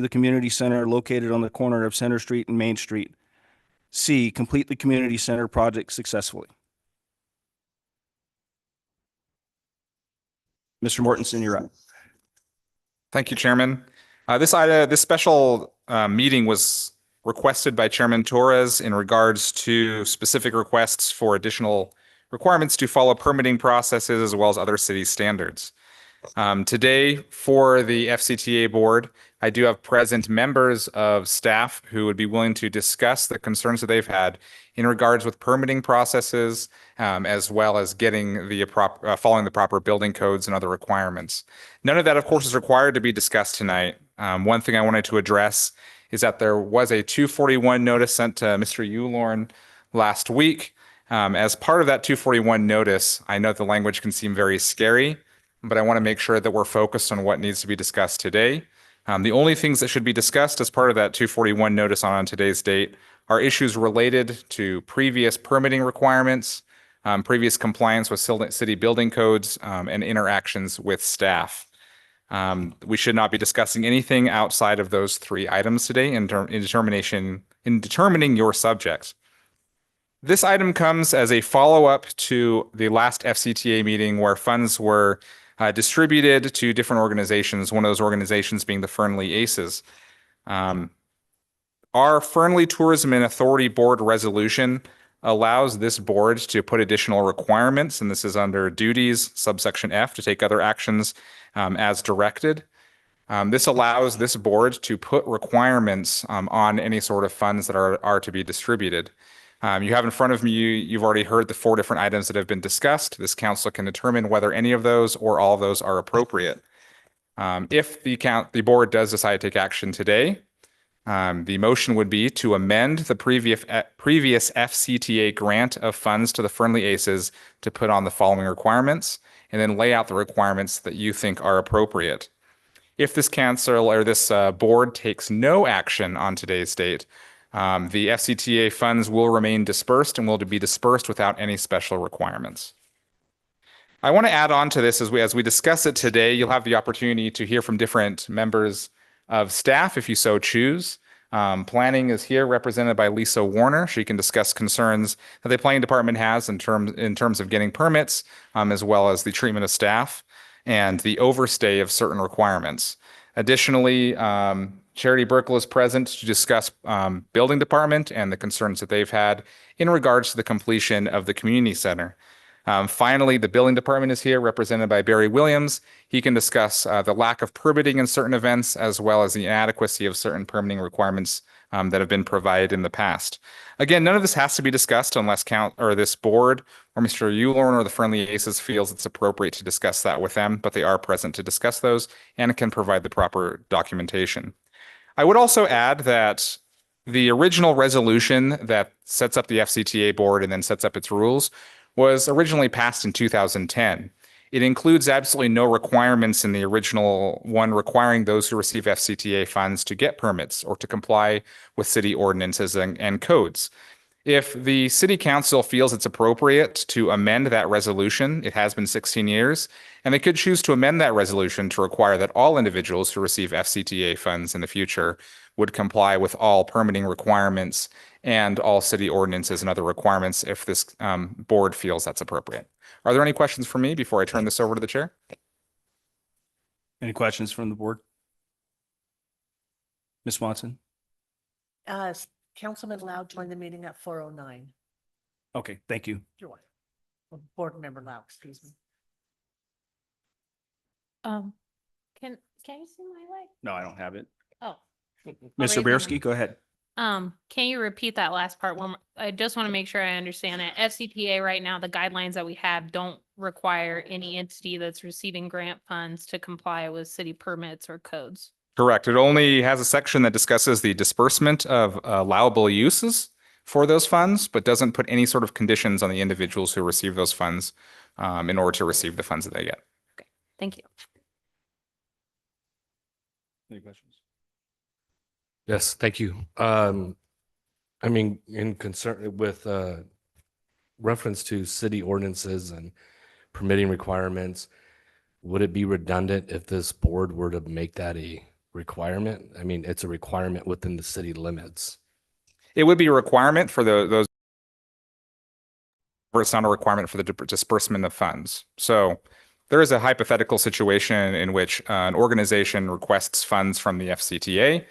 the community center located on the corner of Center Street and Main Street. C, complete the community center project successfully. Mr. Mortensen, you're up. Thank you, Chairman. This special meeting was requested by Chairman Torres in regards to specific requests for additional requirements to follow permitting processes as well as other city standards. Today, for the FCTA board, I do have present members of staff who would be willing to discuss the concerns that they've had in regards with permitting processes, as well as getting the following the proper building codes and other requirements. None of that, of course, is required to be discussed tonight. One thing I wanted to address is that there was a 241 notice sent to Mr. Uhlorn last week. As part of that 241 notice, I know the language can seem very scary, but I want to make sure that we're focused on what needs to be discussed today. The only things that should be discussed as part of that 241 notice on today's date are issues related to previous permitting requirements, previous compliance with city building codes, and interactions with staff. We should not be discussing anything outside of those three items today in determining your subjects. This item comes as a follow-up to the last FCTA meeting where funds were distributed to different organizations, one of those organizations being the Fernley ACEs. Our Fernley Tourism and Authority Board resolution allows this board to put additional requirements, and this is under duties, subsection F, to take other actions as directed. This allows this board to put requirements on any sort of funds that are to be distributed. You have in front of you, you've already heard the 4 different items that have been discussed. This council can determine whether any of those or all of those are appropriate. If the board does decide to take action today, the motion would be to amend the previous FCTA grant of funds to the Fernley ACEs to put on the following requirements, and then lay out the requirements that you think are appropriate. If this council or this board takes no action on today's date, the FCTA funds will remain dispersed and will be dispersed without any special requirements. I want to add on to this as we discuss it today. You'll have the opportunity to hear from different members of staff if you so choose. Planning is here represented by Lisa Warner. She can discuss concerns that the planning department has in terms of getting permits, as well as the treatment of staff and the overstay of certain requirements. Additionally, Charity Burkle is present to discuss building department and the concerns that they've had in regards to the completion of the community center. Finally, the building department is here represented by Barry Williams. He can discuss the lack of permitting in certain events, as well as the inadequacy of certain permitting requirements that have been provided in the past. Again, none of this has to be discussed unless this board or Mr. Uhlorn or the Fernley ACEs feels it's appropriate to discuss that with them, but they are present to discuss those and can provide the proper documentation. I would also add that the original resolution that sets up the FCTA board and then sets up its rules was originally passed in 2010. It includes absolutely no requirements in the original one requiring those who receive FCTA funds to get permits or to comply with city ordinances and codes. If the city council feels it's appropriate to amend that resolution, it has been 16 years, and they could choose to amend that resolution to require that all individuals who receive FCTA funds in the future would comply with all permitting requirements and all city ordinances and other requirements if this board feels that's appropriate. Are there any questions for me before I turn this over to the chair? Any questions from the board? Ms. Swanson? Councilman Loud joined the meeting at 4:09. Okay, thank you. You're welcome. Board member Loud, excuse me. Can you see my light? No, I don't have it. Oh. Mr. Bierski, go ahead. Can you repeat that last part one? I just want to make sure I understand it. FCTA right now, the guidelines that we have don't require any entity that's receiving grant funds to comply with city permits or codes. Correct. It only has a section that discusses the disbursement of allowable uses for those funds, but doesn't put any sort of conditions on the individuals who receive those funds in order to receive the funds that they get. Okay, thank you. Any questions? Yes, thank you. I mean, in concern with reference to city ordinances and permitting requirements, would it be redundant if this board were to make that a requirement? I mean, it's a requirement within the city limits. It would be a requirement for those, or it's not a requirement for the disbursement of funds. So there is a hypothetical situation in which an organization requests funds from the FCTA.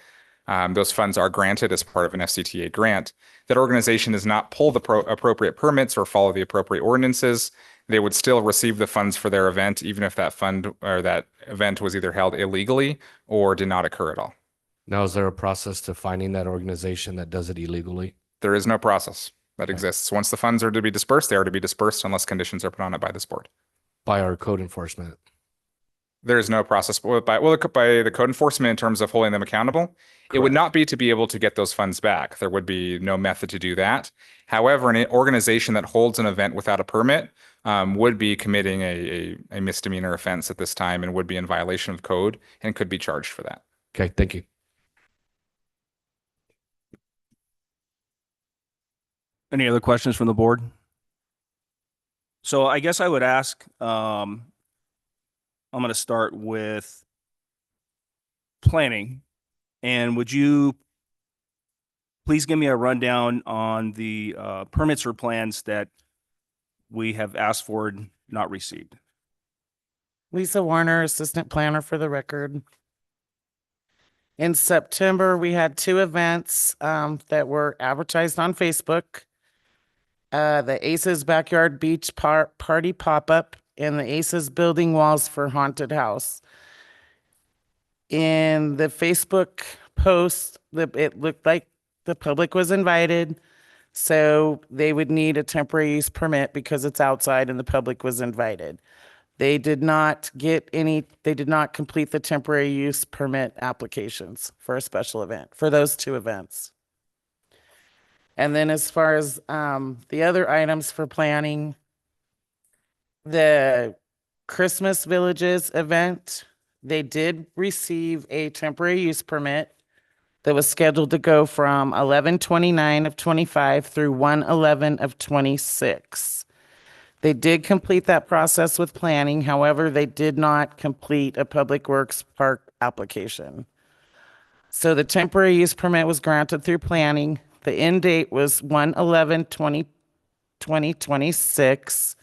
Those funds are granted as part of an FCTA grant. That organization does not pull the appropriate permits or follow the appropriate ordinances. They would still receive the funds for their event, even if that fund or that event was either held illegally or did not occur at all. Now, is there a process to finding that organization that does it illegally? There is no process that Okay. exists. Once the funds are to be dispersed, they are to be dispersed unless conditions are put on it by this board. By our code enforcement? There is no process by the code enforcement in terms of holding them accountable. It would Correct. not be to be able to get those funds back. There would be no method to do that. However, an organization that holds an event without a permit would be committing a misdemeanor offense at this time and would be in violation of code and could be charged for that. Okay, thank you. Any other questions from the board? So I guess I would ask, I'm going to start with planning. And would you please give me a rundown on the permits or plans that we have asked for and not received? Lisa Warner, Assistant Planner for the record. In September, we had 2 events that were advertised on Facebook. The Aces Backyard Beach Party Pop-Up and the Aces Building Walls for Haunted House. In the Facebook post, it looked like the public was invited, so they would need a temporary use permit because it's outside and the public was invited. They did not complete the temporary use permit applications for a special event, for those 2 events. And then as far as the other items for planning, the Christmas Villages event, they did receive a temporary use permit that was scheduled to go from 11/29 of 25 through 1/11 of 26. They did complete that process with planning. However, they did not complete a Public Works Park application. So the temporary use permit was granted through planning. The end date was 1/11/2026.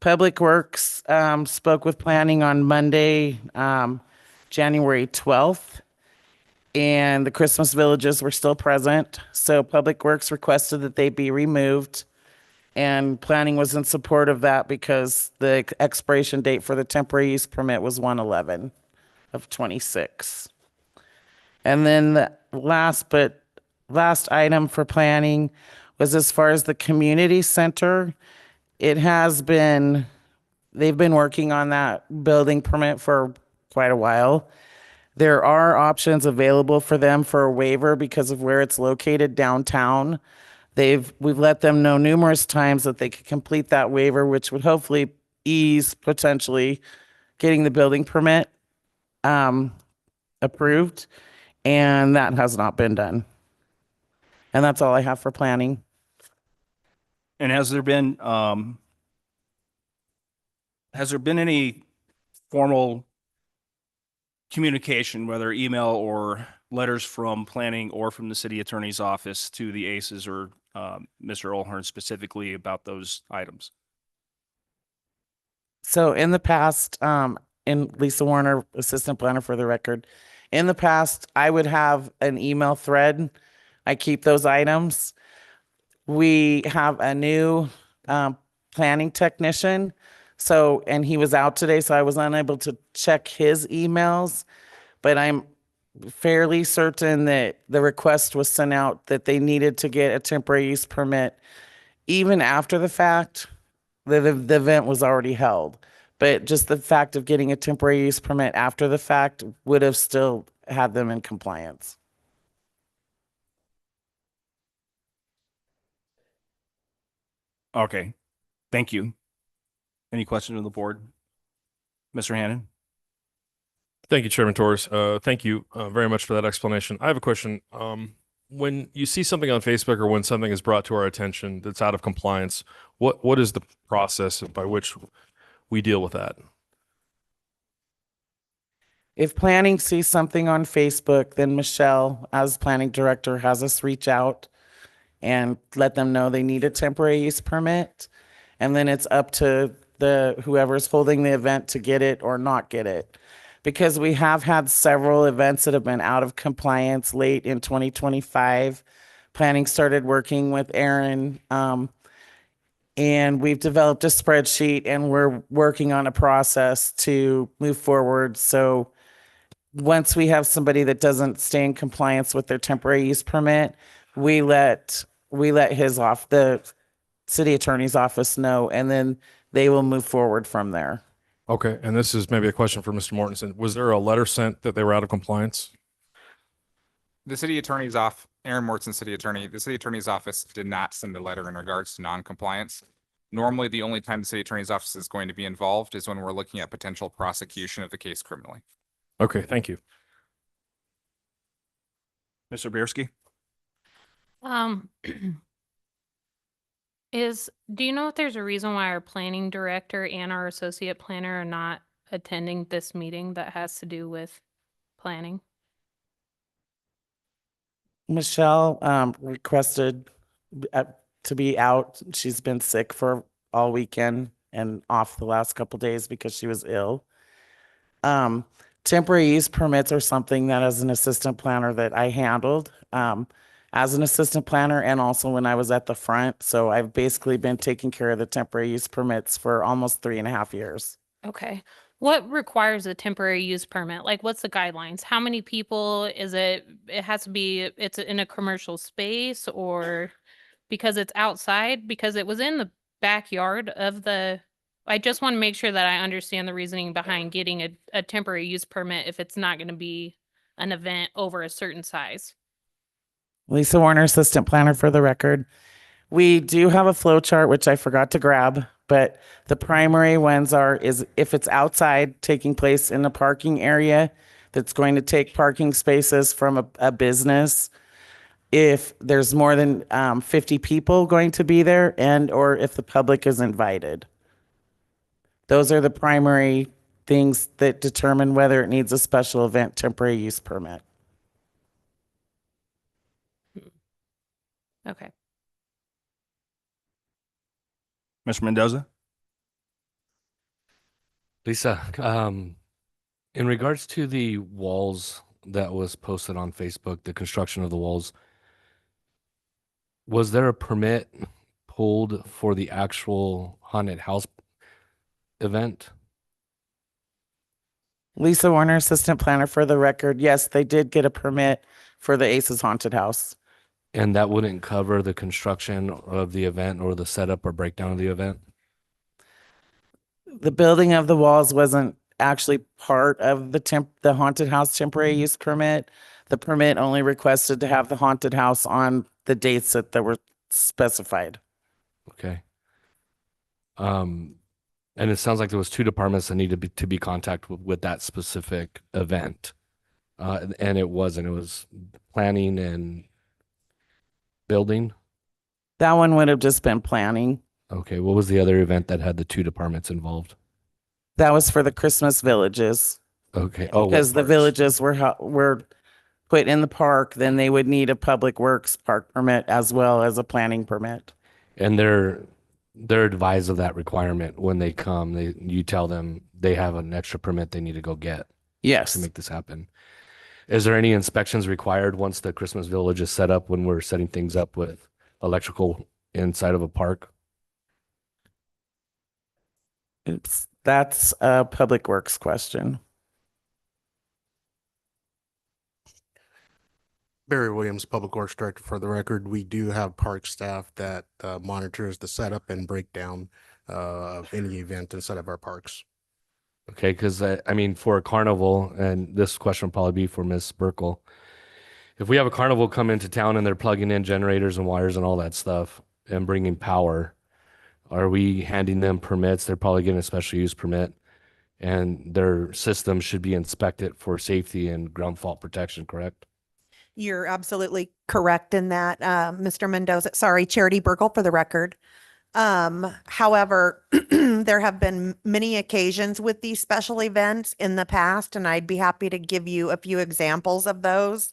Public Works spoke with planning on Monday, January 12th. And the Christmas Villages were still present. So Public Works requested that they be removed. And planning was in support of that because the expiration date for the temporary use permit was 1/11 of 26. And then the last item for planning was as far as the community center. They've been working on that building permit for quite a while. There are options available for them for a waiver because of where it's located downtown. We've let them know numerous times that they could complete that waiver, which would hopefully ease potentially getting the building permit approved, and that has not been done. And that's all I have for planning. And has there been any formal communication, whether email or letters from planning or from the city attorney's office to the ACEs or Mr. Olhern specifically about those items? So in the past, in Lisa Warner, Assistant Planner for the record, in the past, I would have an email thread. I keep those items. We have a new planning technician. And he was out today, so I was unable to check his emails, but I'm fairly certain that the request was sent out that they needed to get a temporary use permit even after the fact. The event was already held, but just the fact of getting a temporary use permit after the fact would have still had them in compliance. Okay, thank you. Any questions on the board? Mr. Hannon? Thank you, Chairman Torres. Thank you very much for that explanation. I have a question. When you see something on Facebook or when something is brought to our attention that's out of compliance, what is the process by which we deal with that? If planning sees something on Facebook, then Michelle, as planning director, has us reach out and let them know they need a temporary use permit. And then it's up to whoever's holding the event to get it or not get it. Because we have had several events that have been out of compliance late in 2025. Planning started working with Aaron, and we've developed a spreadsheet and we're working on a process to move forward. So once we have somebody that doesn't stay in compliance with their temporary use permit, we let the city attorney's office know, and then they will move forward from there. Okay, and this is maybe a question for Mr. Mortensen. Was there a letter sent that they were out of compliance? The city attorney's off, Aaron Mortson, city attorney, the city attorney's office did not send a letter in regards to non-compliance. Normally, the only time the city attorney's office is going to be involved is when we're looking at potential prosecution of the case criminally. Okay, thank you. Mr. Bierski? Do you know if there's a reason why our planning director and our associate planner are not attending this meeting that has to do with planning? Michelle requested to be out. She's been sick for all weekend and off the last couple days because she was ill. Temporary use permits are something that as an assistant planner that I handled as an assistant planner and also when I was at the front. So I've basically been taking care of the temporary use permits for almost 3.5 years. Okay. What requires a temporary use permit? Like, what's the guidelines? How many people is it? It has to be, it's in a commercial space or because it's outside? Because it was in the backyard of I just want to make sure that I understand the reasoning behind getting a temporary use permit if it's not going to be an event over a certain size. Lisa Warner, assistant planner for the record. We do have a flow chart, which I forgot to grab, but the primary ones is if it's outside taking place in a parking area that's going to take parking spaces from a business, if there's more than 50 people going to be there, and or if the public is invited. Those are the primary things that determine whether it needs a special event temporary use permit. Okay. Mr. Mendoza? Lisa, in regards to the walls that was posted on Facebook, the construction of the walls, was there a permit pulled for the actual haunted house event? Lisa Warner, assistant planner for the record. Yes, they did get a permit for the Aces Haunted House. And that wouldn't cover the construction of the event or the setup or breakdown of the event? The building of the walls wasn't actually part of the haunted house temporary use permit. The permit only requested to have the haunted house on the dates that were specified. Okay. And it sounds like there was 2 departments that needed to be contacted with that specific event. And it wasn't. It was planning and building. That one would have just been planning. Okay. What was the other event that had the 2 departments involved? That was for the Christmas villages. Okay. Oh, Because the parks. villages were put in the park, then they would need a public works park permit as well as a planning permit. And they're advised of that requirement when they come. You tell them they have an extra permit they need to go get Yes. to make this happen. Is there any inspections required once the Christmas village is set up when we're setting things up with electrical inside of a park? That's a public works question. Barry Williams, Public Works Director for the record. We do have park staff that monitors the setup and breakdown of any event inside of our parks. Okay, because I mean, for a carnival, and this question will probably be for Ms. Burkle. If we have a carnival come into town and they're plugging in generators and wires and all that stuff and bringing power, are we handing them permits? They're probably getting a special use permit, and their system should be inspected for safety and ground fault protection, correct? You're absolutely correct in that, Mr. Mendoza. Sorry, Charity Burkle for the record. However, there have been many occasions with these special events in the past, and I'd be happy to give you a few examples of those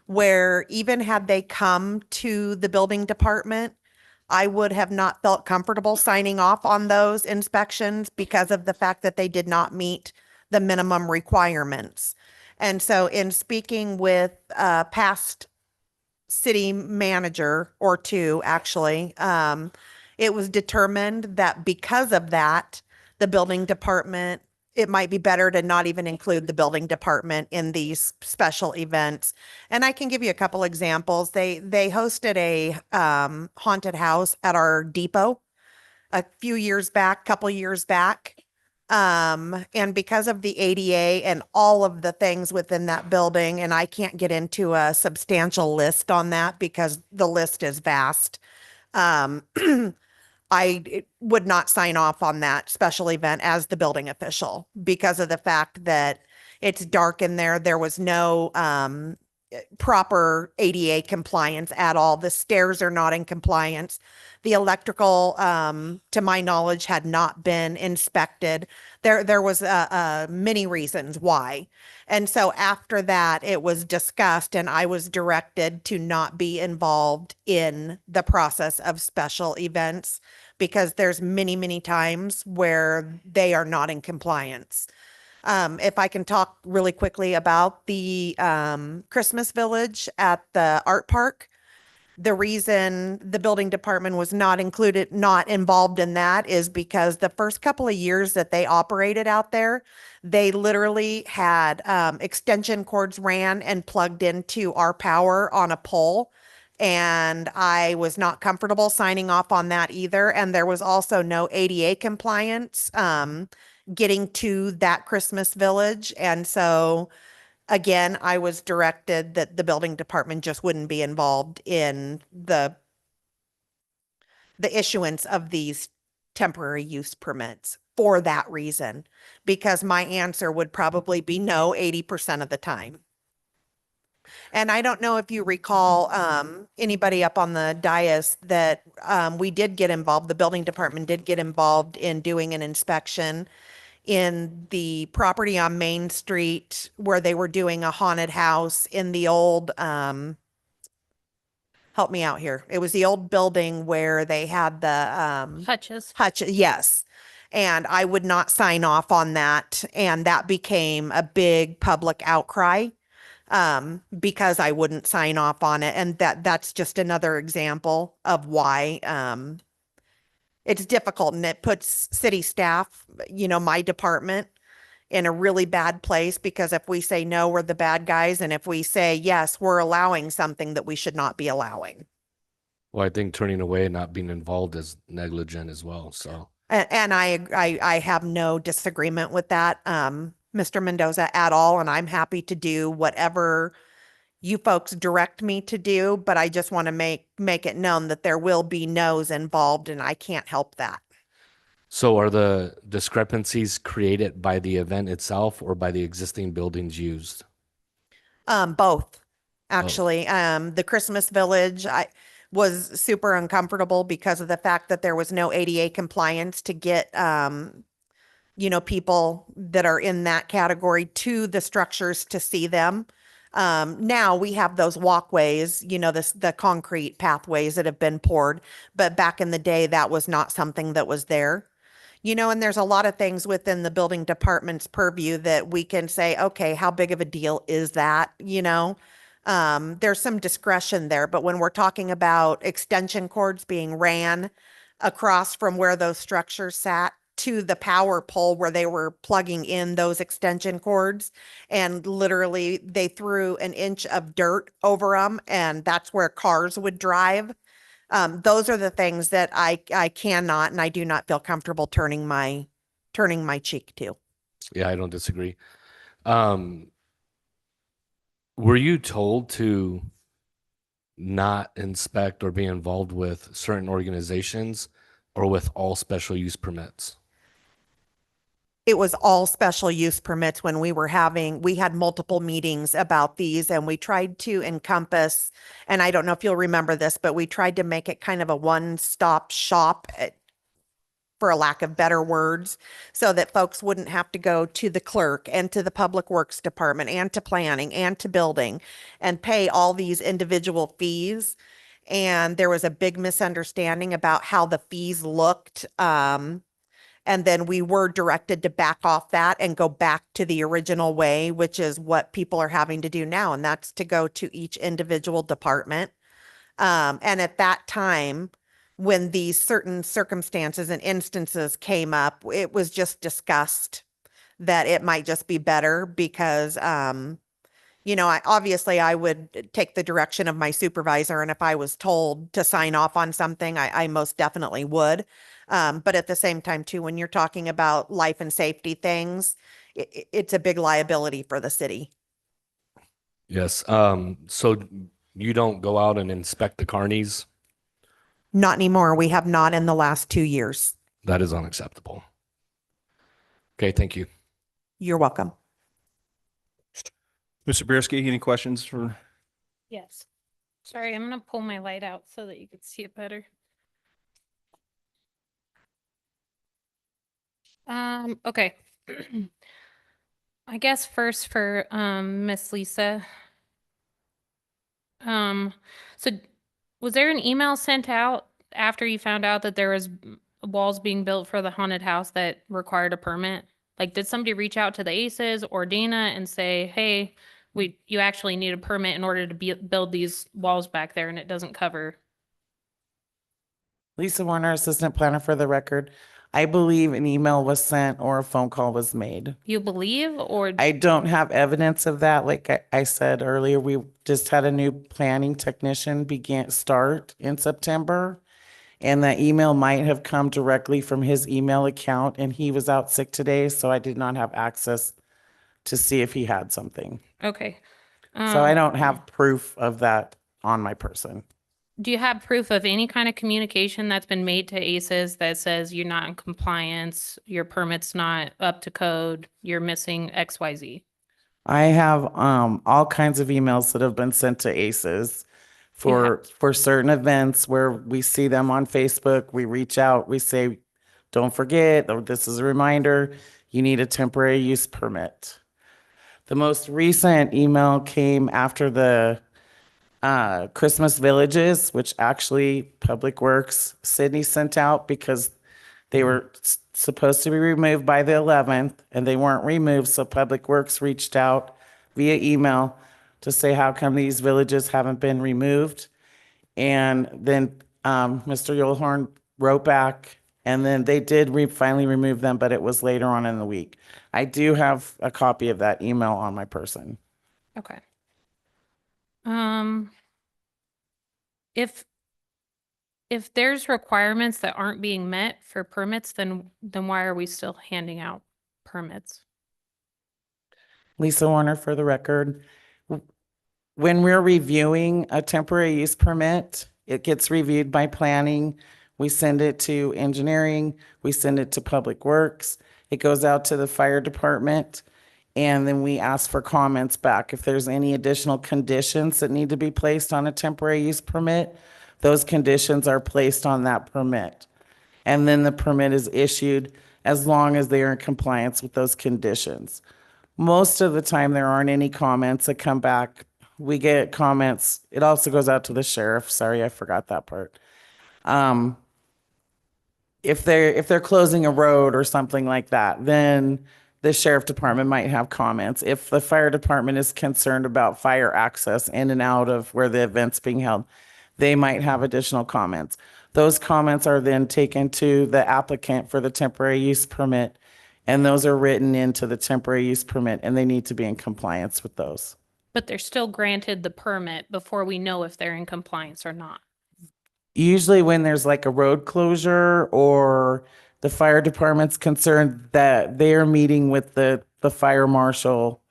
where even had they come to the building department, I would have not felt comfortable signing off on those inspections because of the fact that they did not meet the minimum requirements. And so in speaking with past city manager or two, actually, it was determined that because of that, the building department, it might be better to not even include the building department in these special events. And I can give you a couple examples. They hosted a haunted house at our depot a few years back, couple years back. And because of the ADA and all of the things within that building, and I can't get into a substantial list on that because the list is vast. Um, would not sign off on that special event as the building official because of the fact that it's dark in there. There was no proper ADA compliance at all. The stairs are not in compliance. The electrical, to my knowledge, had not been inspected. There was many reasons why. And so after that, it was discussed and I was directed to not be involved in the process of special events because there's many, many times where they are not in compliance. If I can talk really quickly about the Christmas Village at the art park, the reason the building department was not included, not involved in that is because the first couple of years that they operated out there, they literally had extension cords ran and plugged into our power on a pole. And I was not comfortable signing off on that either. And there was also no ADA compliance getting to that Christmas village. And so again, I was directed that the building department just wouldn't be involved in the issuance of these temporary use permits for that reason, because my answer would probably be no 80% of the time. And I don't know if you recall, anybody up on the dais that we did get involved, the building department did get involved in doing an inspection in the property on Main Street where they were doing a haunted house in the old, help me out here. It was the old building where they had the Hutches. hutch, yes. And I would not sign off on that. And that became a big public outcry because I wouldn't sign off on it. And that's just another example of why it's difficult and it puts city staff, my department in a really bad place because if we say no, we're the bad guys. And if we say yes, we're allowing something that we should not be allowing. Well, I think turning away and not being involved is negligent as well. So, And I have no disagreement with that, Mr. Mendoza, at all. And I'm happy to do whatever you folks direct me to do, but I just want to make it known that there will be no's involved and I can't help that. so are the discrepancies created by the event itself or by the existing buildings used? Both, actually. The Christmas Village, I was super uncomfortable because of the fact that there was no ADA compliance to get, people that are in that category to the structures to see them. Now we have those walkways, the concrete pathways that have been poured, but back in the day, that was not something that was there. And there's a lot of things within the building department's purview that we can say, okay, how big of a deal is that? There's some discretion there, but when we're talking about extension cords being ran across from where those structures sat to the power pole where they were plugging in those extension cords, and literally they threw an inch of dirt over them, and that's where cars would drive. Those are the things that I cannot and I do not feel comfortable turning my cheek to. Yeah, I don't disagree. Were you told to not inspect or be involved with certain organizations or with all special use permits? it was all special use permits when we had multiple meetings about these and we tried to encompass, and I don't know if you'll remember this, but we tried to make it kind of a one-stop shop, for a lack of better words, so that folks wouldn't have to go to the clerk and to the public works department and to planning and to building and pay all these individual fees. And there was a big misunderstanding about how the fees looked. And then we were directed to back off that and go back to the original way, which is what people are having to do now. And that's to go to each individual department. And at that time, when these certain circumstances and instances came up, it was just discussed that it might just be better because, I would take the direction of my supervisor, and if I was told to sign off on something, I most definitely would. But at the same time too, when you're talking about life and safety things, it's a big liability for the city. Yes. So you don't go out and inspect the carnies? Not anymore. We have not in the last 2 years. That is unacceptable. Okay, thank you. You're welcome. Mr. Bierski, any questions for? Yes. Sorry, I'm gonna pull my light out so that you can see it better. Okay. I guess first for Miss Lisa. So was there an email sent out after you found out that there was walls being built for the haunted house that required a permit? Like, did somebody reach out to the ACEs or Dana and say, hey, you actually need a permit in order to build these walls back there and it doesn't cover? Lisa Warner, Assistant Planner for the record. I believe an email was sent or a phone call was made. You believe or? I don't have evidence of that. Like I said earlier, we just had a new planning technician start in September. And that email might have come directly from his email account, and he was out sick today, so I did not have access to see if he had something. Okay. So I don't have proof of that on my person. Do you have proof of any kind of communication that's been made to ACEs that says you're not in compliance, your permit's not up to code, you're missing XYZ? I have all kinds of emails that have been sent to ACEs for certain events where we see them on Facebook. We reach out, we say, don't forget, or this is a reminder, you need a temporary use permit. The most recent email came after the Christmas villages, which actually Public Works Sydney sent out because they were supposed to be removed by the 11th and they weren't removed. So Public Works reached out via email to say, how come these villages haven't been removed? And then Mr. Yulhorn wrote back, and then they did finally remove them, but it was later on in the week. I do have a copy of that email on my person. Okay. If there's requirements that aren't being met for permits, then why are we still handing out permits? Lisa Warner for the record. When we're reviewing a temporary use permit, it gets reviewed by planning. We send it to engineering, we send it to Public Works, it goes out to the fire department, and then we ask for comments back. If there's any additional conditions that need to be placed on a temporary use permit, those conditions are placed on that permit. And then the permit is issued as long as they are in compliance with those conditions. Most of the time, there aren't any comments that come back. We get comments. It also goes out to the sheriff. Sorry, I forgot that part. If they're closing a road or something like that, then the sheriff department might have comments. If the fire department is concerned about fire access in and out of where the event's being held, they might have additional comments. Those comments are then taken to the applicant for the temporary use permit, and those are written into the temporary use permit, and they need to be in compliance with those. But they're still granted the permit before we know if they're in compliance or not. Usually when there's like a road closure or the fire department's concerned that they're meeting with the fire marshal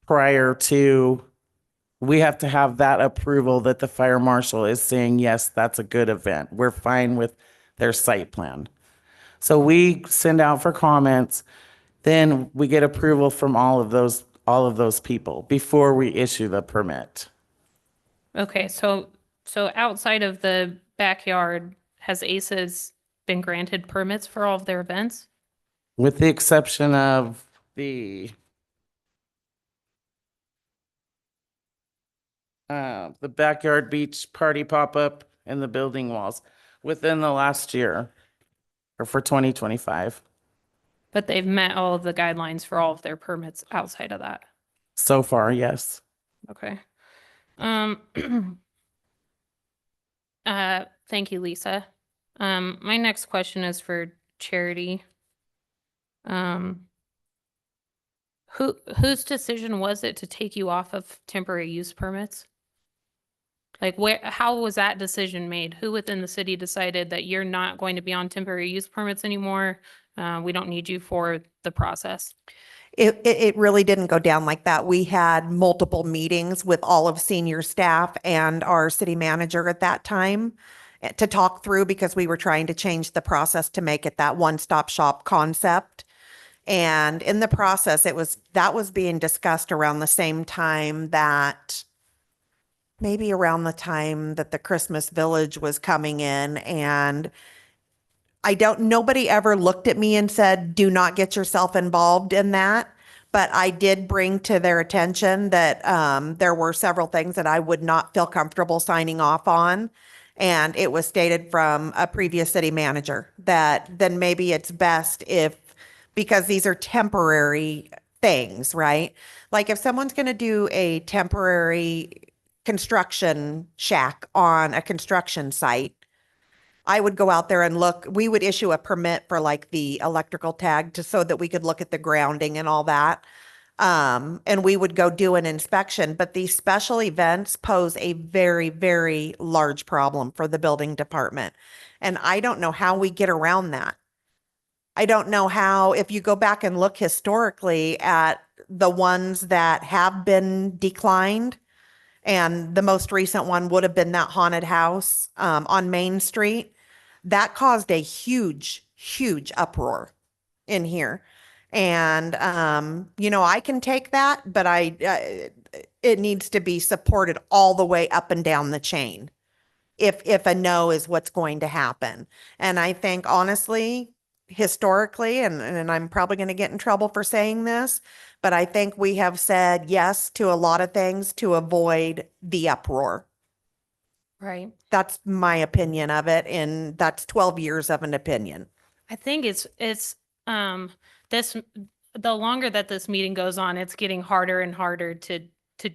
prior to, we have to have that approval that the fire marshal is saying, yes, that's a good event. We're fine with their site plan. So we send out for comments. Then we get approval from all of those people before we issue the permit. Okay, so outside of the backyard, has ACES been granted permits for all of their events? With the exception of the backyard beach party pop-up and the building walls within the last year or for 2025. But they've met all of the guidelines for all of their permits outside of that. So far, yes. Okay. Thank you, Lisa. My next question is for Charity. Whose decision was it to take you off of temporary use permits? Like how was that decision made? Who within the city decided that you're not going to be on temporary use permits anymore? We don't need you for the process. It really didn't go down like that. We had multiple meetings with all of senior staff and our city manager at that time to talk through, because we were trying to change the process to make it that one-stop shop concept. And in the process, that was being discussed around the same time that maybe around the time that the Christmas Village was coming in. And nobody ever looked at me and said, do not get yourself involved in that. But I did bring to their attention that there were several things that I would not feel comfortable signing off on. And it was stated from a previous city manager that then maybe it's best because these are temporary things, right? Like if someone's going to do a temporary construction shack on a construction site, I would go out there and look. We would issue a permit for like the electrical tag so that we could look at the grounding and all that. And we would go do an inspection, but these special events pose a very, very large problem for the building department. And I don't know how we get around that. I don't know how, if you go back and look historically at the ones that have been declined, and the most recent one would have been that haunted house on Main Street. That caused a huge, huge uproar in here. And, I can take that, but it needs to be supported all the way up and down the chain if a no is what's going to happen. And I think honestly, historically, and I'm probably going to get in trouble for saying this, but I think we have said yes to a lot of things to avoid the uproar. Right. That's my opinion of it, and that's 12 years of an opinion. I think it's this the longer that this meeting goes on, it's getting harder and harder to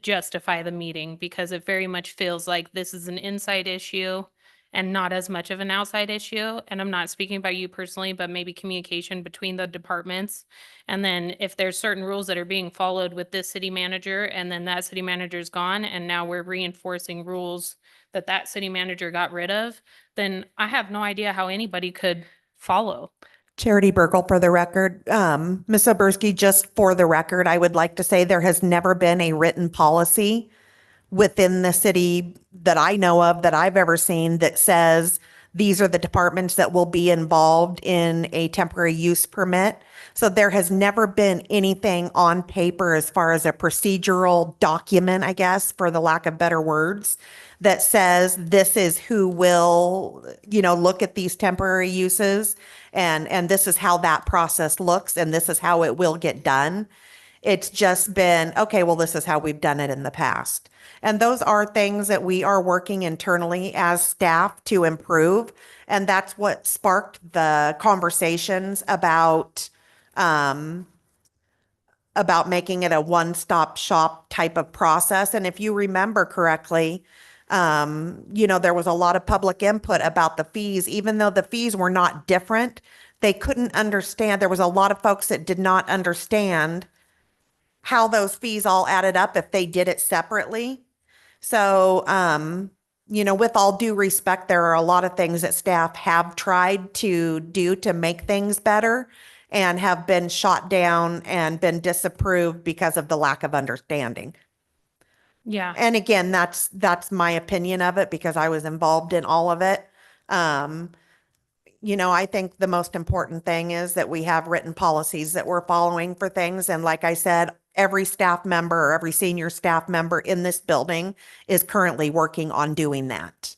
justify the meeting, because it very much feels like this is an inside issue and not as much of an outside issue. And I'm not speaking about you personally, but maybe communication between the departments. And then if there's certain rules that are being followed with this city manager, and then that city manager's gone, and now we're reinforcing rules that city manager got rid of, then I have no idea how anybody could follow. Charity Burkle, for the record. Ms. Oberski, just for the record, I would like to say there has never been a written policy within the city that I know of, that I've ever seen, that says these are the departments that will be involved in a temporary use permit. So there has never been anything on paper as far as a procedural document, I guess, for the lack of better words, that says this is who will, look at these temporary uses, and this is how that process looks, and this is how it will get done. It's just been, okay, well, this is how we've done it in the past. And those are things that we are working internally as staff to improve. And that's what sparked the conversations about making it a one-stop shop type of process. And if you remember correctly, there was a lot of public input about the fees. Even though the fees were not different, they couldn't understand. There was a lot of folks that did not understand how those fees all added up if they did it separately. So, with all due respect, there are a lot of things that staff have tried to do to make things better and have been shot down and been disapproved because of the lack of understanding. Yeah. And again, that's my opinion of it, because I was involved in all of it. I think the most important thing is that we have written policies that we're following for things. And like I said, every staff member or every senior staff member in this building is currently working on doing that.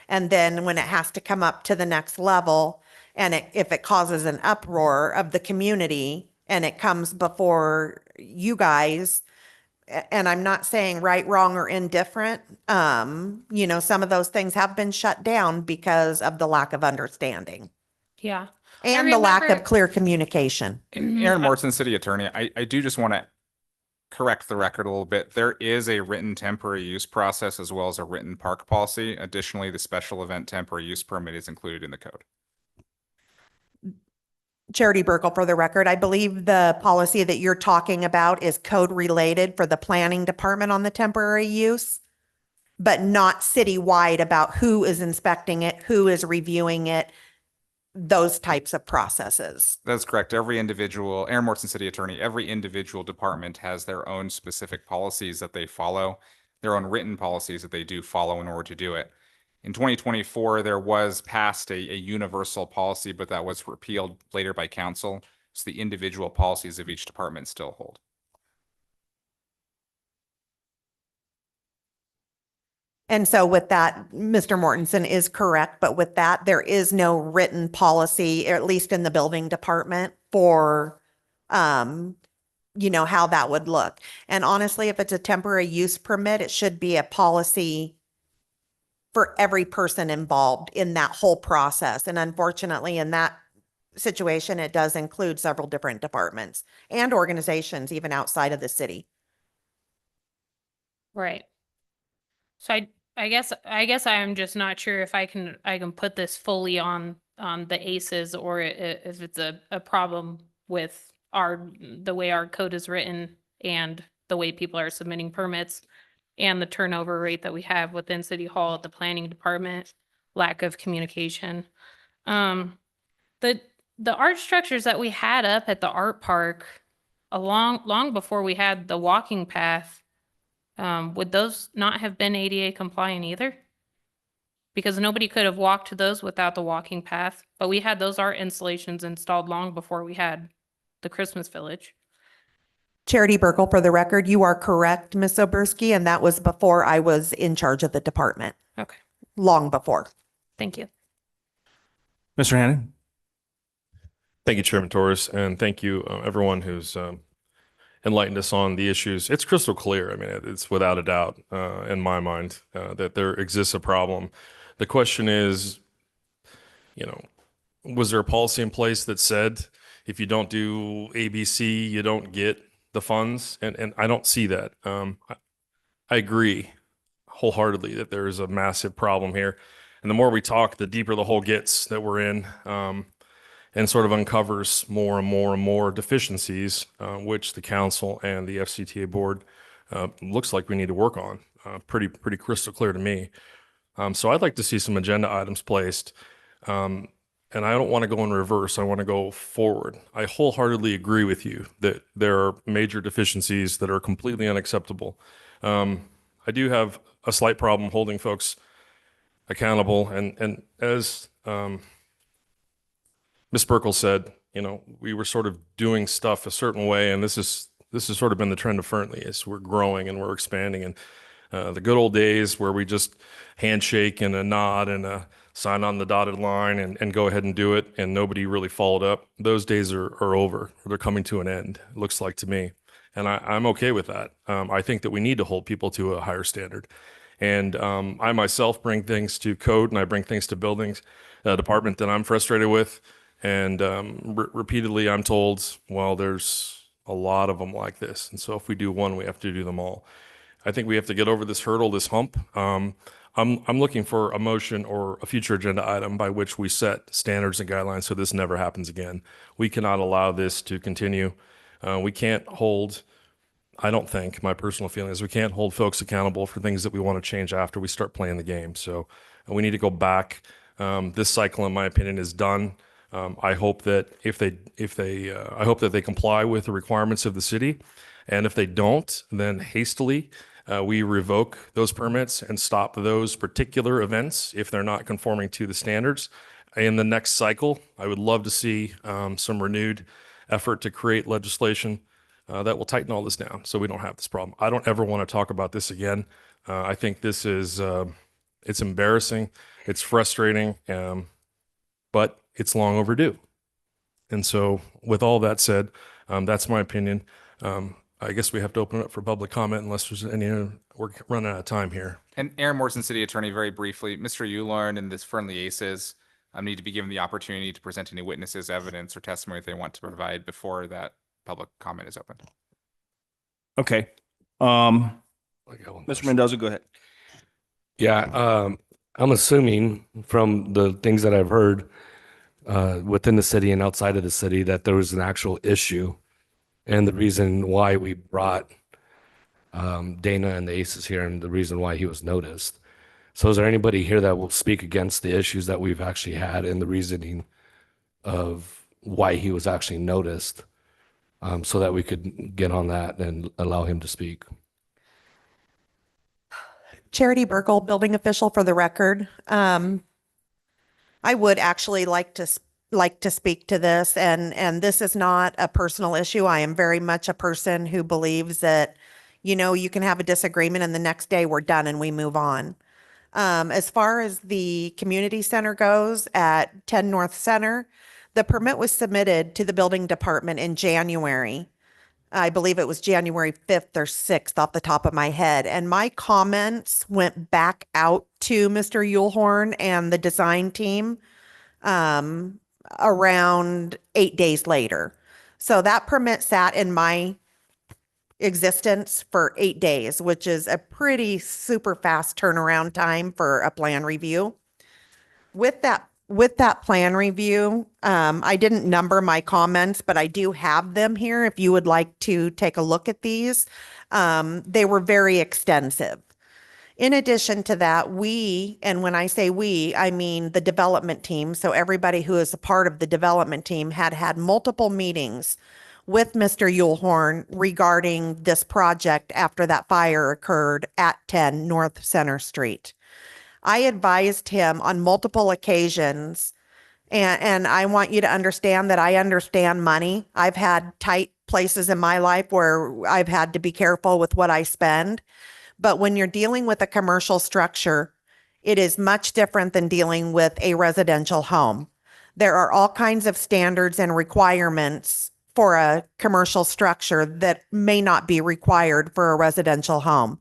And then when it has to come up to the next level, and if it causes an uproar of the community and it comes before you guys, and I'm not saying right, wrong, or indifferent, some of those things have been shut down because of the lack of understanding Yeah. and the lack of remember- clear communication. Aaron Morrison, City Attorney, I do just want to correct the record a little bit. There is a written temporary use process as well as a written park policy. Additionally, the special event temporary use permit is included in the code. Charity Burkle, for the record, I believe the policy that you're talking about is code related for the planning department on the temporary use, but not citywide about who is inspecting it, who is reviewing it, those types of processes. That's correct. Every individual, Aaron Morrison, City Attorney, every individual department has their own specific policies that they follow, their own written policies that they do follow in order to do it. In 2024, there was passed a universal policy, but that was repealed later by council. So the individual policies of each department still hold. And so with that, Mr. Mortensen is correct, but with that, there is no written policy, or at least in the building department, for, how that would look. And honestly, if it's a temporary use permit, it should be a policy for every person involved in that whole process. And unfortunately, in that situation, it does include several different departments and organizations, even outside of the city. Right. So I guess I'm just not sure if I can put this fully on the ACEs, or if it's a problem with the way our code is written and the way people are submitting permits and the turnover rate that we have within City Hall at the planning department, lack of communication. The art structures that we had up at the art park long before we had the walking path, would those not have been ADA compliant either? Because nobody could have walked to those without the walking path, but we had those art installations installed long before we had the Christmas Village. Charity Burkle, for the record, you are correct, Ms. Oberski, and that was before I was in charge of the department, Okay, long before. thank you. Mr. Hannon? Thank you, Chairman Torres, and thank you, everyone who's enlightened us on the issues. It's crystal clear. I mean, it's without a doubt in my mind that there exists a problem. The question is, was there a policy in place that said if you don't do ABC, you don't get the funds? And I don't see that. I agree wholeheartedly that there is a massive problem here. And the more we talk, the deeper the hole gets that we're in, and sort of uncovers more and more and more deficiencies, which the council and the FCTA board looks like we need to work on. Pretty crystal clear to me. So I'd like to see some agenda items placed. And I don't want to go in reverse. I want to go forward. I wholeheartedly agree with you that there are major deficiencies that are completely unacceptable. I do have a slight problem holding folks accountable. And as Ms. Burkle said, we were sort of doing stuff a certain way, and this has sort of been the trend of Fernley, is we're growing and we're expanding. And the good old days where we just handshake and a nod and a sign on the dotted line and go ahead and do it, and nobody really followed up, those days are over. They're coming to an end, it looks like to me. And I'm okay with that. I think that we need to hold people to a higher standard. And I myself bring things to code, and I bring things to buildings department that I'm frustrated with. And repeatedly I'm told, well, there's a lot of them like this. And so if we do one, we have to do them all. I think we have to get over this hurdle, this hump. I'm looking for a motion or a future agenda item by which we set standards and guidelines so this never happens again. We cannot allow this to continue. We can't hold, I don't think, my personal feeling is we can't hold folks accountable for things that we want to change after we start playing the game. So we need to go back. This cycle, in my opinion, is done. I hope that I hope that they comply with the requirements of the city. And if they don't, then hastily we revoke those permits and stop those particular events if they're not conforming to the standards. in the next cycle. I would love to see some renewed effort to create legislation that will tighten all this down so we don't have this problem. I don't ever want to talk about this again. I think this is, it's embarrassing, it's frustrating, but it's long overdue. And so with all that said, that's my opinion. I guess we have to open it up for public comment unless there's any, we're running out of time here. And Aaron Morrison, City Attorney, very briefly, Mr. Ularn and this Fernley Aces need to be given the opportunity to present any witnesses, evidence, or testimony they want to provide before that public comment is open. Okay. I got one Mr. question. Mendoza, go ahead. Yeah, I'm assuming from the things that I've heard within the city and outside of the city that there was an actual issue, and the reason why we brought Dana and the Aces here, and the reason why he was noticed. So, is there anybody here that will speak against the issues that we've actually had and the reasoning of why he was actually noticed, so that we could get on that and allow him to speak? Charity Burkle, building official for the record. I would actually like to speak to this, and this is not a personal issue. I am very much a person who believes that, you can have a disagreement and the next day we're done and we move on. As far as the community center goes at 10 North Center, the permit was submitted to the building department in January. I believe it was January 5th or 6th off the top of my head. And my comments went back out to Mr. Uhlhorn and the design team around 8 days later. So that permit sat in my existence for 8 days, which is a pretty super fast turnaround time for a plan review. With that plan review, I didn't number my comments, but I do have them here if you would like to take a look at these. They were very extensive. In addition to that, and when I say we, I mean the development team, so everybody who is a part of the development team had multiple meetings with Mr. Uhlhorn regarding this project after that fire occurred at 10 North Center Street. I advised him on multiple occasions, and I want you to understand that I understand money. I've had tight places in my life where I've had to be careful with what I spend. But when you're dealing with a commercial structure, it is much different than dealing with a residential home. There are all kinds of standards and requirements for a commercial structure that may not be required for a residential home.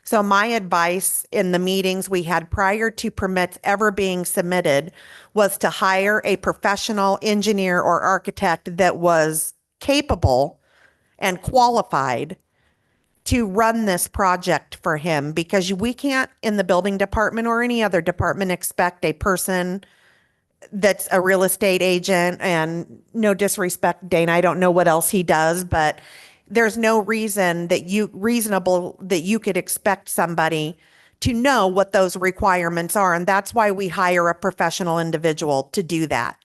So my advice in the meetings we had prior to permits ever being submitted was to hire a professional engineer or architect that was capable and qualified to run this project for him, because we can't in the building department or any other department expect a person that's a real estate agent, and no disrespect, Dana, I don't know what else he does, but there's no reason that you could expect somebody to know what those requirements are. And that's why we hire a professional individual to do that.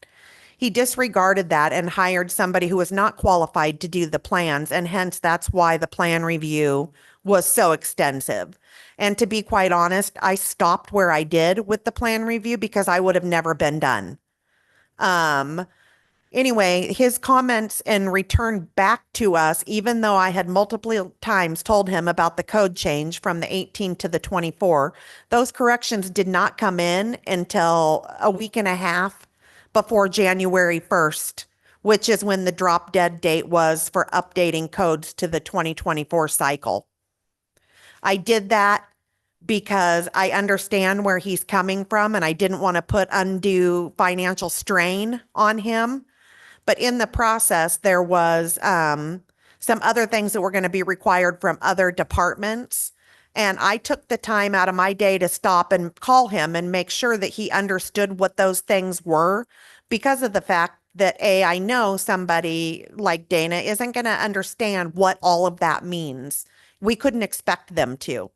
He disregarded that and hired somebody who was not qualified to do the plans. And hence that's why the plan review was so extensive. And to be quite honest, I stopped where I did with the plan review because I would have never been done. Anyway, his comments and return back to us, even though I had multiple times told him about the code change from the 18 to the 24, those corrections did not come in until a week and a half before January 1st, which is when the drop dead date was for updating codes to the 2024 cycle. I did that because I understand where he's coming from and I didn't want to put undue financial strain on him. But in the process, there was some other things that were going to be required from other departments. And I took the time out of my day to stop and call him and make sure that he understood what those things were, because of the fact that I know somebody like Dana isn't going to understand what all of that means. We couldn't expect them to.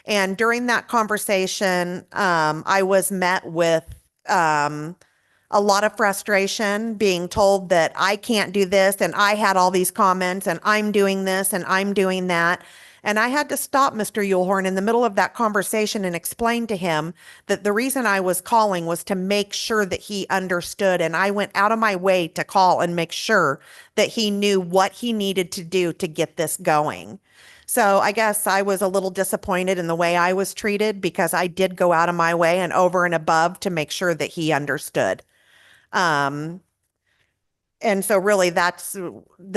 And during that conversation, I was met with a lot of frustration, being told that I can't do this and I had all these comments and I'm doing this and I'm doing that. And I had to stop Mr. Yulhorn in the middle of that conversation and explain to him that the reason I was calling was to make sure that he understood. And I went out of my way to call and make sure that he knew what he needed to do to get this going. So I guess I was a little disappointed in the way I was treated because I did go out of my way and over and above to make sure that he understood. And so really that's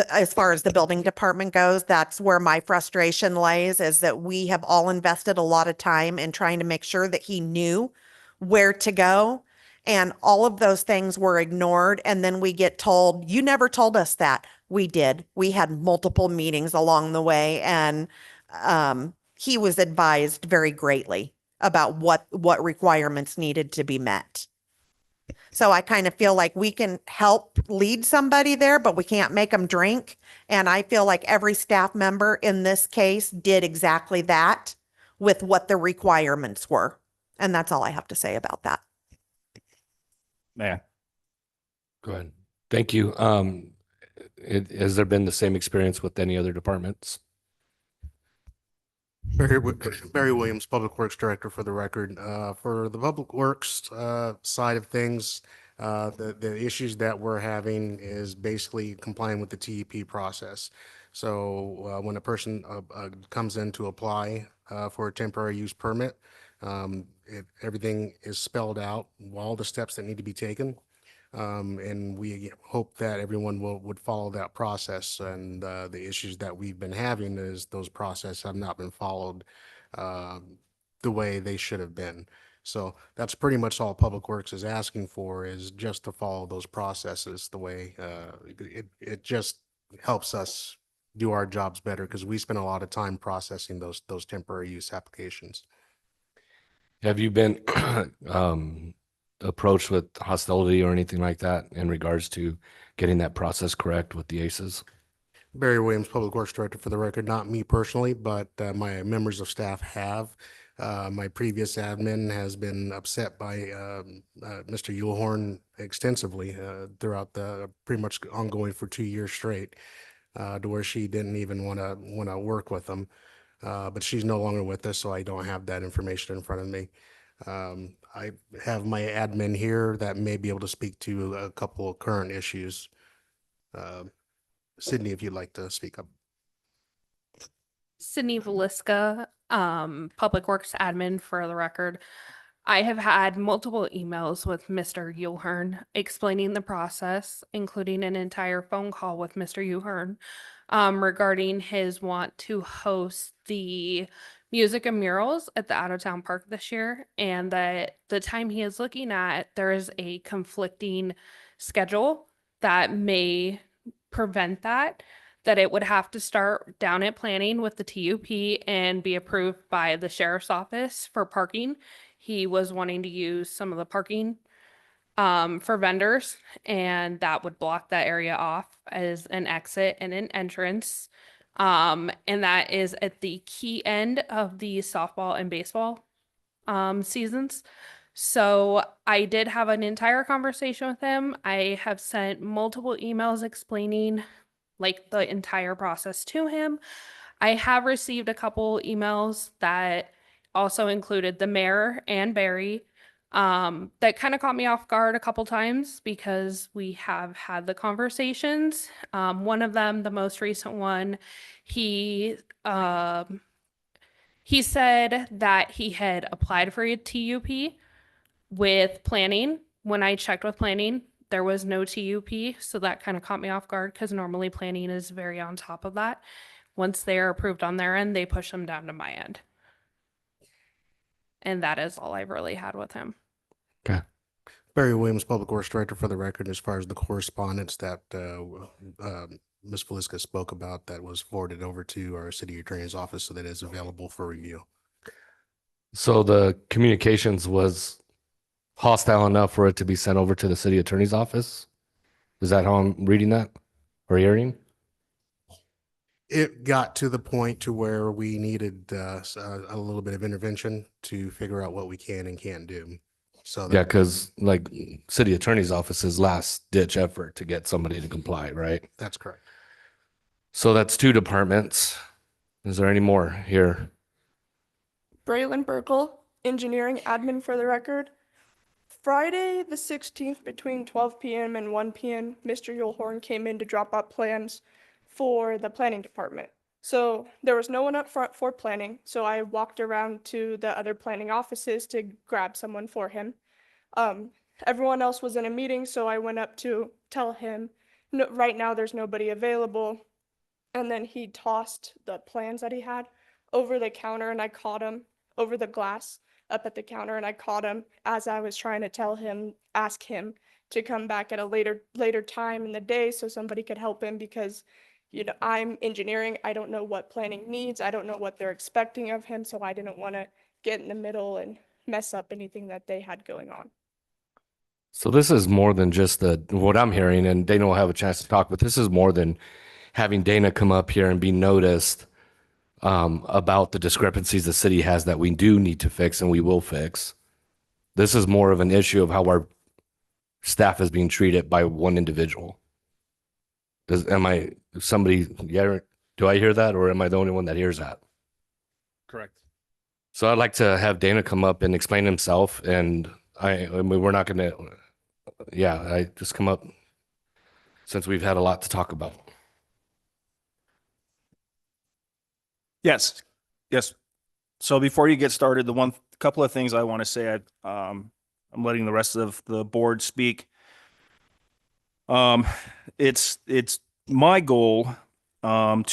as far as the building department goes, that's where my frustration lays, is that we have all invested a lot of time in trying to make sure that he knew where to go. And all of those things were ignored. And then we get told, you never told us that. We did. We had multiple meetings along the way, and he was advised very greatly about what requirements needed to be met. So I kind of feel like we can help lead somebody there, but we can't make them drink. And I feel like every staff member in this case did exactly that with what the requirements were. And that's all I have to say about that. Man, Go ahead. Thank you. Has there been the same experience with any other departments? Barry Williams, Public Works Director for the record. For the Public Works side of things, the issues that we're having is basically complying with the TEP process. So when a person comes in to apply for a temporary use permit, everything is spelled out, all the steps that need to be taken. And we hope that everyone would follow that process. And the issues that we've been having is those processes have not been followed the way they should have been. So that's pretty much all Public Works is asking for, is just to follow those processes the way it just helps us do our jobs better, because we spend a lot of time processing those temporary use applications. Have you been approached with hostility or anything like that in regards to getting that process correct with the ACEs? Barry Williams, Public Works Director for the record, not me personally, but my members of staff have. My previous admin has been upset by Mr. Yulhorn extensively throughout the pretty much ongoing for 2 years straight, to where she didn't even want to work with them. But she's no longer with us, so I don't have that information in front of me. I have my admin here that may be able to speak to a couple of current issues. Sydney, if you'd like to speak up. Sydney Velisca, Public Works Admin for the record. I have had multiple emails with Mr. Yulhorn explaining the process, including an entire phone call with Mr. Yulhorn regarding his want to host the music and murals at the out-of-town park this year, and that the time he is looking at, there is a conflicting schedule that may prevent that it would have to start down at planning with the TUP and be approved by the sheriff's office for parking. He was wanting to use some of the parking for vendors, and that would block that area off as an exit and an entrance. And that is at the key end of the softball and baseball seasons. So I did have an entire conversation with him. I have sent multiple emails explaining like the entire process to him. I have received a couple emails that also included the mayor and Barry that kind of caught me off guard a couple times because we have had the conversations. One of them, the most recent one, he said that he had applied for a TUP with planning. When I checked with planning, there was no TUP, so that kind of caught me off guard because normally planning is very on top of that. Once they are approved on their end, they push them down to my end. And that is all I've really had with him. Okay. Barry Williams, Public Works Director for the record, as far as the correspondence that Ms. Velisca spoke about, that was forwarded over to our city attorney's office so that it is available for review. So the communications was hostile enough for it to be sent over to the city attorney's office? Is that how I'm reading that or hearing? It got to the point to where we needed a little bit of intervention to figure out what we can and can't do. So Yeah, because like city attorney's office's last ditch effort to get somebody to comply, right? that's correct. So that's two departments. Is there any more here? Braylon Burkle, engineering admin for the record. Friday the 16th between 12 p.m. and 1 p.m., Mr. Yulhorn came in to drop off plans for the planning department. So there was no one up front for planning, so I walked around to the other planning offices to grab someone for him. Everyone else was in a meeting, so I went up to tell him, no, right now there's nobody available. And then he tossed the plans that he had over the counter, and I caught him over the glass up at the counter, and I caught him as I was trying to ask him to come back at a later time in the day so somebody could help him, because I'm engineering. I don't know what planning needs. I don't know what they're expecting of him, so I didn't want to get in the middle and mess up anything that they had going on. So this is more than just what I'm hearing, and Dana will have a chance to talk, but this is more than having Dana come up here and be noticed about the discrepancies the city has that we do need to fix and we will fix. This is more of an issue of how our staff is being treated by one individual. Do I hear that, or am I the only one that hears that? Correct. So I'd like to have Dana come up and explain himself, and I mean, we're not going to, I just come up since we've had a lot to talk about. Yes. So before you get started, the couple of things I want to say, I'm letting the rest of the board speak. It's my goal on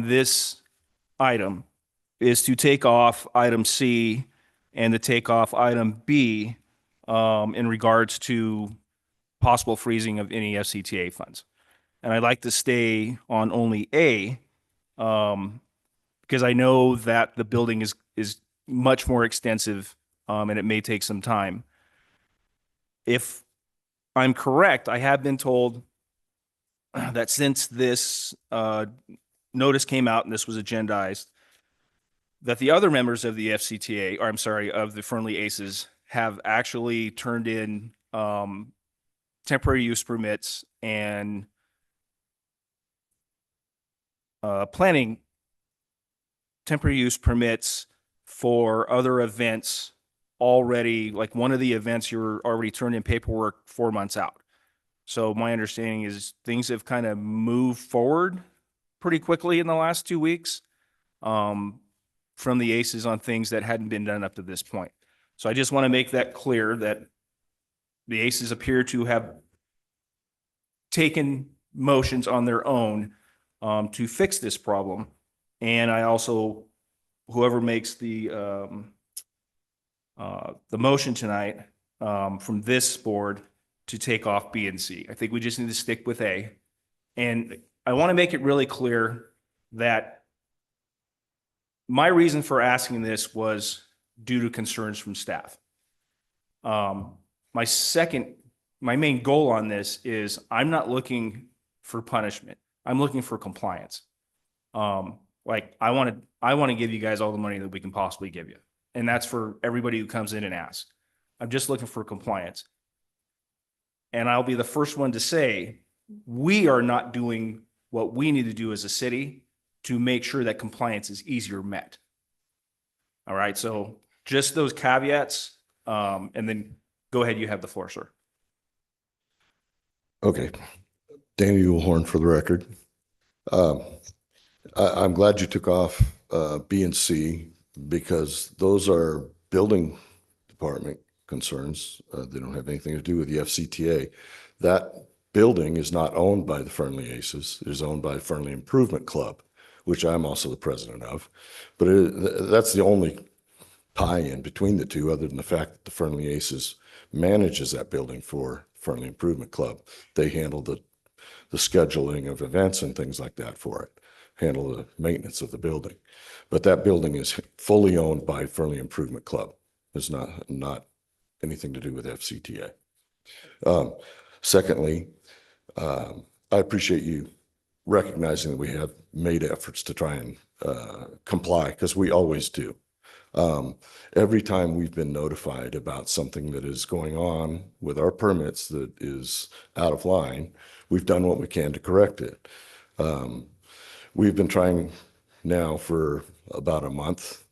this item is to take off item C and to take off item B in regards to possible freezing of any FCTA funds. And I'd like to stay on only A because I know that the building is much more extensive and it may take some time. If I'm correct, I have been told that since this notice came out and this was agendized, that the other members of the FCTA, or I'm sorry, of the Fernley Aces, have actually turned in temporary use permits and planning temporary use permits for other events already. Like one of the events, you're already turned in paperwork 4 months out. So my understanding is things have kind of moved forward pretty quickly in the last 2 weeks from the Aces on things that hadn't been done up to this point. So I just want to make that clear that the Aces appear to have taken motions on their own to fix this problem. And I also, whoever makes the motion tonight from this board to take off B and C. I think we just need to stick with A. And I want to make it really clear that my reason for asking this was due to concerns from staff. My main goal on this is I'm not looking for punishment. I'm looking for compliance. Like I want to give you guys all the money that we can possibly give you. And that's for everybody who comes in and asks. I'm just looking for compliance. And I'll be the first one to say, we are not doing what we need to do as a city to make sure that compliance is easier met. All right, so just those caveats, and then go ahead, you have the floor, sir. Okay, Daniel Horn for the record. I'm glad you took off B and C because those are building department concerns. They don't have anything to do with the FCTA. That building is not owned by the Fernley Aces. It is owned by the Fernley Improvement Club, which I'm also the president of. But that's the only tie-in between the two, other than the fact that the Fernley Aces manages that building for Fernley Improvement Club. They handle the scheduling of events and things like that for it, handle the maintenance of the building. But that building is fully owned by Fernley Improvement Club. It's not anything to do with FCTA. Secondly, I appreciate you recognizing that we have made efforts to try and comply, because we always do. Every time we've been notified about something that is going on with our permits that is out of line, we've done what we can to correct it. We've been trying now for about a month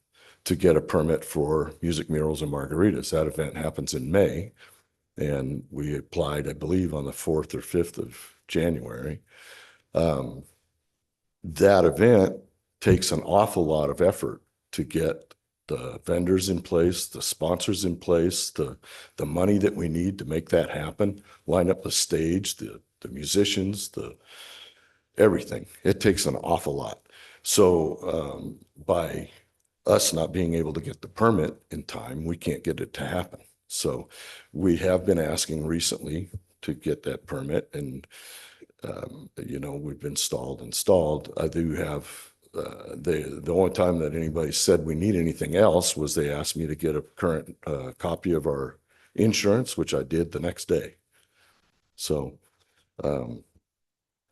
to get a permit for music murals and margaritas. That event happens in May. And we applied, I believe, on the 4th or 5th of January. That event takes an awful lot of effort to get the vendors in place, the sponsors in place, the money that we need to make that happen, line up the stage, the musicians, everything. It takes an awful lot. So by us not being able to get the permit in time, we can't get it to happen. So we have been asking recently to get that permit, and we've been stalled. I do have the only time that anybody said we need anything else was they asked me to get a current copy of our insurance, which I did the next day. So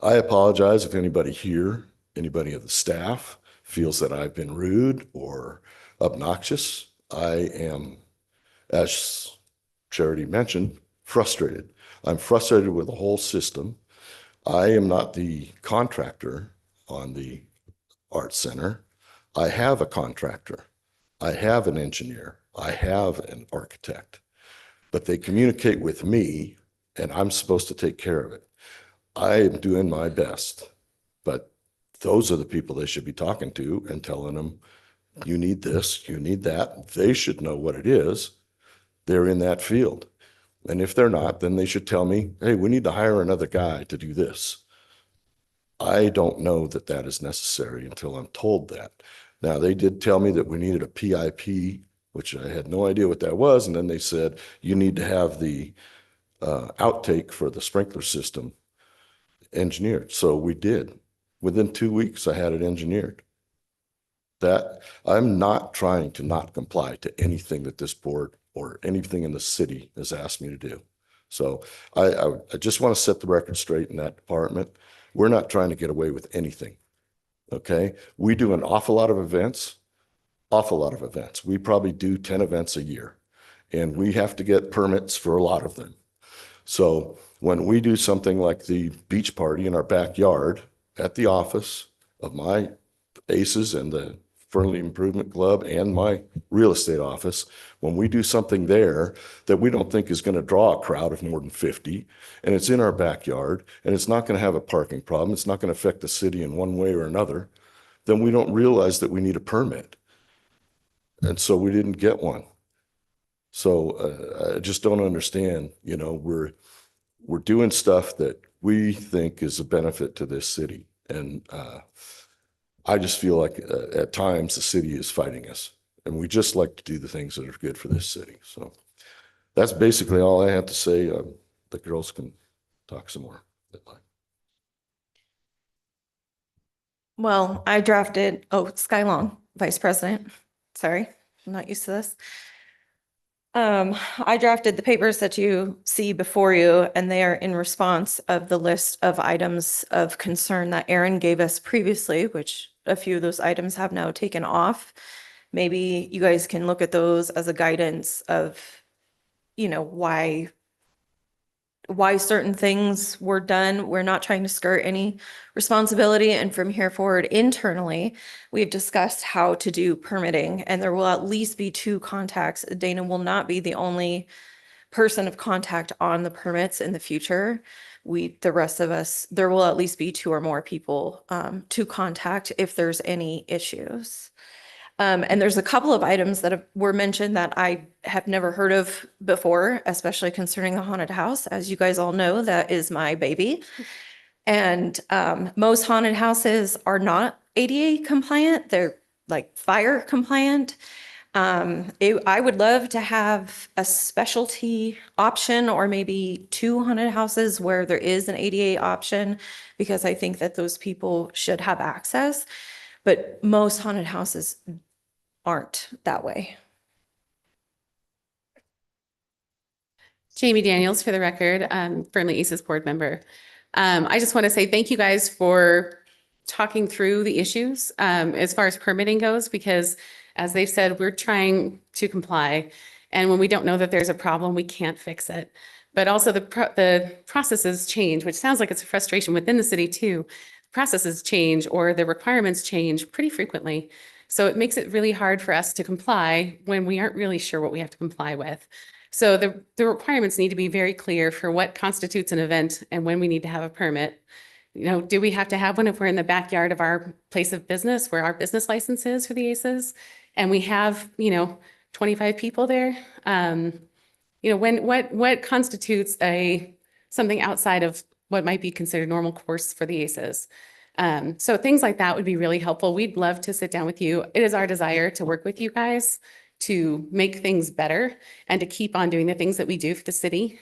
I apologize if anybody here, anybody of the staff feels that I've been rude or obnoxious. I am, as Charity mentioned, frustrated. I'm frustrated with the whole system. I am not the contractor on the Arts Center. I have a contractor. I have an engineer. I have an architect. But they communicate with me, and I'm supposed to take care of it. I am doing my best, but those are the people they should be talking to and telling them, you need this, you need that. They should know what it is. They're in that field. And if they're not, then they should tell me, hey, we need to hire another guy to do this. I don't know that that is necessary until I'm told that. Now, they did tell me that we needed a PIP, which I had no idea what that was. And then they said, you need to have the outtake for the sprinkler system engineered. So we did. Within 2 weeks, I had it engineered. That I'm not trying to not comply to anything that this board or anything in the city has asked me to do. So I just want to set the record straight in that department. We're not trying to get away with anything. Okay. We do an awful lot of events, We probably do 10 events a year, and we have to get permits for a lot of them. So when we do something like the beach party in our backyard at the office of my ACES and the Fernley Improvement Club and my real estate office, when we do something there that we don't think is going to draw a crowd of more than 50, and it's in our backyard, and it's not going to have a parking problem, it's not going to affect the city in one way or another, then we don't realize that we need a permit. And so we didn't get one. So I just don't understand, we're doing stuff that we think is a benefit to this city. And I just feel like at times the city is fighting us, and we just like to do the things that are good for this city. So that's basically all I have to say. The girls can talk some more. Well, I drafted, Sky Long, Vice President. Sorry, I'm not used to this. I drafted the papers that you see before you, and they are in response of the list of items of concern that Aaron gave us previously, which a few of those items have now taken off. Maybe you guys can look at those as a guidance of, why certain things were done. We're not trying to skirt any responsibility. And from here forward, internally, we've discussed how to do permitting, and there will at least be 2 contacts. Dana will not be the only person of contact on the permits in the future. The rest of us, there will at least be 2 or more people to contact if there's any issues. And there's a couple of items that were mentioned that I have never heard of before, especially concerning the haunted house. As you guys all know, that is my baby. And most haunted houses are not ADA compliant. They're like fire compliant. I would love to have a specialty option, or maybe 2 haunted houses where there is an ADA option, because I think that those people should have access. But most haunted houses aren't that way. Jamie Daniels, for the record, Fernley ACES board member. I just want to say thank you guys for talking through the issues as far as permitting goes, because as they've said, we're trying to comply. And when we don't know that there's a problem, we can't fix it. But also the processes change, which sounds like it's a frustration within the city too. processes change or the requirements change pretty frequently. So it makes it really hard for us to comply when we aren't really sure what we have to comply with. So the requirements need to be very clear for what constitutes an event and when we need to have a permit. You know, do we have to have one if we're in the backyard of our place of business where our business license is for the ACEs? And we have, 25 people there? What constitutes something outside of what might be considered normal course for the ACEs? So things like that would be really helpful. We'd love to sit down with you. It is our desire to work with you guys to make things better and to keep on doing the things that we do for the city.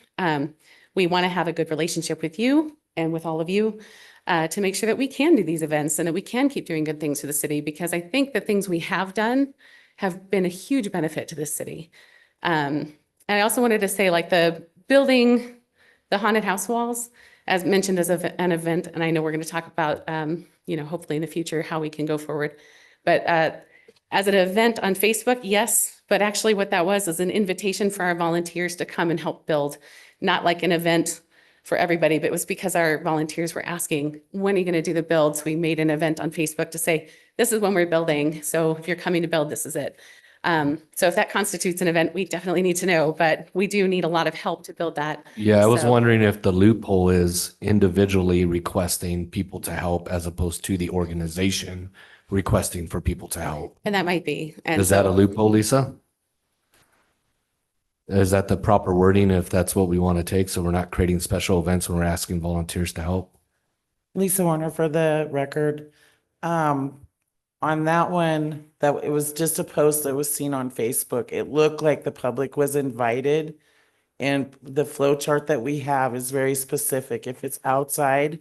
We want to have a good relationship with you and with all of you to make sure that we can do these events and that we can keep doing good things for the city, because I think the things we have done have been a huge benefit to this city. And I also wanted to say, like, the building, the haunted house walls, as mentioned as an event, and I know we're going to talk about, hopefully in the future, how we can go forward. But as an event on Facebook, yes, but actually what that was is an invitation for our volunteers to come and help build, not like an event for everybody, but it was because our volunteers were asking, when are you going to do the build? So we made an event on Facebook to say, this is when we're building. So if you're coming to build, this is it. So if that constitutes an event, we definitely need to know, but we do need a lot of help to build that. Yeah, I was So- wondering if the loophole is individually requesting people to help as opposed to the organization requesting for people to help. And that might be. And Is that a so- loophole, Lisa? Is that the proper wording if that's what we want to take? So we're not creating special events when we're asking volunteers to help? Lisa Warner for the record. On that one, that it was just a post that was seen on Facebook. It looked like the public was invited. And the flow chart that we have is very specific. If it's outside,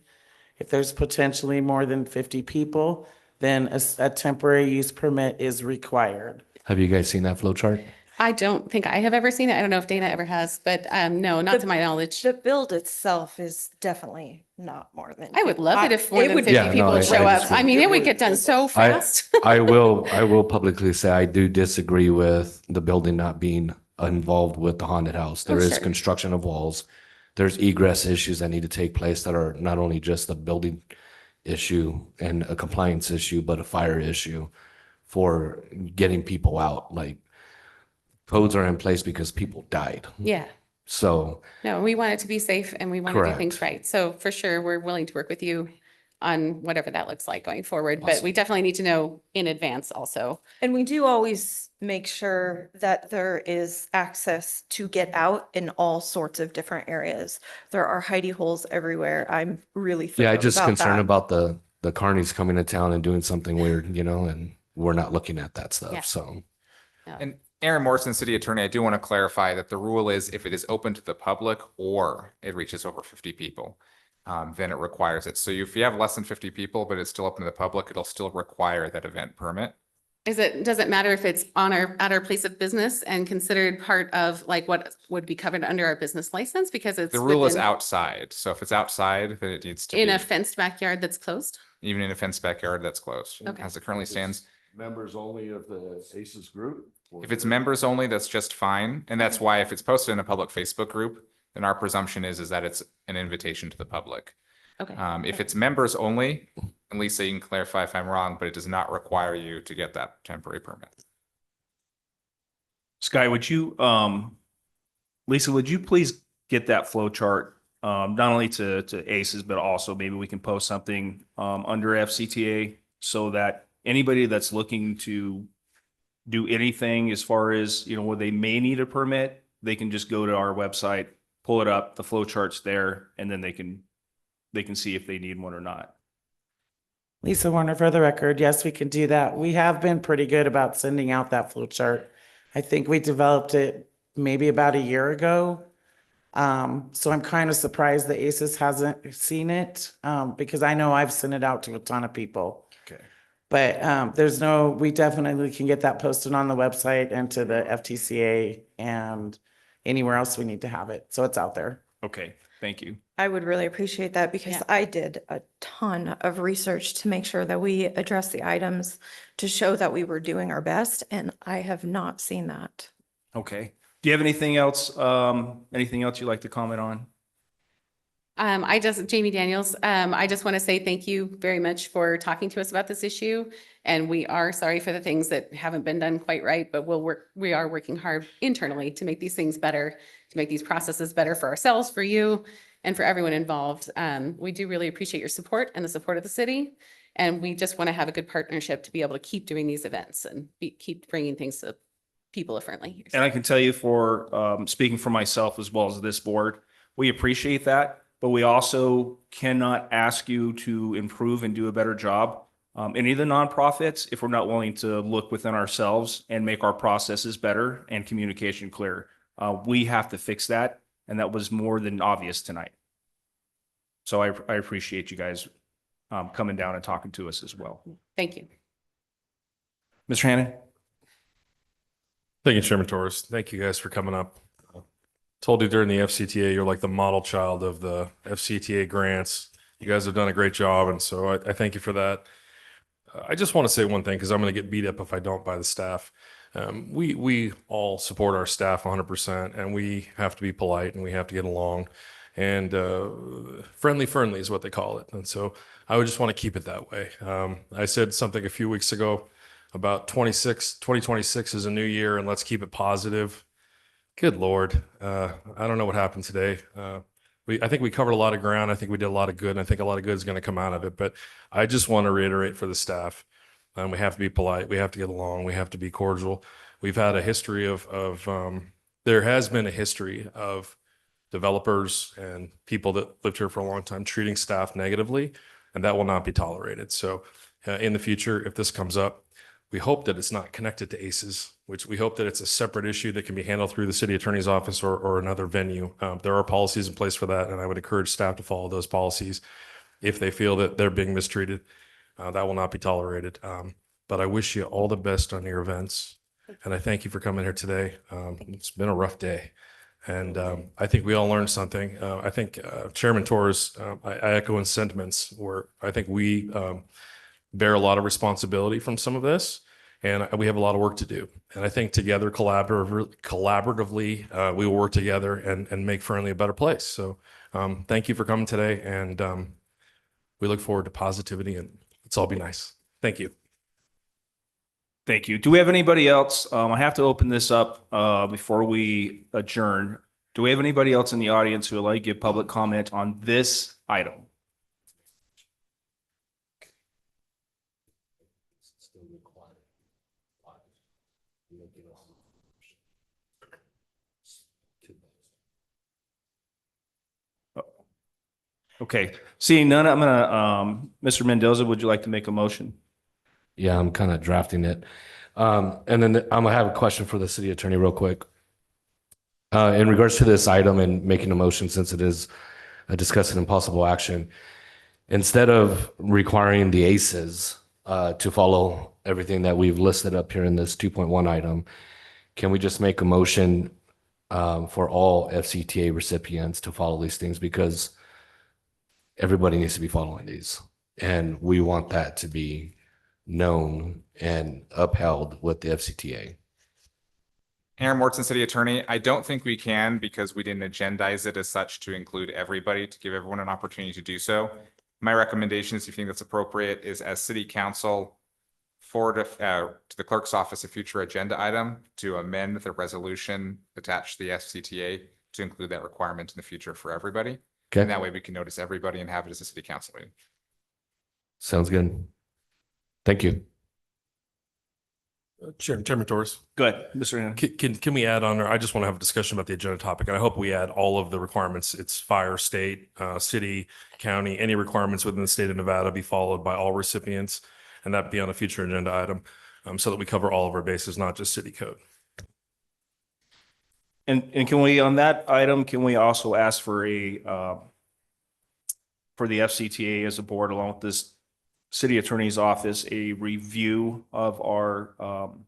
if there's potentially more than 50 people, then a temporary use permit is required. Have you guys seen that flow chart? I don't think I have ever seen it. I don't know if Dana ever has, but no, not to my knowledge. The build itself is definitely not more than. I would love it if more It than would 50 Yeah, no, people would I show up. disagree. I mean, it would get done so fast. I will publicly say I do disagree with the building not being involved with the haunted house. There Oh, is sure. construction of walls. There's egress issues that need to take place that are not only just a building issue and a compliance issue, but a fire issue for getting people out. Like, codes are in place because people died. Yeah, So no, we want it to be safe and we want to do things Correct. right. So for sure, we're willing to work with you on whatever that looks like going forward, but Awesome. we definitely need to know in advance also. And we do always make sure that there is access to get out in all sorts of different areas. There are hidey holes everywhere. I'm really yeah, I thorough just about concerned that. about the carnies coming to town and doing something weird, and we're not looking at that stuff. Yeah. So And Aaron Morrison, city attorney, I do want to clarify that the rule is if it is open to the public or it reaches over 50 people, then it requires it. So if you have less than 50 people, but it's still open to the public, it'll still require that event permit. Does it matter if it's at our place of business and considered part of like what would be covered under our business license? Because it's The rule is within- outside. So if it's outside, then it needs to in be a fenced backyard that's closed? even in a fenced backyard that's closed. Okay. As it currently stands. Members only of the ACES group? If it's members only, that's just fine. And that's why if it's posted in a public Facebook group, then our presumption is that it's an invitation to the public. Okay. If it's members only, and Lisa, you can clarify if I'm wrong, but it does not require you to get that temporary permit. Sky, would you, Lisa, would you please get that flow chart, not only to ACES, but also maybe we can post something under FCTA so that anybody that's looking to do anything as far as, where they may need a permit, they can just go to our website, pull it up, the flow chart's there, and then they can see if they need one or not. Lisa Warner for the record. Yes, we can do that. We have been pretty good about sending out that flow chart. I think we developed it maybe about a year ago. So I'm kind of surprised the ACES hasn't seen it, because I know I've sent it out to a ton of people. Okay. But we definitely can get that posted on the website and to the FTCA and anywhere else we need to have it. So it's out there. Okay, thank you. I would really appreciate that because Yeah. I did a ton of research to make sure that we address the items to show that we were doing our best, and I have not seen that. Okay. Do you have anything else you'd like to comment on? Jamie Daniels, I just want to say thank you very much for talking to us about this issue. And we are sorry for the things that haven't been done quite right, but we are working hard internally to make these things better, to make these processes better for ourselves, for you, and for everyone involved. We do really appreciate your support and the support of the city. And we just want to have a good partnership to be able to keep doing these events and keep bringing things to people of Fernley. And I can tell you for speaking for myself as well as this board, we appreciate that, but we also cannot ask you to improve and do a better job. Any of the nonprofits, if we're not willing to look within ourselves and make our processes better and communication clear, we have to fix that. And that was more than obvious tonight. So I appreciate you guys coming down and talking to us as well. Thank you. Mr. Hannon? Thank you, Chairman Torres. Thank you guys for coming up. Told you during the FCTA, you're like the model child of the FCTA grants. You guys have done a great job, and so I thank you for that. I just want to say one thing, because I'm going to get beat up if I don't by the staff. We all support our staff 100%, and we have to be polite and we have to get along. And Fernley is what they call it. And so I would just want to keep it that way. I said something a few weeks ago about 2026 is a new year, and let's keep it positive. Good Lord. I don't know what happened today. I think we covered a lot of ground. I think we did a lot of good, and I think a lot of good is going to come out of it. But I just want to reiterate for the staff, we have to be polite. We have to get along. We have to be cordial. We've had a history there has been a history of developers and people that lived here for a long time treating staff negatively, and that will not be tolerated. So in the future, if this comes up, we hope that it's not connected to ACEs, which we hope that it's a separate issue that can be handled through the city attorney's office or another venue. There are policies in place for that, and I would encourage staff to follow those policies if they feel that they're being mistreated. That will not be tolerated. But I wish you all the best on your events, and I thank you for coming here today. It's been a rough day, and I think we all learned something. I think Chairman Torres, I echo in sentiments where I think we bear a lot of responsibility from some of this, and we have a lot of work to do. And I think together, collaboratively, we will work together and make Fernley a better place. So thank you for coming today, and we look forward to positivity, and let's all be nice. Thank you. Thank you. Do we have anybody else? I have to open this up before we adjourn. Do we have anybody else in the audience who would like to give public comment on this item? Okay, seeing none, I'm gonna, Mr. Mendoza, would you like to make a motion? Yeah, I'm kind of drafting it. And then I'm gonna have a question for the city attorney real quick. In regards to this item and making a motion, since it is a discussing impossible action, instead of requiring the ACEs to follow everything that we've listed up here in this 2.1 item, can we just make a motion for all FCTA recipients to follow these things? Because everybody needs to be following these, and we want that to be known and upheld with the FCTA. Aaron Mortson, City Attorney. I don't think we can, because we didn't agendize it as such to include everybody, to give everyone an opportunity to do so. My recommendation, if you think that's appropriate, is as City Council forward to the clerk's office a future agenda item to amend the resolution attached to the FCTA to include that requirement in the future for everybody. Okay. And that way we can notice everybody and have it as a City Council meeting. Sounds good. Thank you. Chairman Torres. Go ahead, Mr. Hannon. Can we add on there? I just want to have a discussion about the agenda topic, and I hope we add all of the requirements. It's fire, state, city, county, any requirements within the state of Nevada be followed by all recipients, and that be on a future agenda item, so that we cover all of our bases, not just city code. And can we, on that item, can we also ask for for the FCTA as a board, along with this city attorney's office, a review of our, I'm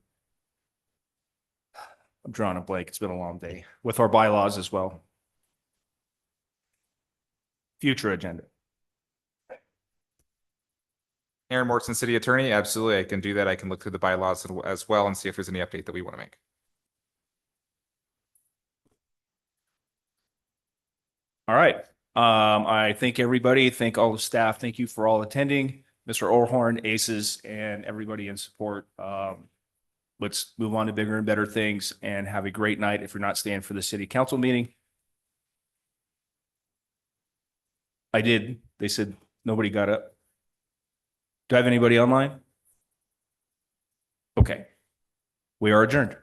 drawing a blank, it's been a long day, with our bylaws as well? Future agenda. Aaron Mortson, City Attorney. Absolutely, I can do that. I can look through the bylaws as well and see if there's any update that we want to make. All right. I thank everybody, thank all the staff, thank you for all attending, Mr. Orhorn, Aces, and everybody in support. Let's move on to bigger and better things and have a great night if you're not staying for the city council meeting. I did. They said nobody got up. Do I have anybody online? Okay. We are adjourned.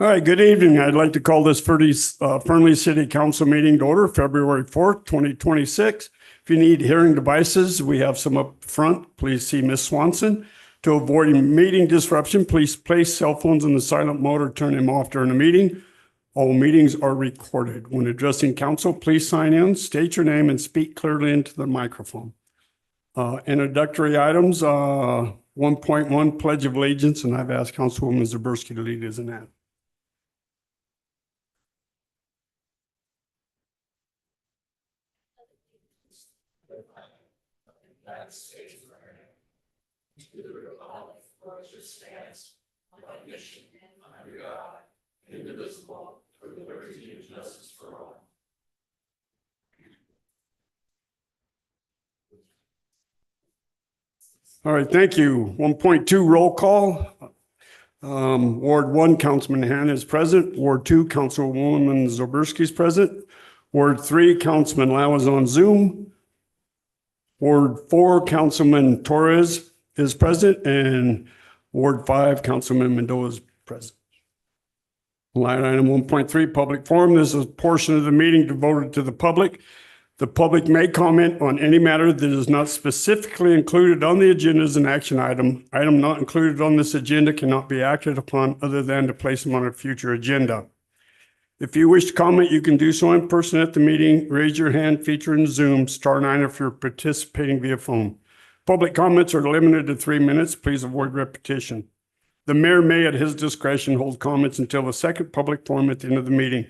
All right, good evening. I'd like to call this Fernley City Council meeting to order, February 4th, 2026. If you need hearing devices, we have some up front. Please see Ms. Swanson. To avoid meeting disruption, please place cell phones in the silent mode or turn them off during the meeting. All meetings are recorded. When addressing council, please sign in, state your name, and speak clearly into the microphone. Introductory items, 1.1 Pledge of Allegiance, and I've asked Councilwoman Zaberski to lead us in that. All right, thank you. 1.2 roll call. Ward 1, Councilman Hannah is present. Ward 2, Councilwoman Zaberski is present. Ward 3, Councilman Lau is on Zoom. Ward 4, Councilman Torres is present. And Ward 5, Councilman Mendoza is present. Line item 1.3, public forum. This is a portion of the meeting devoted to the public. The public may comment on any matter that is not specifically included on the agenda as an action item. Item not included on this agenda cannot be acted upon other than to place them on a future agenda. If you wish to comment, you can do so in person at the meeting. Raise your hand feature in Zoom, *9 if you're participating via phone. Public comments are limited to 3 minutes. Please avoid repetition. The mayor may, at his discretion, hold comments until the second public forum at the end of the meeting.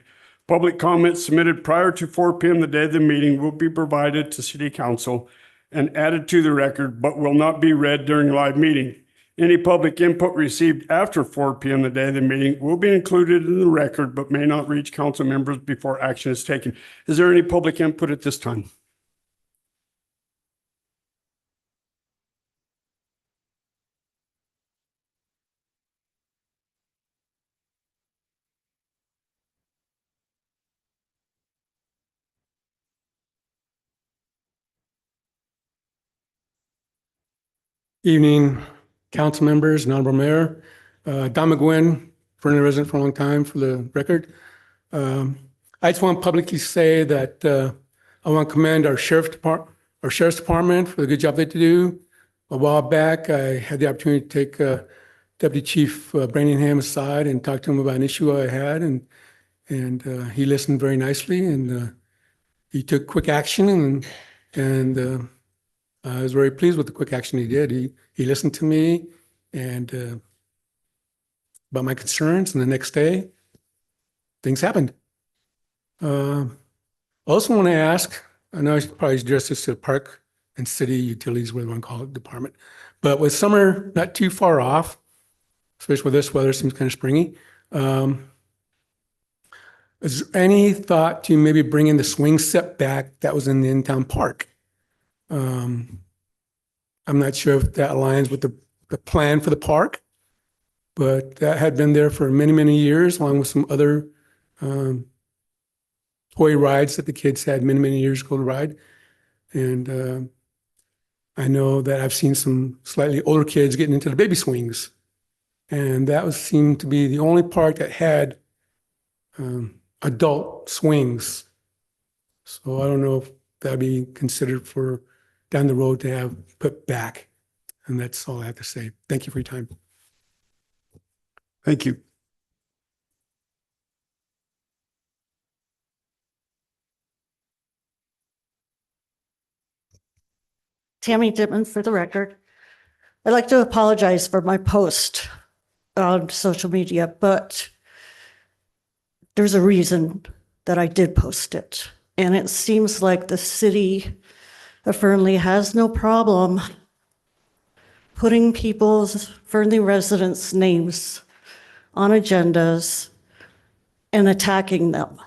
Public comments submitted prior to 4 p.m. the day of the meeting will be provided to City Council and added to the record, but will not be read during a live meeting. Any public input received after 4 p.m. the day of the meeting will be included in the record, but may not reach council members before action is taken. Is there any public input at this time? Evening, council members, and honorable mayor. Don McGuinn, Fernley resident for a long time, for the record. I just want to publicly say that I want to commend our sheriff's department for the good job they do. A while back, I had the opportunity to take Deputy Chief Branningham aside and talk to him about an issue I had, and he listened very nicely, and he took quick action, and I was very pleased with the quick action he did. He listened to me and about my concerns, and the next day, things happened. I also want to ask, I know I should probably address this to Park and City Utilities, whatever you want to call it, department, but with summer not too far off, especially with this weather, seems kind of springy, is there any thought to maybe bring in the swing set back that was in the in-town park? I'm not sure if that aligns with the plan for the park, but that had been there for many, many years, along with some other um, toy rides that the kids had many, many years ago to ride. And I know that I've seen some slightly older kids getting into the baby swings. And that was seemed to be the only park that had adult swings. So I don't know if that'd be considered for down the road to have put back. And that's all I have to say. Thank you for your time. Thank you. Tammy Dittman for the record. I'd like to apologize for my post on social media, but there's a reason that I did post it. And it seems like the city of Fernley has no problem putting people's Fernley residents' names on agendas and attacking them.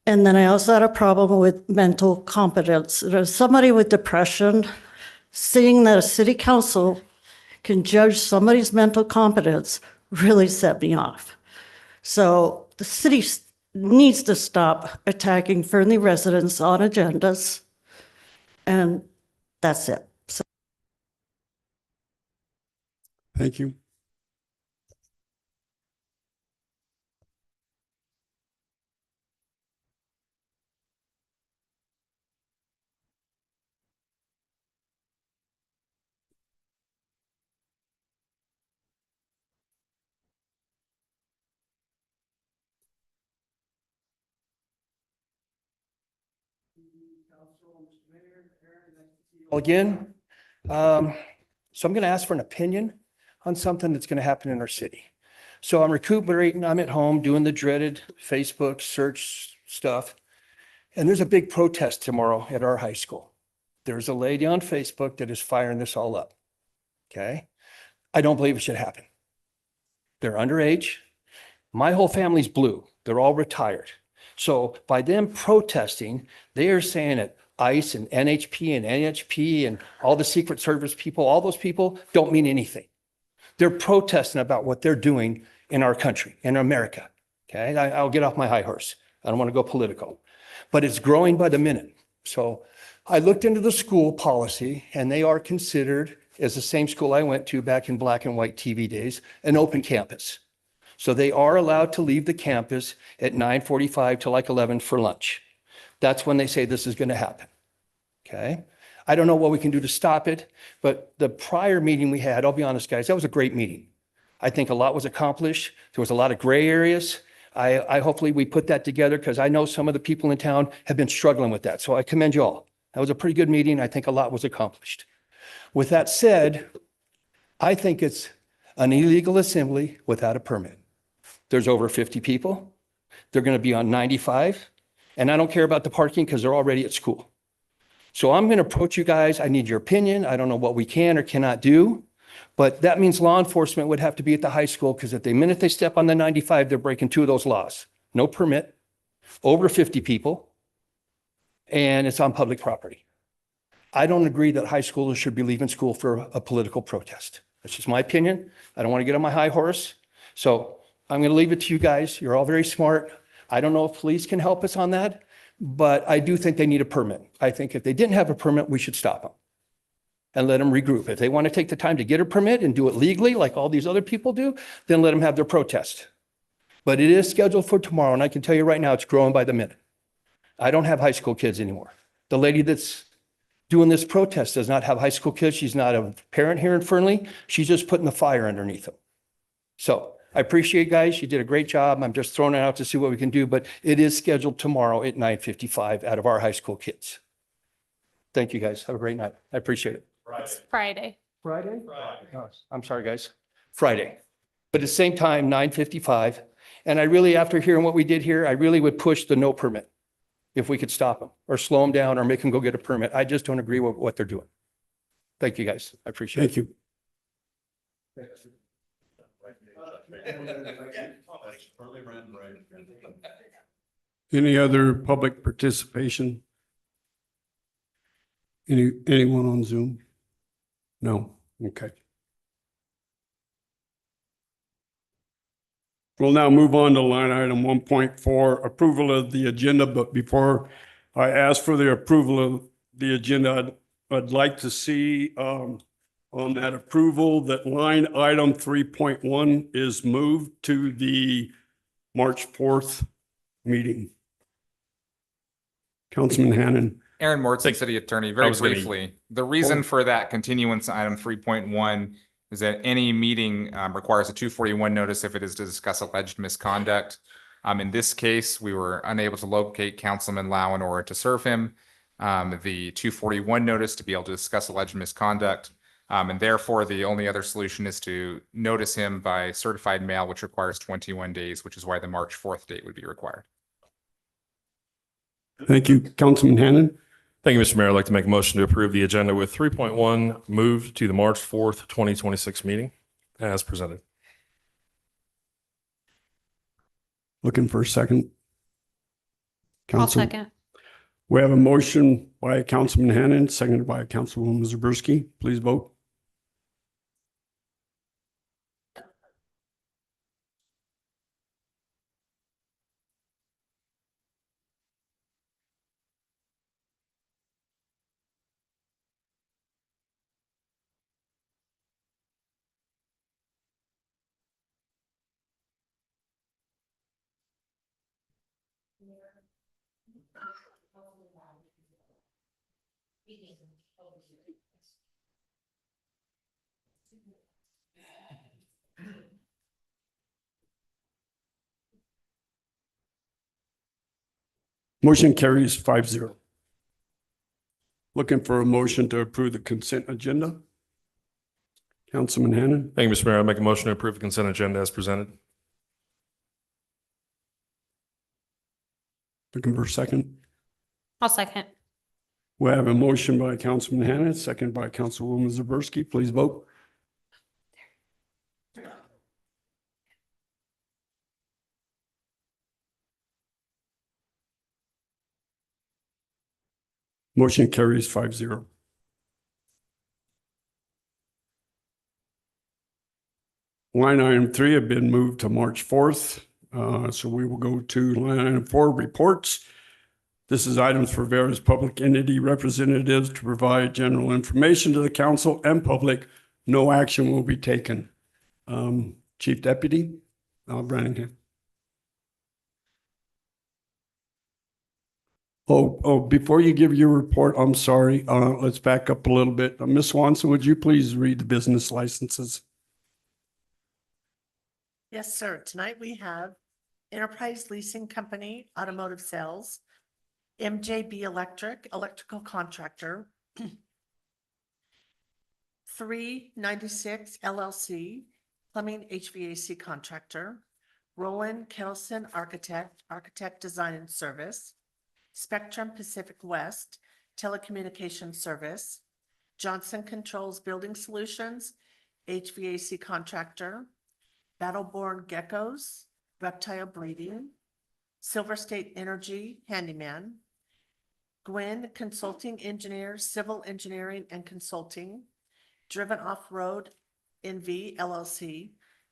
And then I also had a problem with mental competence. As somebody with depression, seeing that a city council can judge somebody's mental competence really set me off. So the city needs to stop attacking Fernley residents on agendas. And that's it. So Thank you. Again, so I'm going to ask for an opinion on something that's going to happen in our city. So I'm recuperating, I'm at home doing the dreaded Facebook search stuff. And there's a big protest tomorrow at our high school. There's a lady on Facebook that is firing this all up. Okay. I don't believe it should happen. They're underage. My whole family's blue. They're all retired. So by them protesting, they are saying that ICE and NHP and NHP and all the Secret Service people, all those people don't mean anything. They're protesting about what they're doing in our country, in America. Okay, I'll get off my high horse. I don't want to go political, but it's growing by the minute. So I looked into the school policy and they are considered, as the same school I went to back in black and white TV days, an open campus. So they are allowed to leave the campus at 9:45 to like 11 for lunch. That's when they say this is going to happen. Okay. I don't know what we can do to stop it, but the prior meeting we had, I'll be honest, guys, that was a great meeting. I think a lot was accomplished. There was a lot of gray areas. I hopefully we put that together because I know some of the people in town have been struggling with that. So I commend you all. That was a pretty good meeting. I think a lot was accomplished. With that said, I think it's an illegal assembly without a permit. There's over 50 people. They're going to be on 95. And I don't care about the parking because they're already at school. So I'm going to approach you guys. I need your opinion. I don't know what we can or cannot do, but that means law enforcement would have to be at the high school because at the minute they step on the 95, they're breaking two of those laws. No permit, over 50 people, and it's on public property. I don't agree that high schoolers should be leaving school for a political protest. That's just my opinion. I don't want to get on my high horse. So I'm going to leave it to you guys. You're all very smart. I don't know if police can help us on that, but I do think they need a permit. I think if they didn't have a permit, we should stop them and let them regroup. If they want to take the time to get a permit and do it legally like all these other people do, then let them have their protest. But it is scheduled for tomorrow, and I can tell you right now, it's growing by the minute. I don't have high school kids anymore. The lady that's doing this protest does not have high school kids. She's not a parent here in Fernley. She's just putting the fire underneath them. So I appreciate you guys. You did a great job. I'm just throwing it out to see what we can do, but it is scheduled tomorrow at 9:55 out of our high school kids. Thank you, guys. Have a great night. I appreciate it. It's Friday. Friday? Oh, I'm sorry, guys. Friday. But at the same time, 9:55. And I really, after hearing what we did here, I really would push the no permit if we could stop them or slow them down or make them go get a permit. I just don't agree with what they're doing. Thank you, guys. I appreciate it. Thank you. Any other public participation? Anyone on Zoom? No. Okay. We'll now move on to line item 1.4, approval of the agenda. But before I ask for the approval of the agenda, I'd like to see on that approval that line item 3.1 is moved to the March 4th meeting. Councilman Hannan. Aaron Mortson, City Attorney, very was gonna- briefly. The reason for that continuance item 3.1 is that any meeting requires a 241 notice if it is to discuss alleged misconduct. In this case, we were unable to locate Councilman Lau in order to serve him. The 241 notice to be able to discuss alleged misconduct. And therefore, the only other solution is to notice him by certified mail, which requires 21 days, which is why the March 4th date would be required. Thank you, Councilman Hannan. Thank you, Mr. Mayor. I'd like to make a motion to approve the agenda with 3.1 moved to the March 4th, 2026 meeting as presented. Looking for a second. I'll Council- second. We have a motion by Councilman Hannan, seconded by Councilwoman Zabriskie. Please vote. Motion carries 5-0. Looking for a motion to approve the consent agenda. Councilman Hannan. Thank you, Mr. Mayor. I make a motion to approve the consent agenda as presented. Looking for a second. I'll second. We have a motion by Councilman Hannan, second by Councilwoman Zabriskie. Please vote. Motion carries 5-0. Line item 3 have been moved to March 4th. So we will go to line item 4, reports. This is items for various public entity representatives to provide general information to the council and public. No action will be taken. Chief Deputy Branningham. Before you give your report, I'm sorry. Let's back up a little bit. Ms. Swanson, would you please read the business licenses? Yes, sir. Tonight we have Enterprise Leasing Company, Automotive Sales, MJB Electric, Electrical Contractor, 396 LLC, Plumbing HVAC Contractor, Roland Kettleson Architect, Architect Design and Service, Spectrum Pacific West, Telecommunications Service, Johnson Controls Building Solutions, HVAC Contractor, Battleborn Geckos, Reptile Breeding, Silver State Energy Handyman, Gwynn Consulting Engineer, Civil Engineering and Consulting, Driven Off-Road NV LLC,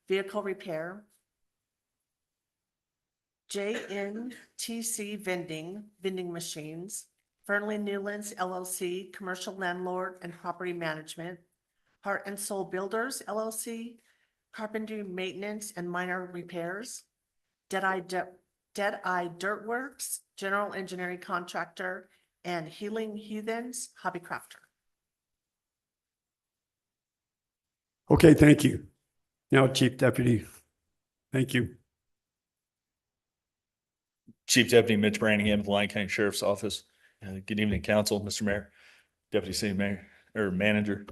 Vehicle Repair, JNTC Vending Machines, Fernley Newlands LLC, Commercial Landlord and Property Management, Heart and Soul Builders LLC, Carpentry Maintenance and Minor Repairs, Deadeye Dirt Works, General Engineering Contractor, and Healing Heathens Hobby Crafter. Okay, thank you. Now, Chief Deputy, thank you. Chief Deputy Mitch Branningham, with the Lyon County Sheriff's Office. Good evening, Council, Mr. Mayor, Deputy City Mayor or Manager.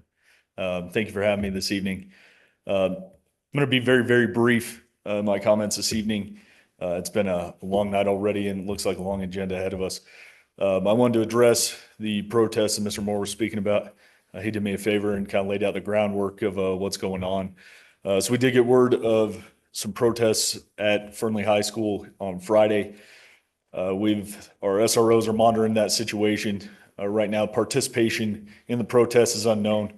Thank you for having me this evening. I'm going to be very, very brief. My comments this evening. It's been a long night already, and it looks like a long agenda ahead of us. I wanted to address the protests that Mr. Moore was speaking about. He did me a favor and kind of laid out the groundwork of what's going on. So we did get word of some protests at Fernley High School on Friday. Our SROs are monitoring that situation. Right now, participation in the protest is unknown.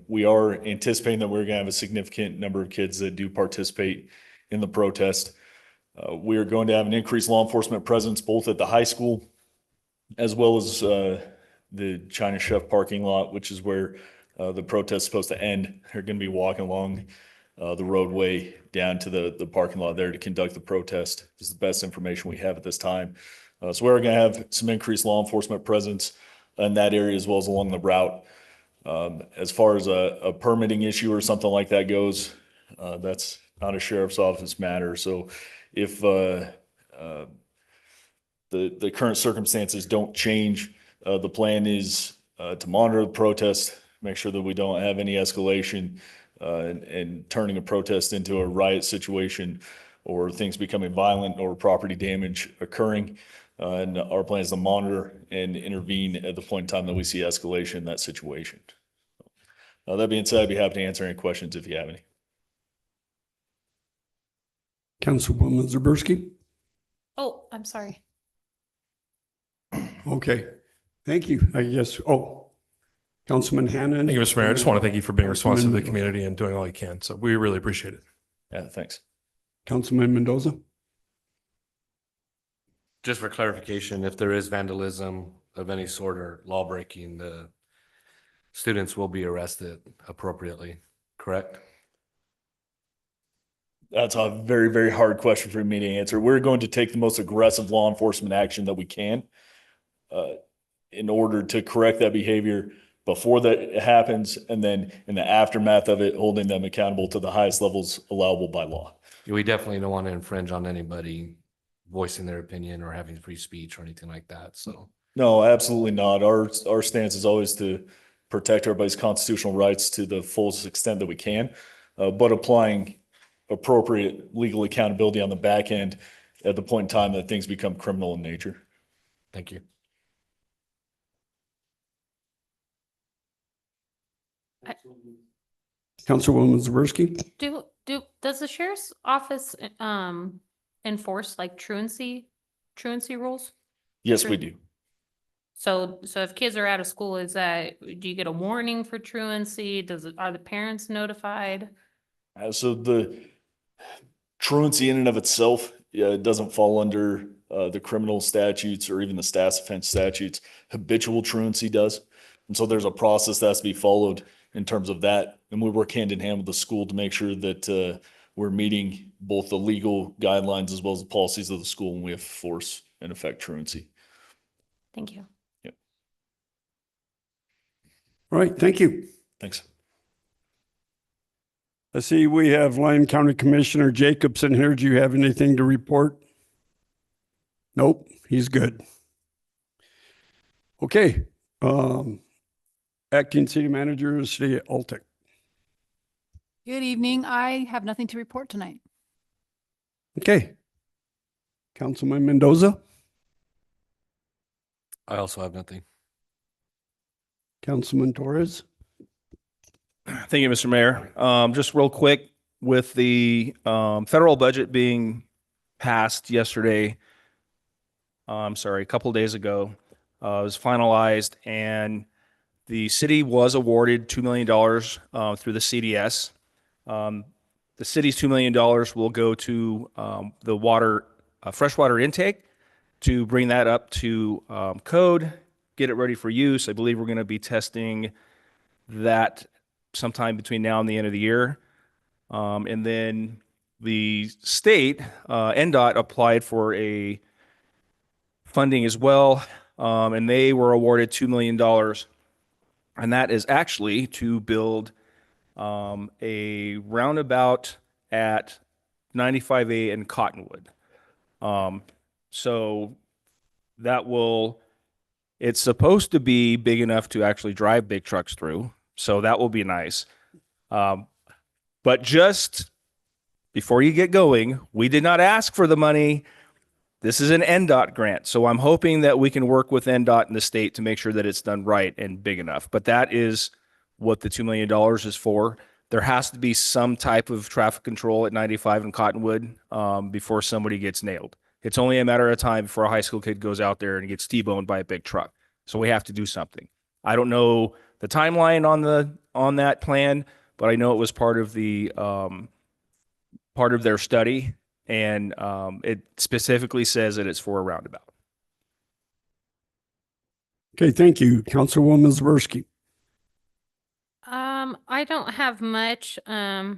We are anticipating that we're going to have a significant number of kids that do participate in the protest. We are going to have an increased law enforcement presence both at the high school as well as the China Chef parking lot, which is where the protest is supposed to end. They're going to be walking along the roadway down to the parking lot there to conduct the protest. This is the best information we have at this time. So we're going to have some increased law enforcement presence in that area as well as along the route. As far as a permitting issue or something like that goes, that's not a sheriff's office matter. So if the current circumstances don't change, the plan is to monitor the protest, make sure that we don't have any escalation and turning a protest into a riot situation or things becoming violent or property damage occurring. And our plan is to monitor and intervene at the point in time that we see escalation in that situation. That being said, I'd be happy to answer any questions if you have any. Councilwoman Zaberski? Oh, I'm sorry. Okay, thank you. I guess, Councilman Hannan. Thank you, Mr. Mayor. I just want to thank you for being responsive to the Councilman- community and doing all you can. So we really appreciate it. Yeah, thanks. Councilman Mendoza? Just for clarification, if there is vandalism of any sort or law breaking, the students will be arrested appropriately, correct? That's a very, very hard question for me to answer. We're going to take the most aggressive law enforcement action that we can in order to correct that behavior before that happens, and then in the aftermath of it, holding them accountable to the highest levels allowable by law. We definitely don't want to infringe on anybody voicing their opinion or having free speech or anything like that. So No, absolutely not. Our stance is always to protect everybody's constitutional rights to the fullest extent that we can, but applying appropriate legal accountability on the back end at the point in time that things become criminal in nature. thank you. Councilwoman Zaberski? Does the sheriff's office enforce like truancy rules? Yes, we do. So if kids are out of school, do you get a warning for truancy? Are the parents notified? So the truancy in and of itself, it doesn't fall under the criminal statutes or even the status offense statutes. Habitual truancy does. And so there's a process that has to be followed in terms of that. And we work hand in hand with the school to make sure that we're meeting both the legal guidelines as well as the policies of the school when we have to force and effect truancy. Thank you. Yep. All right, thank you. Thanks. I see we have Lyon County Commissioner Jacobson here. Do you have anything to report? Nope, he's good. Okay. Acting City Manager, City of Altic. Good evening. I have nothing to report tonight. Okay. Councilman Mendoza? I also have nothing. Councilman Torres? Thank you, Mr. Mayor. Just real quick, with the federal budget being passed yesterday, a couple of days ago, it was finalized, and the city was awarded $2 million through the CDS. The city's $2 million will go to the water, freshwater intake to bring that up to code, get it ready for use. I believe we're going to be testing that sometime between now and the end of the year. And then the state, NDOT, applied for a funding as well, and they were awarded $2 million. And that is actually to build a roundabout at 95A in Cottonwood. So that it's supposed to be big enough to actually drive big trucks through. So that will be nice. But just before you get going, we did not ask for the money. This is an NDOT grant. So I'm hoping that we can work with NDOT and the state to make sure that it's done right and big enough. But that is what the $2 million is for. There has to be some type of traffic control at 95 in Cottonwood before somebody gets nailed. It's only a matter of time before a high school kid goes out there and gets T-boned by a big truck. So we have to do something. I don't know the timeline on that plan, but I know it was part of the part of their study, and it specifically says that it's for a roundabout. Okay, thank you. Councilwoman Zaborski. I don't have much. I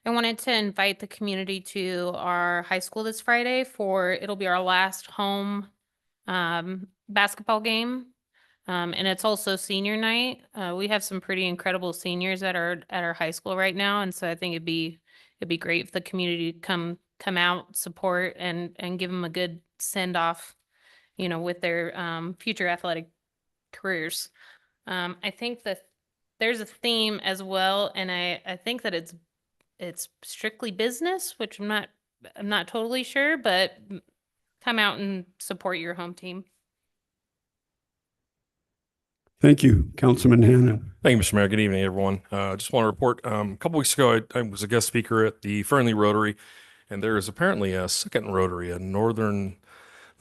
wanted to invite the community to our high school this Friday it'll be our last home basketball game. And it's also senior night. We have some pretty incredible seniors at our high school right now, and so I think it'd be great if the community come out, support, and give them a good send off, with their future athletic careers. I think that there's a theme as well, and I think that it's strictly business, which I'm not totally sure, but come out and support your home team. Thank you, Councilman Hannan. Thank you, Mr. Mayor. Good evening, everyone. Just want to report, a couple weeks ago, I was a guest speaker at the Fernley Rotary, and there is apparently a second Rotary, a Northern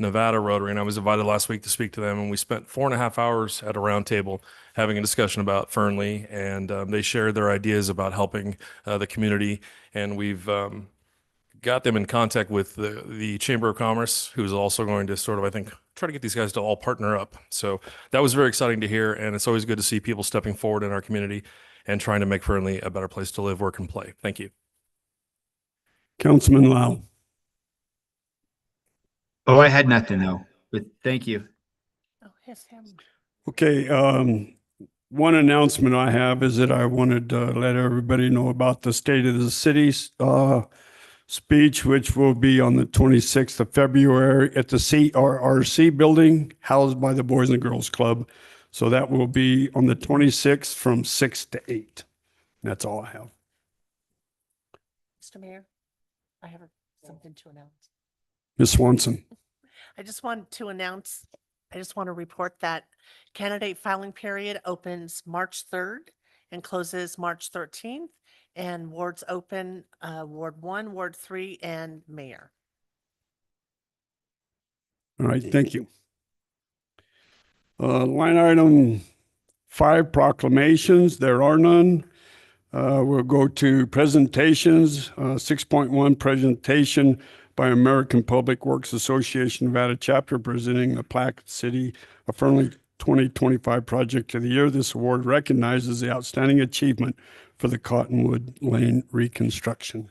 Nevada Rotary, and I was invited last week to speak to them, and we spent 4.5 hours at a round table having a discussion about Fernley, and they shared their ideas about helping the community, and we've got them in contact with the Chamber of Commerce, who's also going to sort of, I think, try to get these guys to all partner up. So that was very exciting to hear, and it's always good to see people stepping forward in our community and trying to make Fernley a better place to live, work, and play. Thank you. Councilman Lau. Oh, I had nothing though, but thank you. Oh, yes, him. Okay, one announcement I have is that I wanted to let everybody know about the State of the City's speech, which will be on the 26th of February at the CRRC building, housed by the Boys and Girls Club. So that will be on the 26th from 6 to 8. That's all I have. Mr. Mayor, I have something to announce. Ms. Swanson. I just want to report that candidate filing period opens March 3rd and closes March 13th. And wards open, Ward 1, Ward 3, and Mayor. All right, thank you. Line item 5, proclamations. There are none. We'll go to presentations. 6.1, presentation by American Public Works Association Nevada chapter presenting the plaque City of Fernley 2025 Project of the Year. This award recognizes the outstanding achievement for the Cottonwood Lane reconstruction.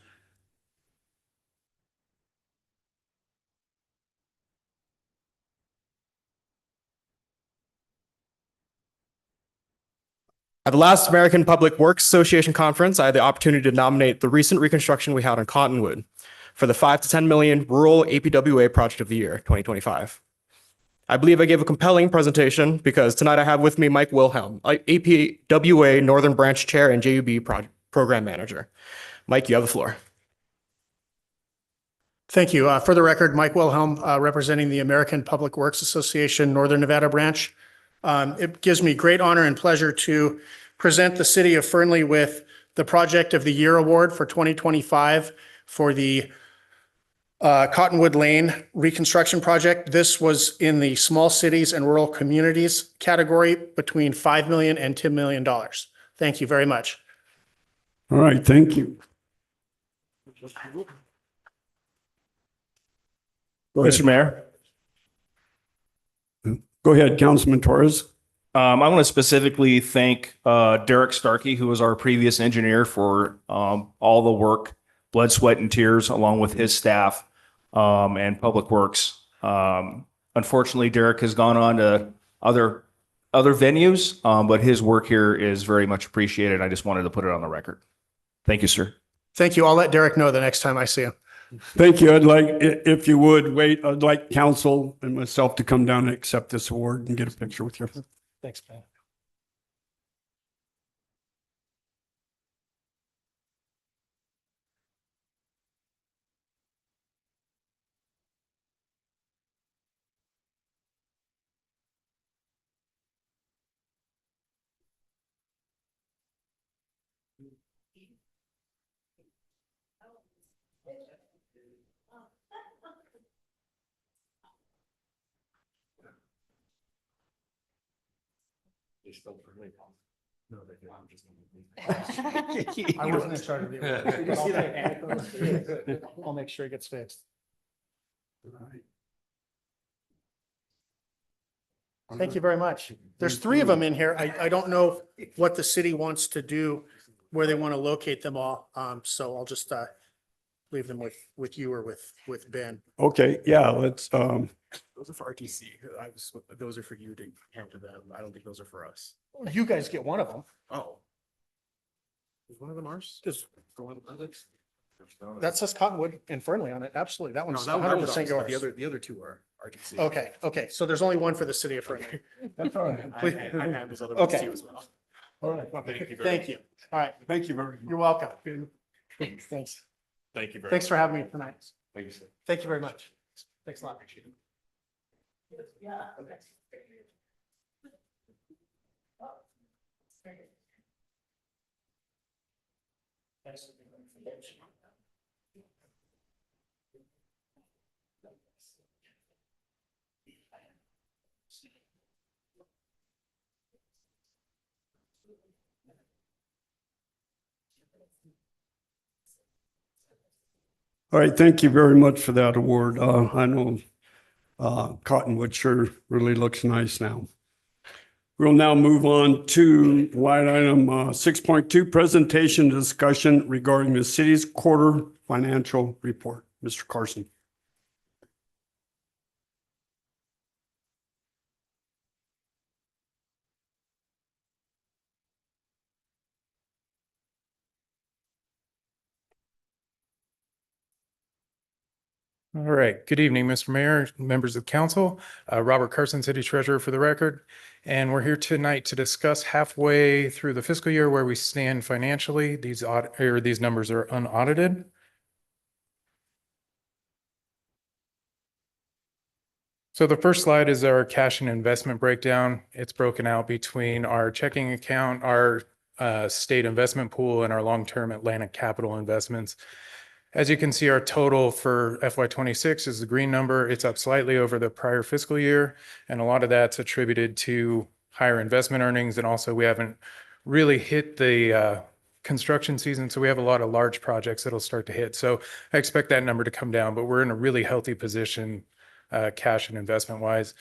At the last American Public Works Association conference, I had the opportunity to nominate the recent reconstruction we had on Cottonwood for the 5 to 10 million rural APWA project of the year 2025. I believe I gave a compelling presentation because tonight I have with me Mike Wilhelm, APWA Northern Branch Chair and JUB Program Manager. Mike, you have the floor. Thank you. For the record, Mike Wilhelm, representing the American Public Works Association Northern Nevada Branch. It gives me great honor and pleasure to present the City of Fernley with the Project of the Year Award for 2025 for the Cottonwood Lane reconstruction project. This was in the small cities and rural communities category between $5 million and $10 million. Thank you very much. All right, thank you. Mr. Mayor. Go ahead, Councilman Torres. I want to specifically thank Derek Starkey, who was our previous engineer, for all the work, blood, sweat, and tears, along with his staff and Public Works. Unfortunately, Derek has gone on to other venues, but his work here is very much appreciated. I just wanted to put it on the record. Thank you, sir. Thank you. I'll let Derek know the next time I see him. Thank you. I'd like, if you would wait, I'd like council and myself to come down and accept this award and get a picture with you. Thanks, man. I wasn't in charge of the. I'll make sure it gets fixed. Thank you very much. There's three of them in here. I don't know what the city wants to do, where they want to locate them all. So I'll just leave them with you or with Ben. Okay, yeah, let's, Those are for RTC. Those are for you to hand to them. I don't think those are for us. You guys get one of them. Oh. Is one of them ours? Just For one of them? that says Cottonwood and Fernley on it. Absolutely. That No, one's that was 100% ours, but yours. the other two are RTC. Okay. So there's only one for the city of Fernley. that's all right. I have those other ones Okay. too as well. All right. Thank you. All right. Thank you very much. You're welcome. Thanks. Thank you very Thanks for having me tonight. Thank you, sir. Thank you very much. Thanks a lot. All right, thank you very much for that award. I know Cottonwood sure really looks nice now. We'll now move on to line item 6.2, presentation discussion regarding the city's quarter financial report. Mr. Carson. All right. Good evening, Mr. Mayor, members of council. Robert Carson, City Treasurer for the record. And we're here tonight to discuss halfway through the fiscal year where we stand financially. These numbers are unaudited. So the first slide is our cash and investment breakdown. It's broken out between our checking account, our state investment pool, and our long-term Atlantic capital investments. As you can see, our total for FY26 is the green number. It's up slightly over the prior fiscal year, and a lot of that's attributed to higher investment earnings. And also, we haven't really hit the construction season, so we have a lot of large projects that'll start to hit. So I expect that number to come down, but we're in a really healthy position, cash and investment wise.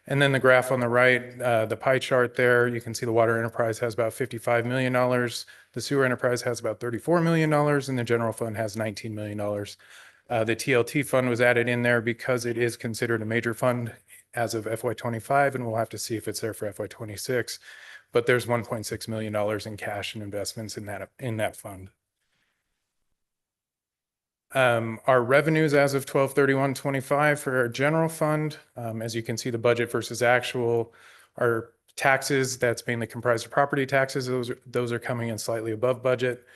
And then the graph on the right, the pie chart there, you can see the water enterprise has about $55 million. The sewer enterprise has about $34 million, and the general fund has $19 million. The TLT fund was added in there because it is considered a major fund as of FY25, and we'll have to see if it's there for FY26. But there's $1.6 million in cash and investments in that fund. Our revenues as of 12/31/25 for our general fund, as you can see, the budget versus actual, our taxes, that's mainly comprised of property taxes. Those are coming in slightly above budget.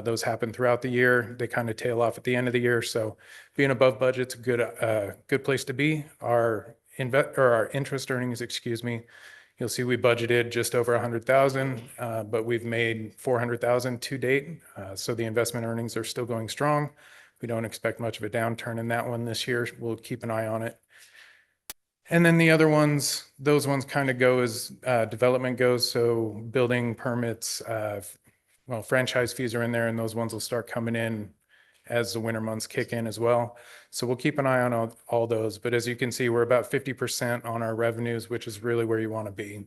Those happen throughout the year. They kind of tail off at the end of the year. So being above budget's a good place to be. Our interest earnings, you'll see we budgeted just over 100,000, but we've made 400,000 to date. So the investment earnings are still going strong. We don't expect much of a downturn in that one this year. We'll keep an eye on it. And then the other ones, those ones kind of go as development goes. So building permits, franchise fees are in there, and those ones will start coming in as the winter months kick in as well. So we'll keep an eye on all those. But as you can see, we're about 50% on our revenues, which is really where you want to be.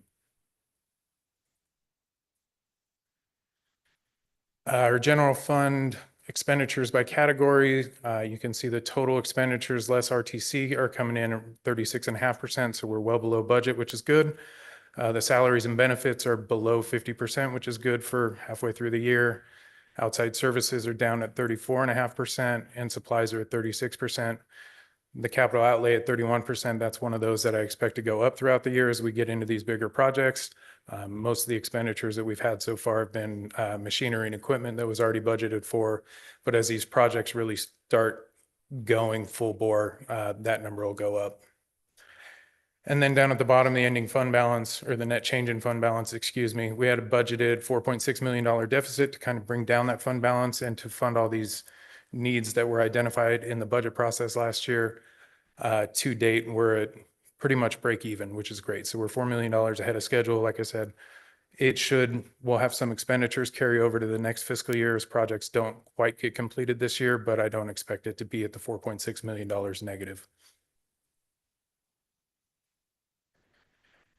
Our general fund expenditures by category, you can see the total expenditures less RTC are coming in at 36.5%. So we're well below budget, which is good. The salaries and benefits are below 50%, which is good for halfway through the year. Outside services are down at 34.5%, and supplies are at 36%. The capital outlay at 31%, that's one of those that I expect to go up throughout the year as we get into these bigger projects. Most of the expenditures that we've had so far have been machinery and equipment that was already budgeted for. But as these projects really start going full bore, that number will go up. And then down at the bottom, the ending fund balance, or the net change in fund balance, we had a budgeted $4.6 million deficit to kind of bring down that fund balance and to fund all these needs that were identified in the budget process last year. To date, we're at pretty much break even, which is great. So we're $4 million ahead of schedule, like I said, We'll have some expenditures carry over to the next fiscal year as projects don't quite get completed this year, but I don't expect it to be at the $4.6 million negative.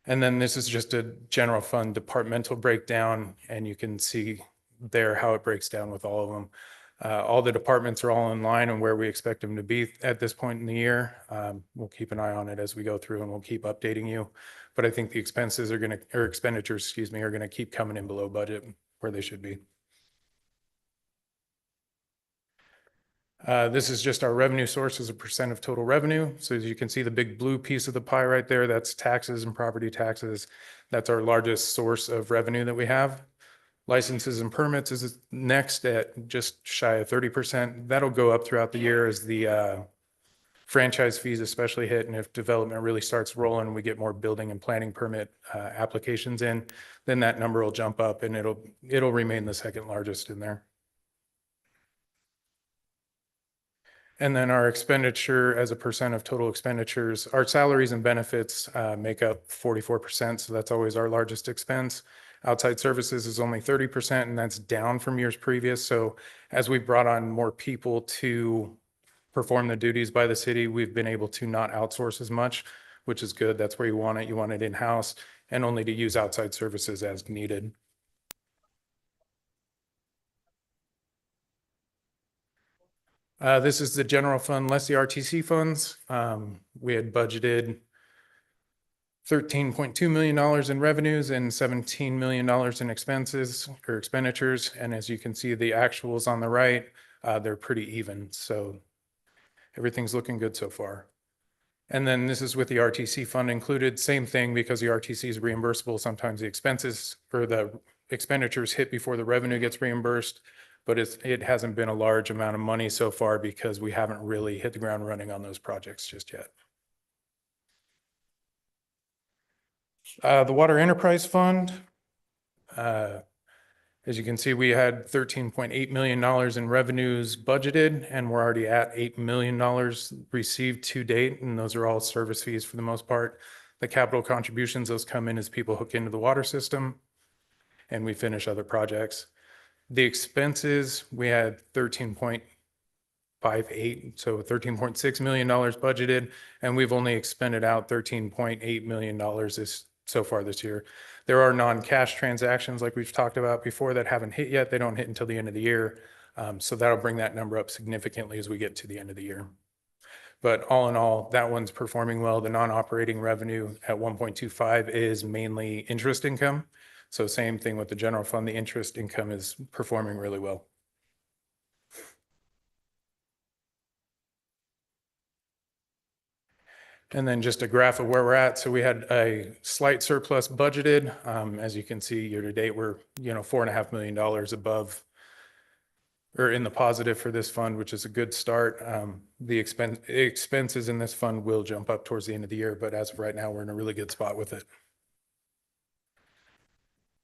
And then this is just a general fund departmental breakdown, and you can see there how it breaks down with all of them. All the departments are all in line and where we expect them to be at this point in the year. We'll keep an eye on it as we go through and we'll keep updating you. But I think the expenditures, are going to keep coming in below budget where they should be. This is just our revenue source as a percent of total revenue. So as you can see, the big blue piece of the pie right there, that's taxes and property taxes. That's our largest source of revenue that we have. Licenses and permits is next at just shy of 30%. That'll go up throughout the year as the franchise fees especially hit. And if development really starts rolling, we get more building and planning permit applications in, then that number will jump up and it'll remain the second largest in there. And then our expenditure as a percent of total expenditures, our salaries and benefits make up 44%. So that's always our largest expense. Outside services is only 30%, and that's down from years previous. So as we brought on more people to perform the duties by the city, we've been able to not outsource as much, which is good. That's where you want it. You want it in-house and only to use outside services as needed. This is the general fund less the RTC funds. We had budgeted $13.2 million in revenues and $17 million in expenses or expenditures. And as you can see, the actuals on the right, they're pretty even. So everything's looking good so far. And then this is with the RTC fund included, same thing, because the RTC is reimbursable. Sometimes the expenses or the expenditures hit before the revenue gets reimbursed, but it hasn't been a large amount of money so far because we haven't really hit the ground running on those projects just yet. The Water Enterprise Fund, as you can see, we had $13.8 million in revenues budgeted, and we're already at $8 million received to date, and those are all service fees for the most part. The capital contributions, those come in as people hook into the water system, and we finish other projects. The expenses, we had 13.58, so $13.6 million budgeted, and we've only expended out $13.8 million so far this year. There are non-cash transactions like we've talked about before that haven't hit yet. They don't hit until the end of the year. So that'll bring that number up significantly as we get to the end of the year. But all in all, that one's performing well. The non-operating revenue at 1.25 is mainly interest income. So same thing with the general fund, the interest income is performing really well. And then just a graph of where we're at. So we had a slight surplus budgeted. As you can see, year to date, we're $4.5 million above or in the positive for this fund, which is a good start. The expenses in this fund will jump up towards the end of the year, but as of right now, we're in a really good spot with it.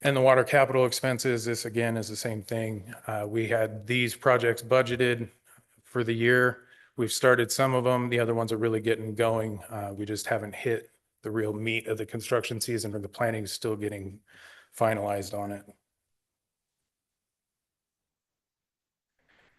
And the water capital expenses, this again is the same thing. We had these projects budgeted for the year. We've started some of them. The other ones are really getting going. We just haven't hit the real meat of the construction season, or the planning is still getting finalized on it.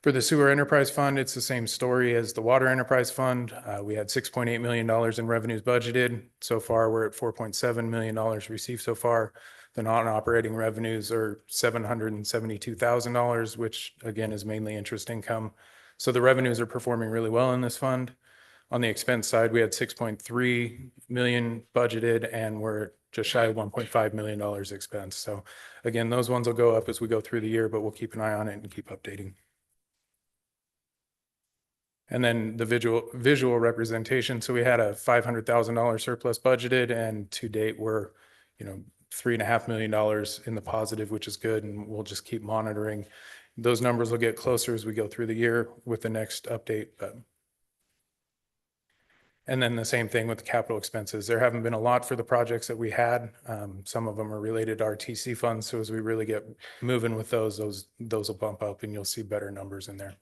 For the Sewer Enterprise Fund, it's the same story as the Water Enterprise Fund. We had $6.8 million in revenues budgeted. So far, we're at $4.7 million received so far. The non-operating revenues are $772,000, which again is mainly interest income. So the revenues are performing really well in this fund. On the expense side, we had 6.3 million budgeted, and we're just shy of $1.5 million expense. So again, those ones will go up as we go through the year, but we'll keep an eye on it and keep updating. And then the visual representation. So we had a $500,000 surplus budgeted, and to date we're, $3.5 million in the positive, which is good. And we'll just keep monitoring. Those numbers will get closer as we go through the year with the next update. And then the same thing with the capital expenses. There haven't been a lot for the projects that we had. Some of them are related to our TC funds. So as we really get moving with those will bump up and you'll see better numbers in there.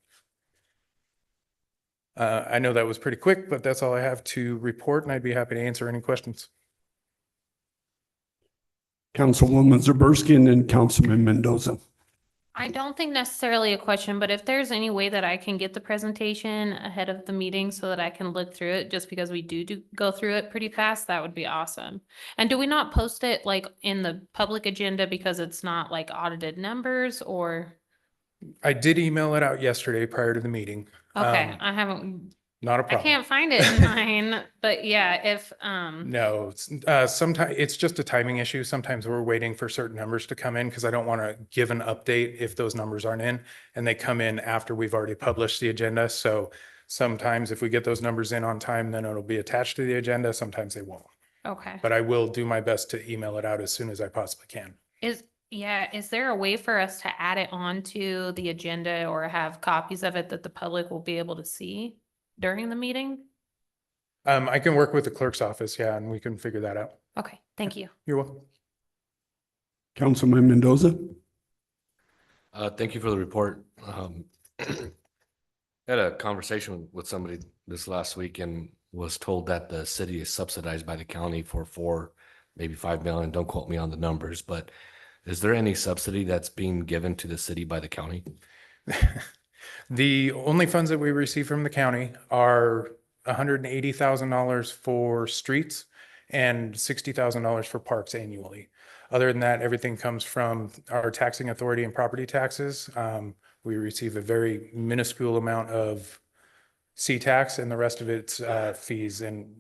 I know that was pretty quick, but that's all I have to report, and I'd be happy to answer any questions. Councilwoman Zaberski, and then Councilman Mendoza. I don't think necessarily a question, but if there's any way that I can get the presentation ahead of the meeting so that I can look through it, just because we do go through it pretty fast, that would be awesome. And do we not post it like in the public agenda because it's not like audited numbers or? I did email it out yesterday prior to the meeting. Okay, I haven't, Not a I problem. can't find it in mine, but yeah, if, No, sometimes it's just a timing issue. Sometimes we're waiting for certain numbers to come in because I don't want to give an update if those numbers aren't in, and they come in after we've already published the agenda. So sometimes if we get those numbers in on time, then it'll be attached to the agenda. Sometimes they won't. okay. But I will do my best to email it out as soon as I possibly can. Is there a way for us to add it onto the agenda or have copies of it that the public will be able to see during the meeting? I can work with the clerk's office, yeah, and we can figure that out. Okay, thank you. You're welcome. Councilman Mendoza. Thank you for the report. I had a conversation with somebody this last week and was told that the city is subsidized by the county for 4, maybe 5 million. Don't quote me on the numbers, but is there any subsidy that's being given to the city by the county? The only funds that we receive from the county are $180,000 for streets and $60,000 for parks annually. Other than that, everything comes from our taxing authority and property taxes. We receive a very minuscule amount of C-tax, and the rest of it's fees and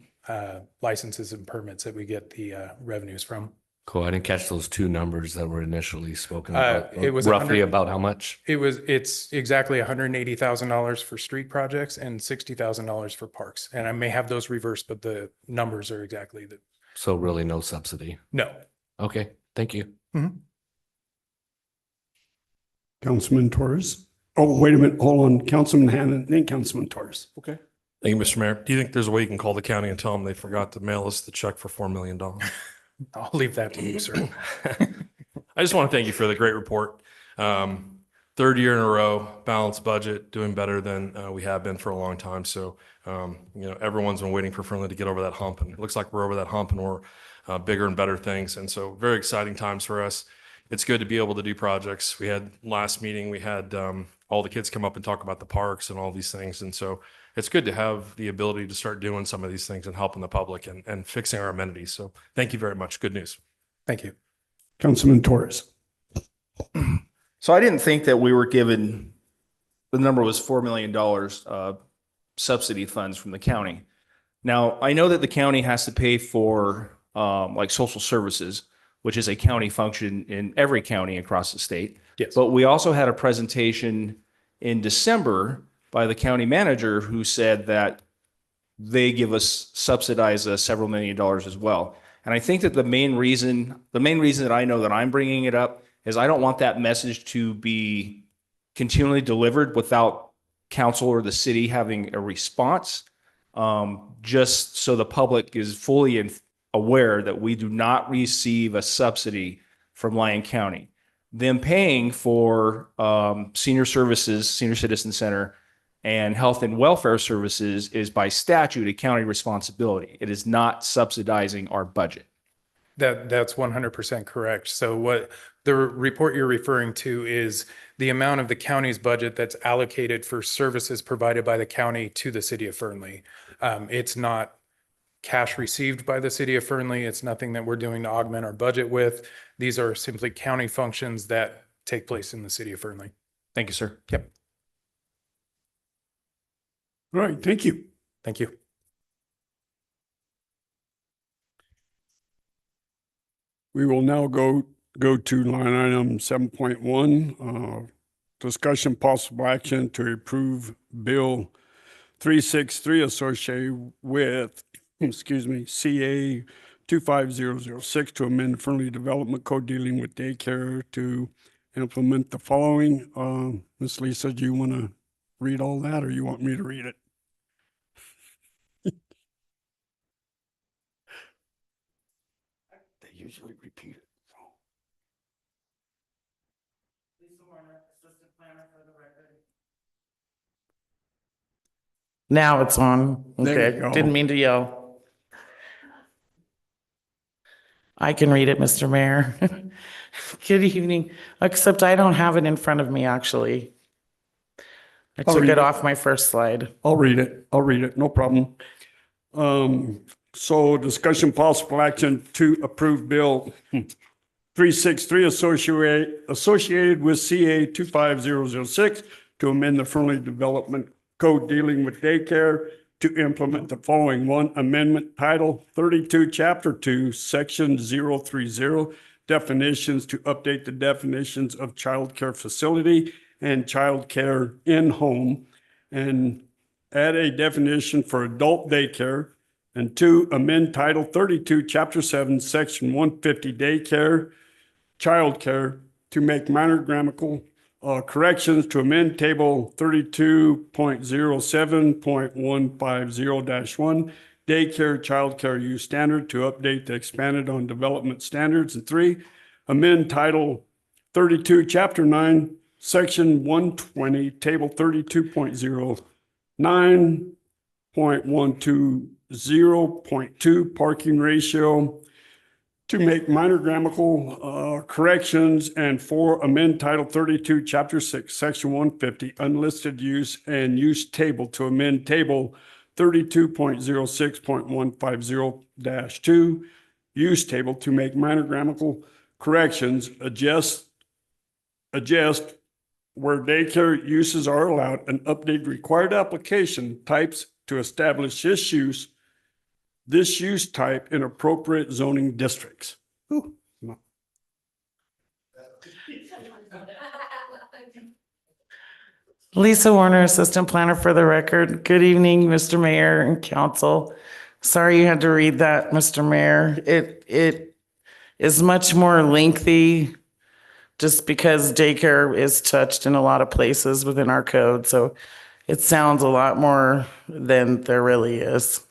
licenses and permits that we get the revenues from. Cool. I didn't catch those two numbers that were initially spoken about. It was Roughly 100 about how much? It's exactly $180,000 for street projects and $60,000 for parks. And I may have those reversed, but the numbers are exactly the. So really no subsidy. No. Okay, thank you. Councilman Torres. Oh, wait a minute. Hold on. Councilman Hannon, then Councilman Torres. Okay. Thank you, Mr. Mayor. Do you think there's a way you can call the county and tell them they forgot to mail us the check for $4 million? I'll leave that to you, sir. I just want to thank you for the great report. 3rd year in a row, balanced budget, doing better than we have been for a long time. So, everyone's been waiting for Fernley to get over that hump, and it looks like we're over that hump and we're bigger and better things. And so very exciting times for us. It's good to be able to do projects. We had last meeting, we had all the kids come up and talk about the parks and all these things. And so it's good to have the ability to start doing some of these things and helping the public and fixing our amenities. So thank you very much. Good news. Thank you. Councilman Torres. So I didn't think that we were given, the number was $4 million subsidy funds from the county. Now, I know that the county has to pay for like social services, which is a county function in every county across the state. Yes. But we also had a presentation in December by the county manager who said that they subsidize several $1 million as well. And I think that the main reason that I know that I'm bringing it up is I don't want that message to be continually delivered without council or the city having a response, just so the public is fully aware that we do not receive a subsidy from Lyon County. Them paying for senior services, senior citizen center, and health and welfare services is by statute a county responsibility. It is not subsidizing our budget. That's 100% correct. So what the report you're referring to is the amount of the county's budget that's allocated for services provided by the county to the city of Fernley. It's not cash received by the city of Fernley. It's nothing that we're doing to augment our budget with. These are simply county functions that take place in the city of Fernley. Thank you, sir. Yep. All right, thank you. Thank you. We will now go to line item 7.1, discussion possible action to approve Bill 363 associated with, CA 25006 to amend Fernley Development Code dealing with daycare to implement the following. Ms. Lisa, do you want to read all that or you want me to read it? They usually repeat it. Now it's on. There you Okay, go. didn't mean to yell. I can read it, Mr. Mayor. Good evening, except I don't have it in front of me, actually. I I'll took read it it. off my first slide. I'll read it. I'll read it. No problem. So discussion possible action to approve Bill 363 associated with CA 25006 to amend the Fernley Development Code dealing with daycare to implement the following. One, amendment title 32, chapter 2, section 030, definitions to update the definitions of childcare facility and childcare in home, and add a definition for adult daycare. And two, amend title 32, chapter 7, section 150, daycare, childcare, to make minor grammatical corrections, to amend table 32.07.150-1, daycare, childcare use standard, to update the expanded on development standards. And three, amend title 32, chapter 9, section 120, table 32.09.120.2, parking ratio, to make minor grammatical corrections. And four, amend title 32, chapter 6, section 150, unlisted use and use table, to amend table 32.06.150-2, use table, to make minor grammatical corrections, adjust where daycare uses are allowed, and update required application types to establish this use type in appropriate zoning districts. Ooh. Lisa Warner, Assistant Planner for the record. Good evening, Mr. Mayor and Council. Sorry you had to read that, Mr. Mayor. It is much more lengthy just because daycare is touched in a lot of places within our code. So it sounds a lot more than there really is.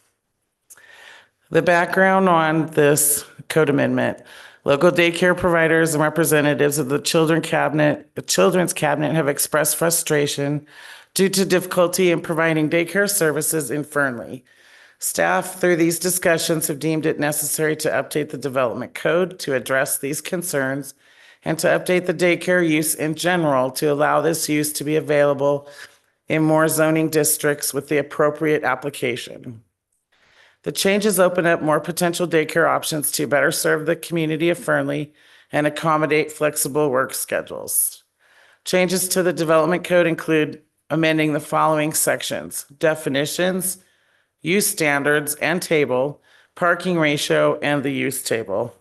The background on this code amendment: local daycare providers and representatives of the Children's Cabinet have expressed frustration due to difficulty in providing daycare services in Fernley. Staff, through these discussions, have deemed it necessary to update the development code to address these concerns and to update the daycare use in general to allow this use to be available in more zoning districts with the appropriate application. The changes open up more potential daycare options to better serve the community of Fernley and accommodate flexible work schedules. Changes to the development code include amending the following sections: definitions, use standards and table, parking ratio, and the use table.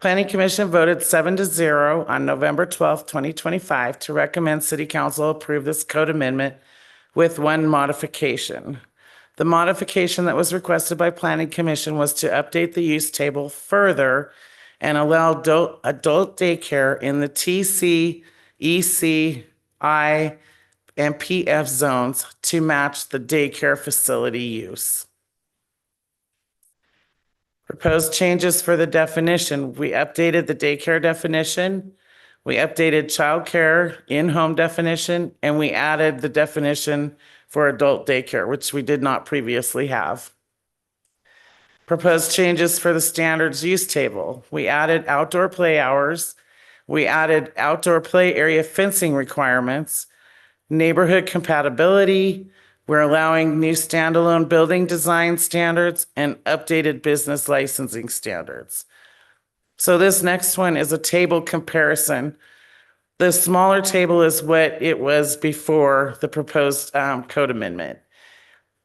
Planning Commission voted 7-0 on November 12, 2025 to recommend City Council approve this code amendment with one modification. The modification that was requested by Planning Commission was to update the use table further and allow adult daycare in the TC, EC, I, and PF zones to match the daycare facility use. Proposed changes for the definition: we updated the daycare definition, we updated childcare in-home definition, and we added the definition for adult daycare, which we did not previously have. Proposed changes for the standards use table: we added outdoor play hours, we added outdoor play area fencing requirements, neighborhood compatibility, we're allowing new standalone building design standards, and updated business licensing standards. So this next one is a table comparison. The smaller table is what it was before the proposed code amendment.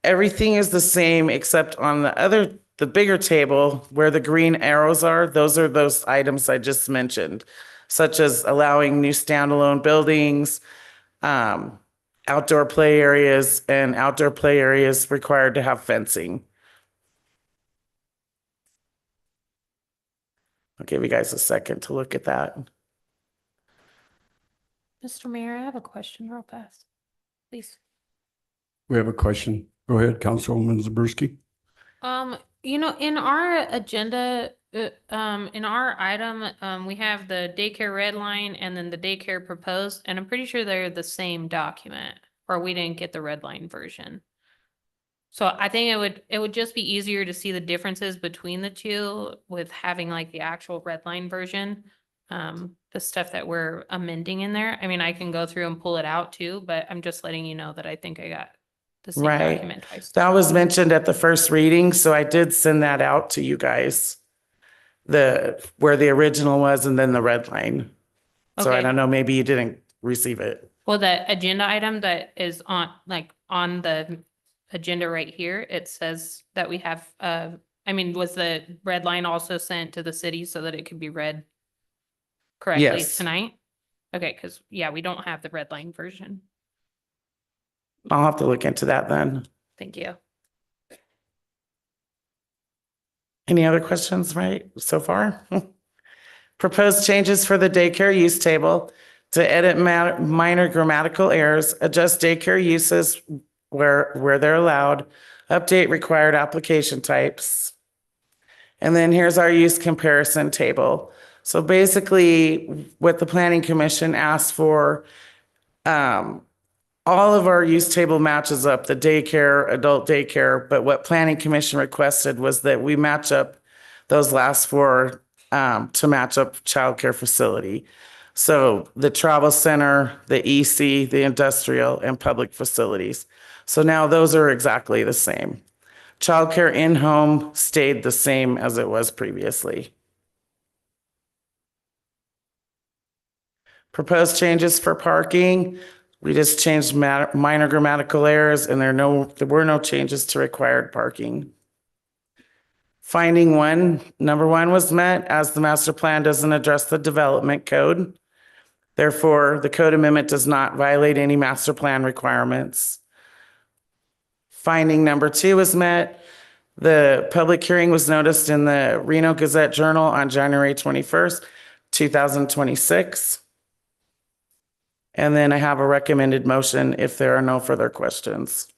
Everything is the same except on the bigger table where the green arrows are, those are those items I just mentioned, such as allowing new standalone buildings, outdoor play areas, and outdoor play areas required to have fencing. I'll give you guys a second to look at that. Mr. Mayor, I have a question real fast, please. We have a question. Go ahead, Councilwoman Zaborski. In our agenda, in our item, we have the daycare red line and then the daycare proposed, and I'm pretty sure they're the same document, or we didn't get the red line version. So I think it would just be easier to see the differences between the two with having like the actual red line version. The stuff that we're amending in there. I mean, I can go through and pull it out too, but I'm just letting you know that I think I got the same Right. document twice. That was mentioned at the first reading, so I did send that out to you guys. Where the original was and then the red line. So I Okay. don't know, maybe you didn't receive it. Well, the agenda item that is on the agenda right here, it says that we have, I mean, was the red line also sent to the city so that it could be read correctly Yes. tonight? Okay, because yeah, we don't have the red line version. I'll have to look into that then. Thank you. Any other questions, right, so far? Proposed changes for the daycare use table to edit minor grammatical errors, adjust daycare uses where they're allowed, update required application types. And then here's our use comparison table. So basically, what the Planning Commission asked for, all of our use table matches up, the daycare, adult daycare, but what Planning Commission requested was that we match up those last four to match up childcare facility. So the travel center, the EC, the industrial, and public facilities. So now those are exactly the same. Childcare in-home stayed the same as it was previously. Proposed changes for parking. We just changed minor grammatical errors and there were no changes to required parking. Finding number one was met as the master plan doesn't address the development code. Therefore, the code amendment does not violate any master plan requirements. Finding number two was met. The public hearing was noticed in the Reno Gazette Journal on January 21st, 2026. And then I have a recommended motion if there are no further questions.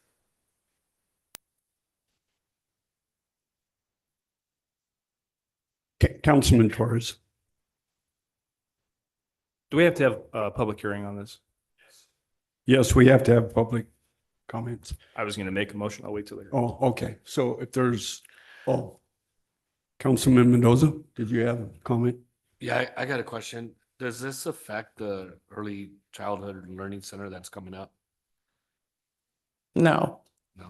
Councilman Torres. Do we have to have a public hearing on this? Yes, we have to have public comments. I was going to make a motion. I'll wait till later. Oh, okay. So if there's, Councilman Mendoza, did you have a comment? Yeah, I got a question. Does this affect the early childhood learning center that's coming up? No. No.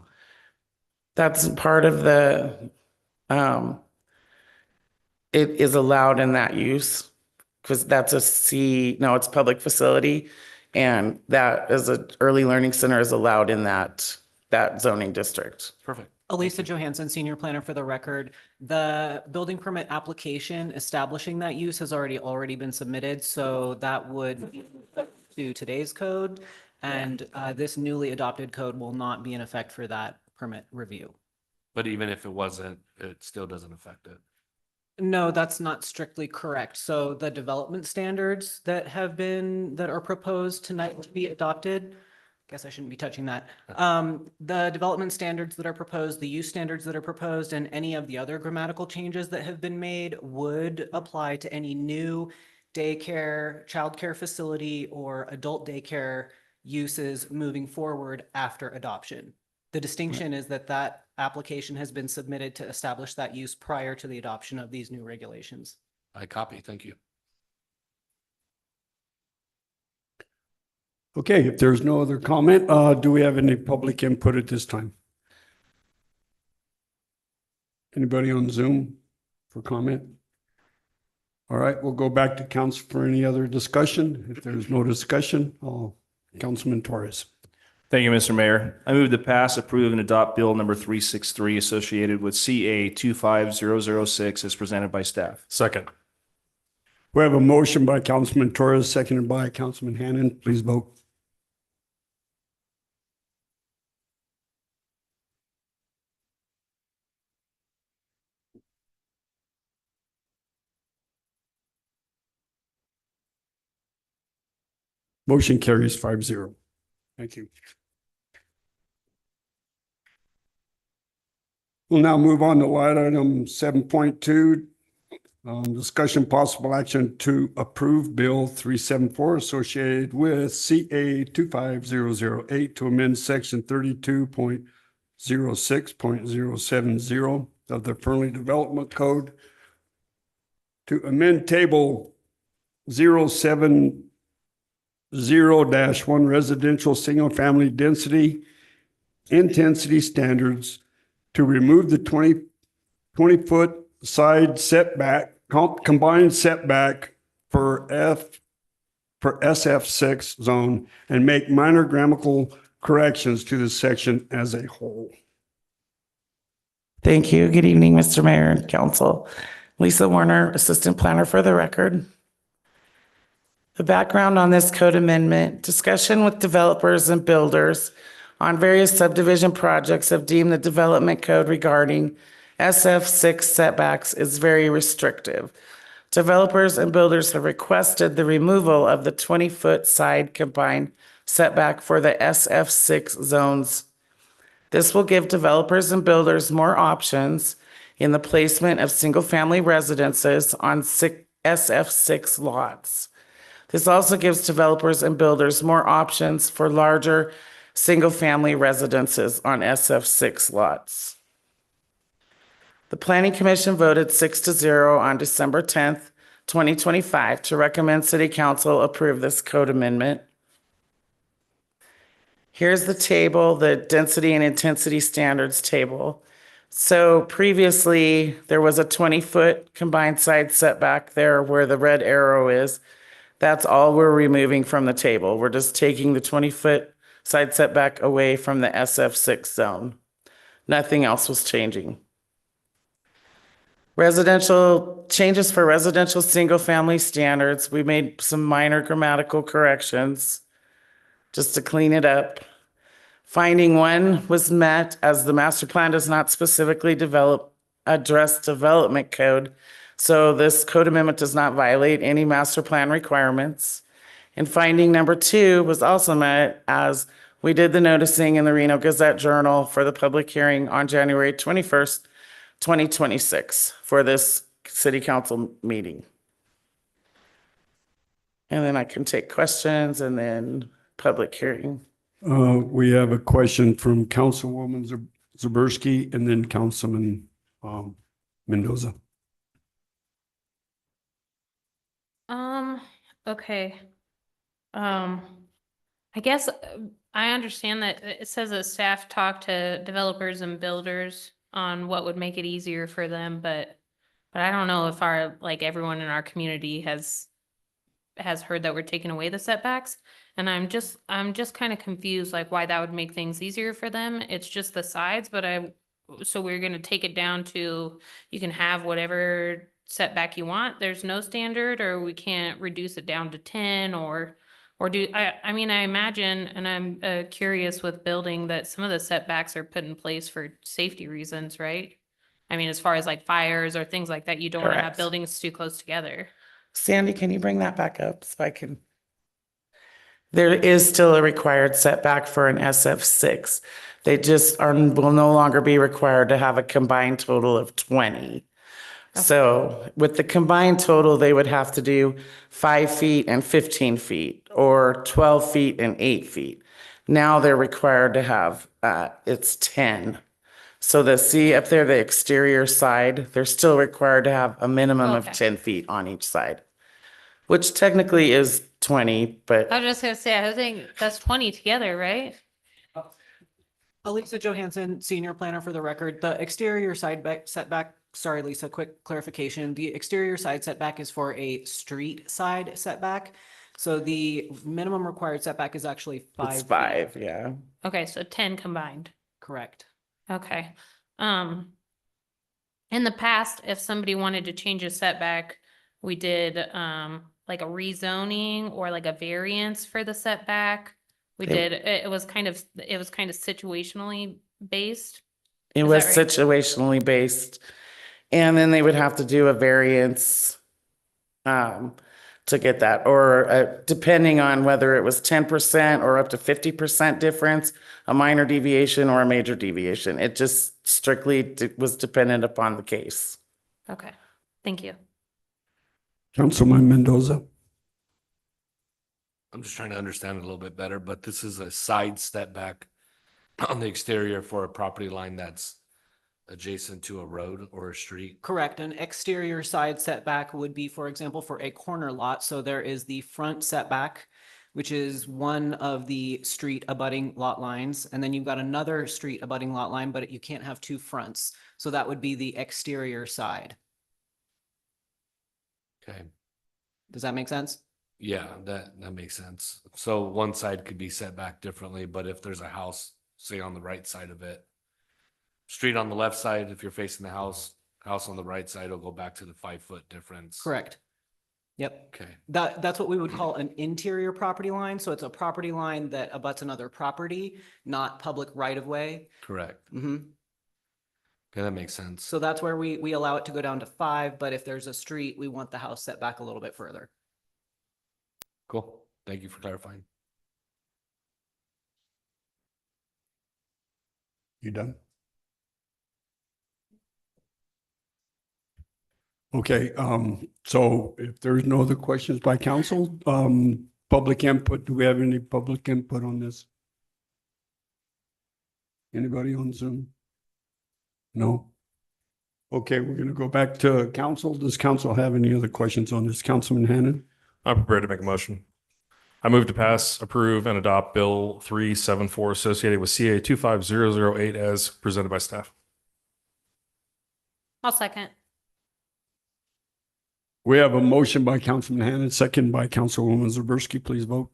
That's part of the, it is allowed in that use because that's it's public facility. And that is a early learning center is allowed in that zoning district. Perfect. Elisa Johansson, Senior Planner for the record. The building permit application establishing that use has already been submitted, so that would to today's code. And this newly adopted code will not be in effect for that permit review. But even if it wasn't, it still doesn't affect it. No, that's not strictly correct. So the development standards that are proposed tonight to be adopted, guess I shouldn't be touching that. The development standards that are proposed, the use standards that are proposed, and any of the other grammatical changes that have been made would apply to any new daycare, childcare facility, or adult daycare uses moving forward after adoption. The distinction is that application has been submitted to establish that use prior to the adoption of these new regulations. I copy. Thank you. Okay, if there's no other comment, do we have any public input at this time? Anybody on Zoom for comment? All right, we'll go back to council for any other discussion. If there's no discussion, Councilman Torres. Thank you, Mr. Mayor. I move to pass, approve, and adopt Bill number 363 associated with CA 25006 as presented by staff. Second. We have a motion by Councilman Torres, seconded by Councilman Hannon. Please vote. Motion carries 5-0. Thank you. We'll now move on to line item 7.2. Discussion possible action to approve Bill 374 associated with CA 25008 to amend section 32.0 06.070 of the Fernley Development Code to amend table 070-1 residential single-family density intensity standards to remove the 20-foot side setback, combined setback for SF6 zone and make minor grammatical corrections to the section as a whole. Thank you. Good evening, Mr. Mayor and Council. Lisa Warner, Assistant Planner for the record. The background on this code amendment: discussion with developers and builders on various subdivision projects have deemed the development code regarding SF6 setbacks is very restrictive. Developers and builders have requested the removal of the 20-foot side combined setback for the SF6 zones. This will give developers and builders more options in the placement of single-family residences on SF6 lots. This also gives developers and builders more options for larger single-family residences on SF6 lots. The Planning Commission voted 6-0 on December 10th, 2025 to recommend City Council approve this code amendment. Here's the table, the density and intensity standards table. So previously, there was a 20-foot combined side setback there where the red arrow is. That's all we're removing from the table. We're just taking the 20-foot side setback away from the SF6 zone. Nothing else was changing. Residential changes for residential single-family standards. We made some minor grammatical corrections just to clean it up. Finding 1 was met as the master plan does not specifically address development code. So this code amendment does not violate any master plan requirements. And finding number 2 was also met as we did the noticing in the Reno Gazette Journal for the public hearing on January 21st, 2026 for this city council meeting. And then I can take questions and then public hearing. We have a question from Councilwoman Zaberski and then Councilman Mendoza. Okay. I guess I understand that it says that staff talked to developers and builders on what would make it easier for them, but I don't know if everyone in our community has heard that we're taking away the setbacks. And I'm just kind of confused, why that would make things easier for them. It's just the sides, so we're gonna take it down to, you can have whatever setback you want. There's no standard, or we can't reduce it down to 10 or do, I mean, I imagine, and I'm curious with building, that some of the setbacks are put in place for safety reasons, right? I mean, as far as fires or things like that, you don't want to have Correct. buildings too close together. Sandy, can you bring that back up so I can? There is still a required setback for an SF6. They just will no longer be required to have a combined total of 20. So with the combined total, they would have to do 5 feet and 15 feet or 12 feet and 8 feet. Now they're required to have, it's 10. So see up there, the exterior side, they're still required to have a minimum of 10 feet on each side, which technically is 20, but I was just gonna say, I think that's 20 together, right? Elisa Johansson, Senior Planner for the record. The exterior setback, sorry, Lisa, quick clarification. The exterior side setback is for a street side setback. So the minimum required setback is actually 5 it's feet. 5, yeah. Okay, so 10 combined. Correct. Okay. In the past, if somebody wanted to change a setback, we did a rezoning or a variance for the setback. We did, it was kind of situationally based. It Is was that right? situationally based. And then they would have to do a variance to get that, or depending on whether it was 10% or up to 50% difference, a minor deviation or a major deviation. It just strictly was dependent upon the case. Okay, thank you. Councilman Mendoza. I'm just trying to understand it a little bit better, but this is a side step back on the exterior for a property line that's adjacent to a road or a street? Correct. An exterior side setback would be, for example, for a corner lot. So there is the front setback, which is one of the street abutting lot lines. And then you've got another street abutting lot line, but you can't have two fronts. So that would be the exterior side. Okay. Does that make sense? Yeah, that makes sense. So one side could be set back differently, but if there's a house, say on the right side of it, street on the left side, if you're facing the house on the right side will go back to the 5 foot difference. Correct. Yep. Okay. That's what we would call an interior property line. So it's a property line that abuts another property, not public right of way. Correct. Mm-hmm. Okay, that makes sense. So that's where we allow it to go down to 5, but if there's a street, we want the house set back a little bit further. Cool. Thank you for clarifying. You done? Okay, so if there's no other questions by council, public input, do we have any public input on this? Anybody on Zoom? No? Okay, we're gonna go back to council. Does council have any other questions on this? Councilman Hannon? I'm prepared to make a motion. I move to pass, approve, and adopt Bill 374 associated with CA 25008 as presented by staff. I'll second. We have a motion by Councilman Hannon, second by Councilwoman Zaberski. Please vote.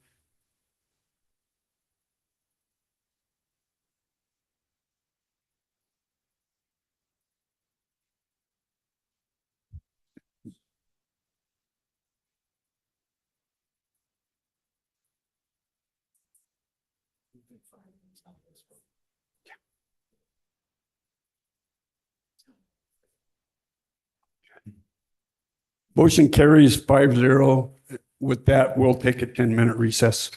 Motion carries 5-0. With that, we'll take a 10-minute recess.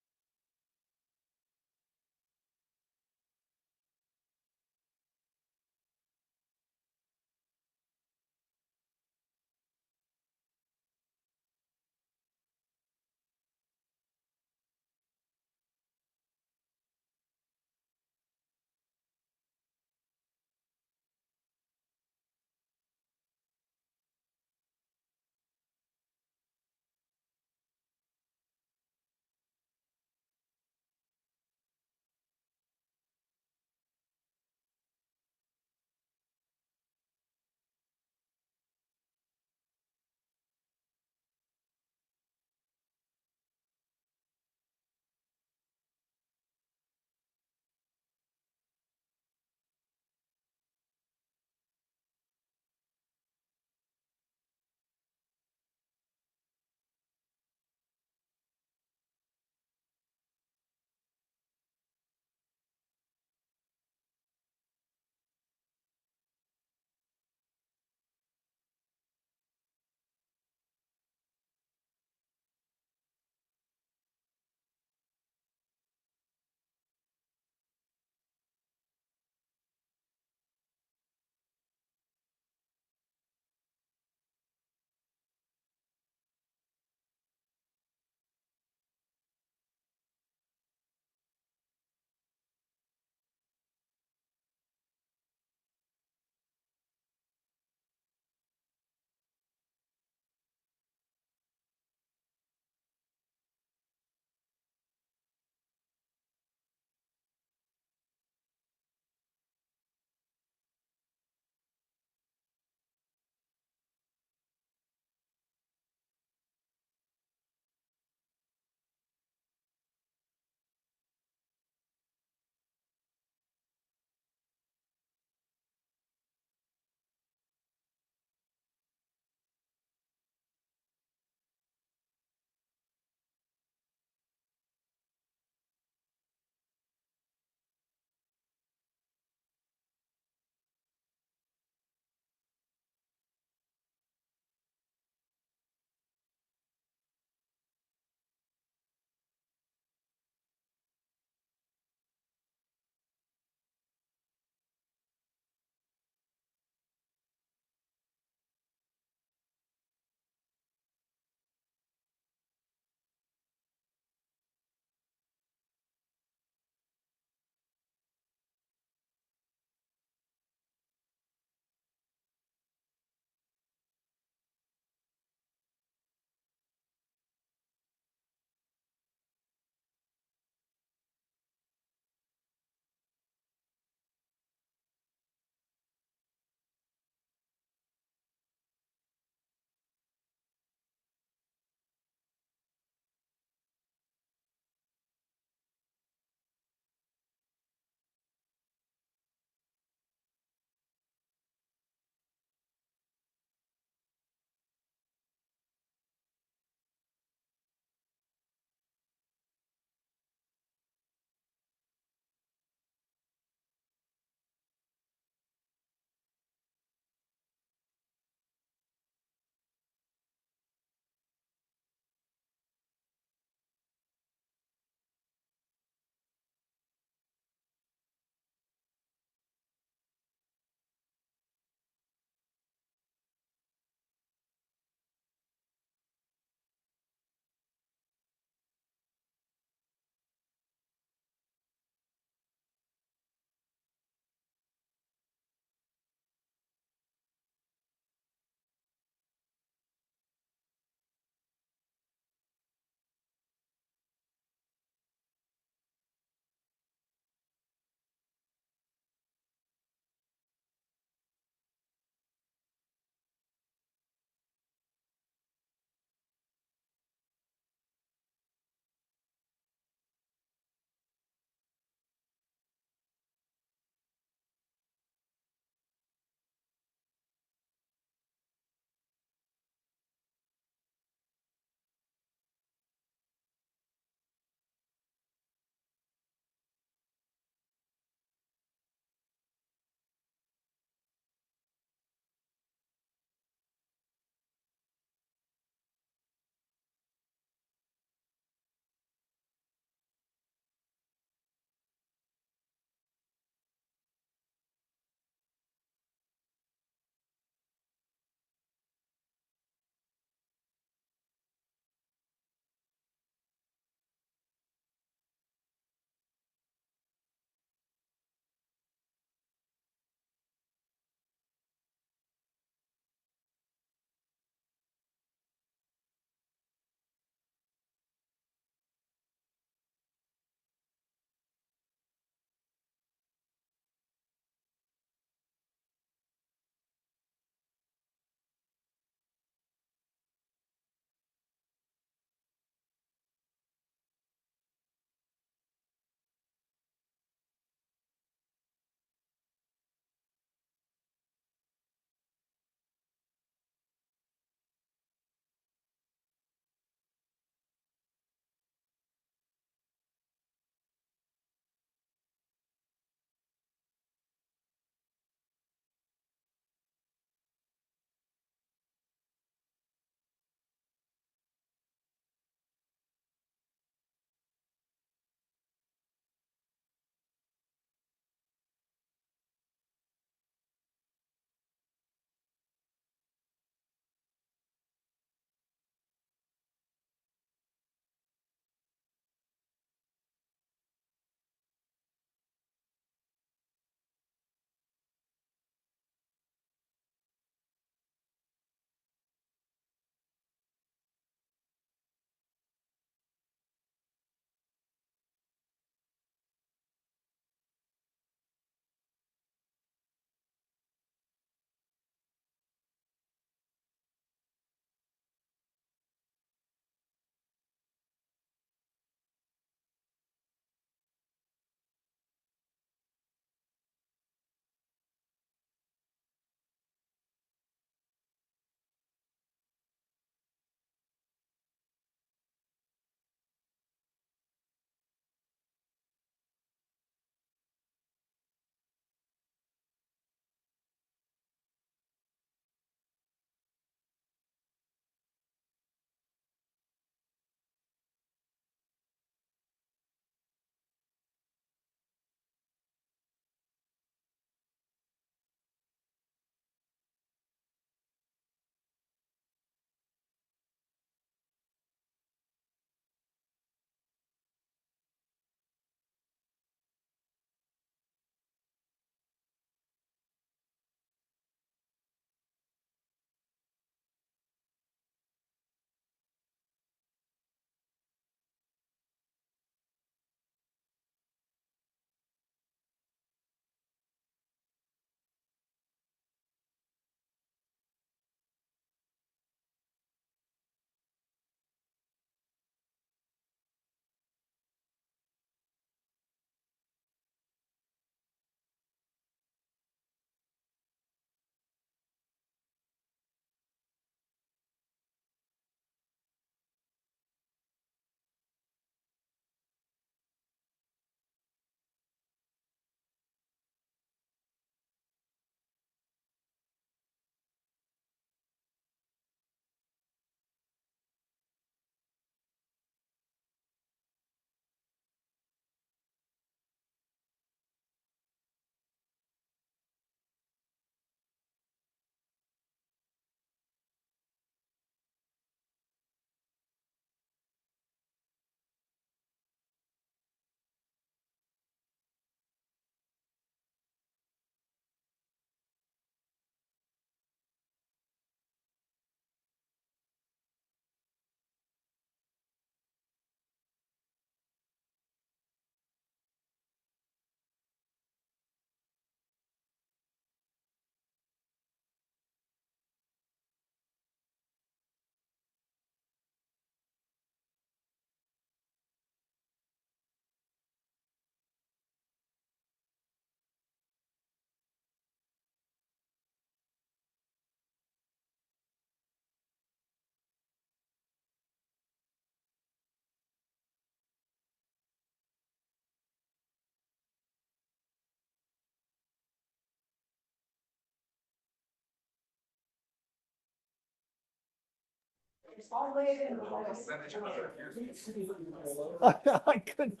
I couldn't.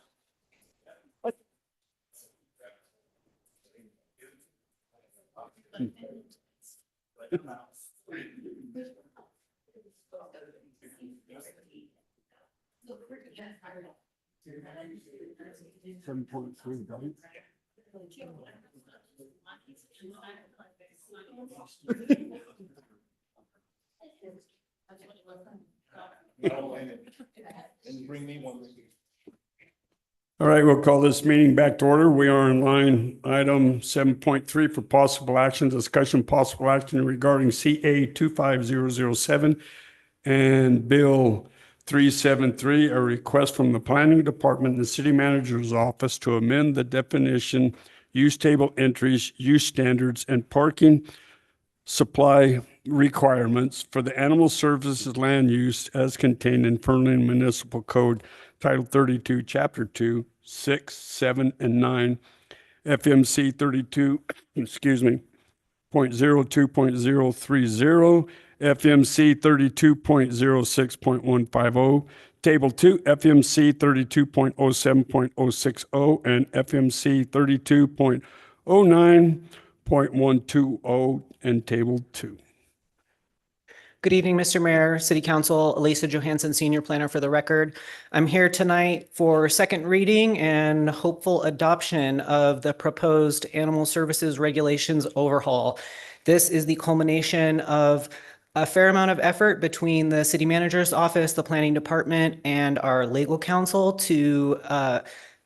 All right, we'll call this meeting back to order. We are in line item 7.3 for possible action, discussion possible action regarding CA 25007 and Bill 373, a request from the Planning Department and the City Manager's Office to amend the definition, use table entries, use standards, and parking supply requirements for the animal services land use as contained in Fernley Municipal Code Title 32, Chapter 2, 6, 7, and 9, FMC 32, .02.030, FMC 32.06.150, Table 2, FMC 32.07.060, and FMC 32.09.120, and Table 2. Good evening, Mr. Mayor, City Council, Elisa Johansson, Senior Planner for the record. I'm here tonight for second reading and hopeful adoption of the proposed Animal Services Regulations overhaul. This is the culmination of a fair amount of effort between the City Manager's Office, the Planning Department, and our legal counsel to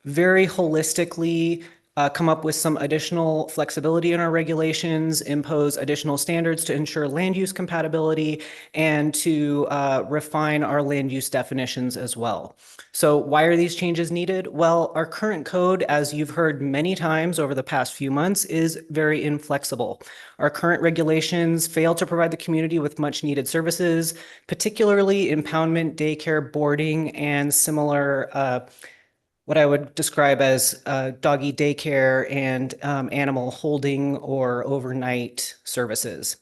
very holistically come up with some additional flexibility in our regulations, impose additional standards to ensure land use compatibility, and to refine our land use definitions as well. So why are these changes needed? Well, our current code, as you've heard many times over the past few months, is very inflexible. Our current regulations fail to provide the community with much needed services, particularly impoundment, daycare, boarding, and similar what I would describe as doggy daycare and animal holding or overnight services.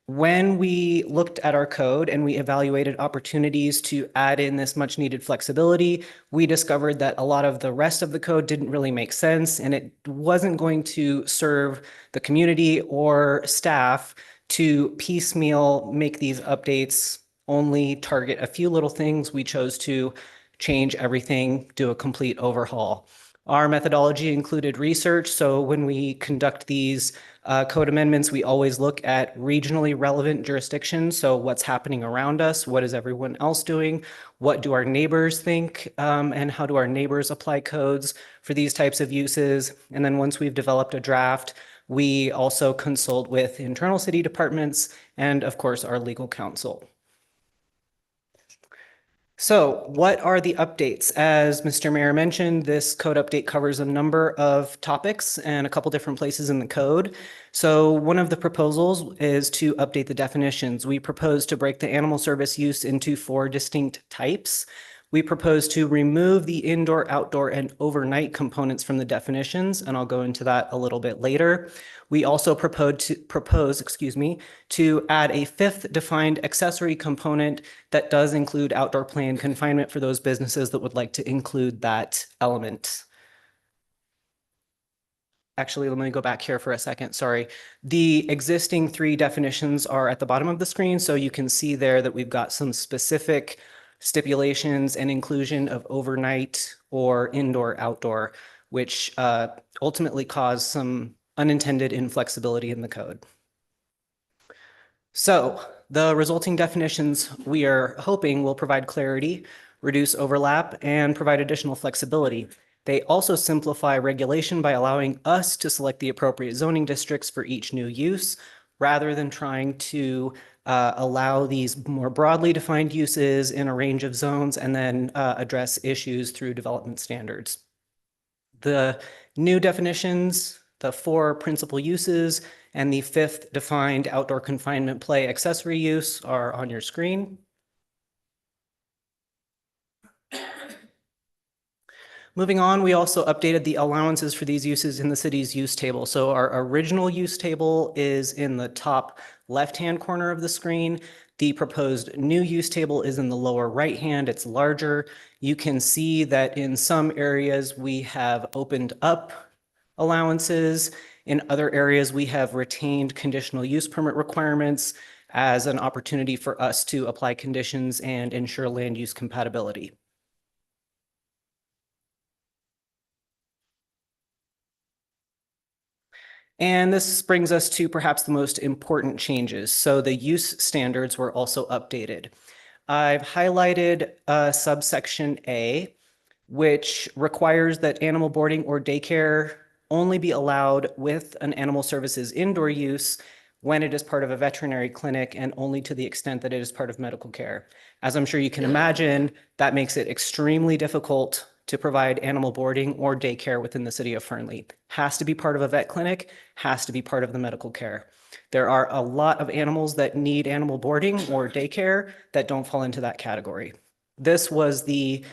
When we looked at our code and we evaluated opportunities to add in this much needed flexibility, we discovered that a lot of the rest of the code didn't really make sense, and it wasn't going to serve the community or staff to piecemeal make these updates, only target a few little things. We chose to change everything, do a complete overhaul. Our methodology included research, so when we conduct these code amendments, we always look at regionally relevant jurisdictions. So what's happening around us? What is everyone else doing? What do our neighbors think? And how do our neighbors apply codes for these types of uses? And then once we've developed a draft, we also consult with internal city departments and, of course, our legal counsel. So what are the updates? As Mr. Mayor mentioned, this code update covers a number of topics and a couple different places in the code. So one of the proposals is to update the definitions. We propose to break the animal service use into 4 distinct types. We propose to remove the indoor, outdoor, and overnight components from the definitions, and I'll go into that a little bit later. We also propose to add a 5th defined accessory component that does include outdoor play and confinement for those businesses that would like to include that element. Actually, let me go back here for a second. Sorry. The existing 3 definitions are at the bottom of the screen, so you can see there that we've got some specific stipulations and inclusion of overnight or indoor, outdoor, which ultimately cause some unintended inflexibility in the code. So the resulting definitions we are hoping will provide clarity, reduce overlap, and provide additional flexibility. They also simplify regulation by allowing us to select the appropriate zoning districts for each new use, rather than trying to allow these more broadly defined uses in a range of zones and then address issues through development standards. The new definitions, the 4 principal uses, and the 5th defined outdoor confinement play accessory use are on your screen. Moving on, we also updated the allowances for these uses in the city's use table. So our original use table is in the top left-hand corner of the screen. The proposed new use table is in the lower right hand. It's larger. You can see that in some areas we have opened up allowances. In other areas, we have retained conditional use permit requirements as an opportunity for us to apply conditions and ensure land use compatibility. And this brings us to perhaps the most important changes. So the use standards were also updated. I've highlighted subsection A, which requires that animal boarding or daycare only be allowed with an animal services indoor use when it is part of a veterinary clinic and only to the extent that it is part of medical care. As I'm sure you can imagine, that makes it extremely difficult to provide animal boarding or daycare within the city of Fernley. Has to be part of a vet clinic, has to be part of the medical care. There are a lot of animals that need animal boarding or daycare that don't fall into that category. This was the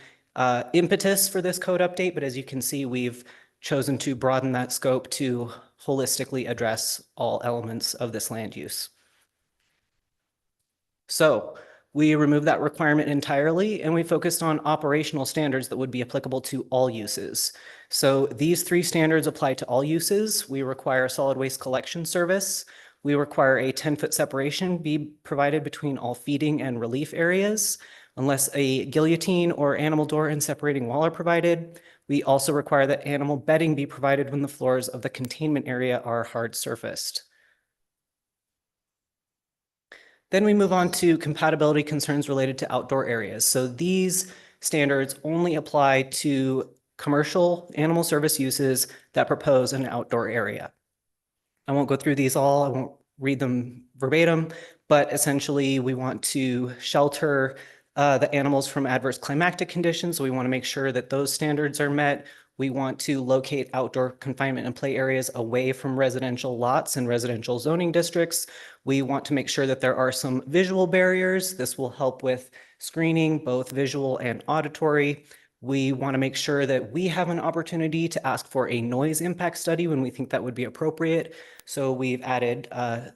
impetus for this code update, but as you can see, we've chosen to broaden that scope to holistically address all elements of this land use. So we removed that requirement entirely and we focused on operational standards that would be applicable to all uses. So these 3 standards apply to all uses. We require a solid waste collection service. We require a 10-foot separation be provided between all feeding and relief areas, unless a guillotine or animal door and separating wall are provided. We also require that animal bedding be provided when the floors of the containment area are hard surfaced. Then we move on to compatibility concerns related to outdoor areas. So these standards only apply to commercial animal service uses that propose an outdoor area. I won't go through these all, I won't read them verbatim, but essentially we want to shelter the animals from adverse climatic conditions. So we want to make sure that those standards are met. We want to locate outdoor confinement and play areas away from residential lots and residential zoning districts. We want to make sure that there are some visual barriers. This will help with screening, both visual and auditory. We want to make sure that we have an opportunity to ask for a noise impact study when we think that would be appropriate. So we've added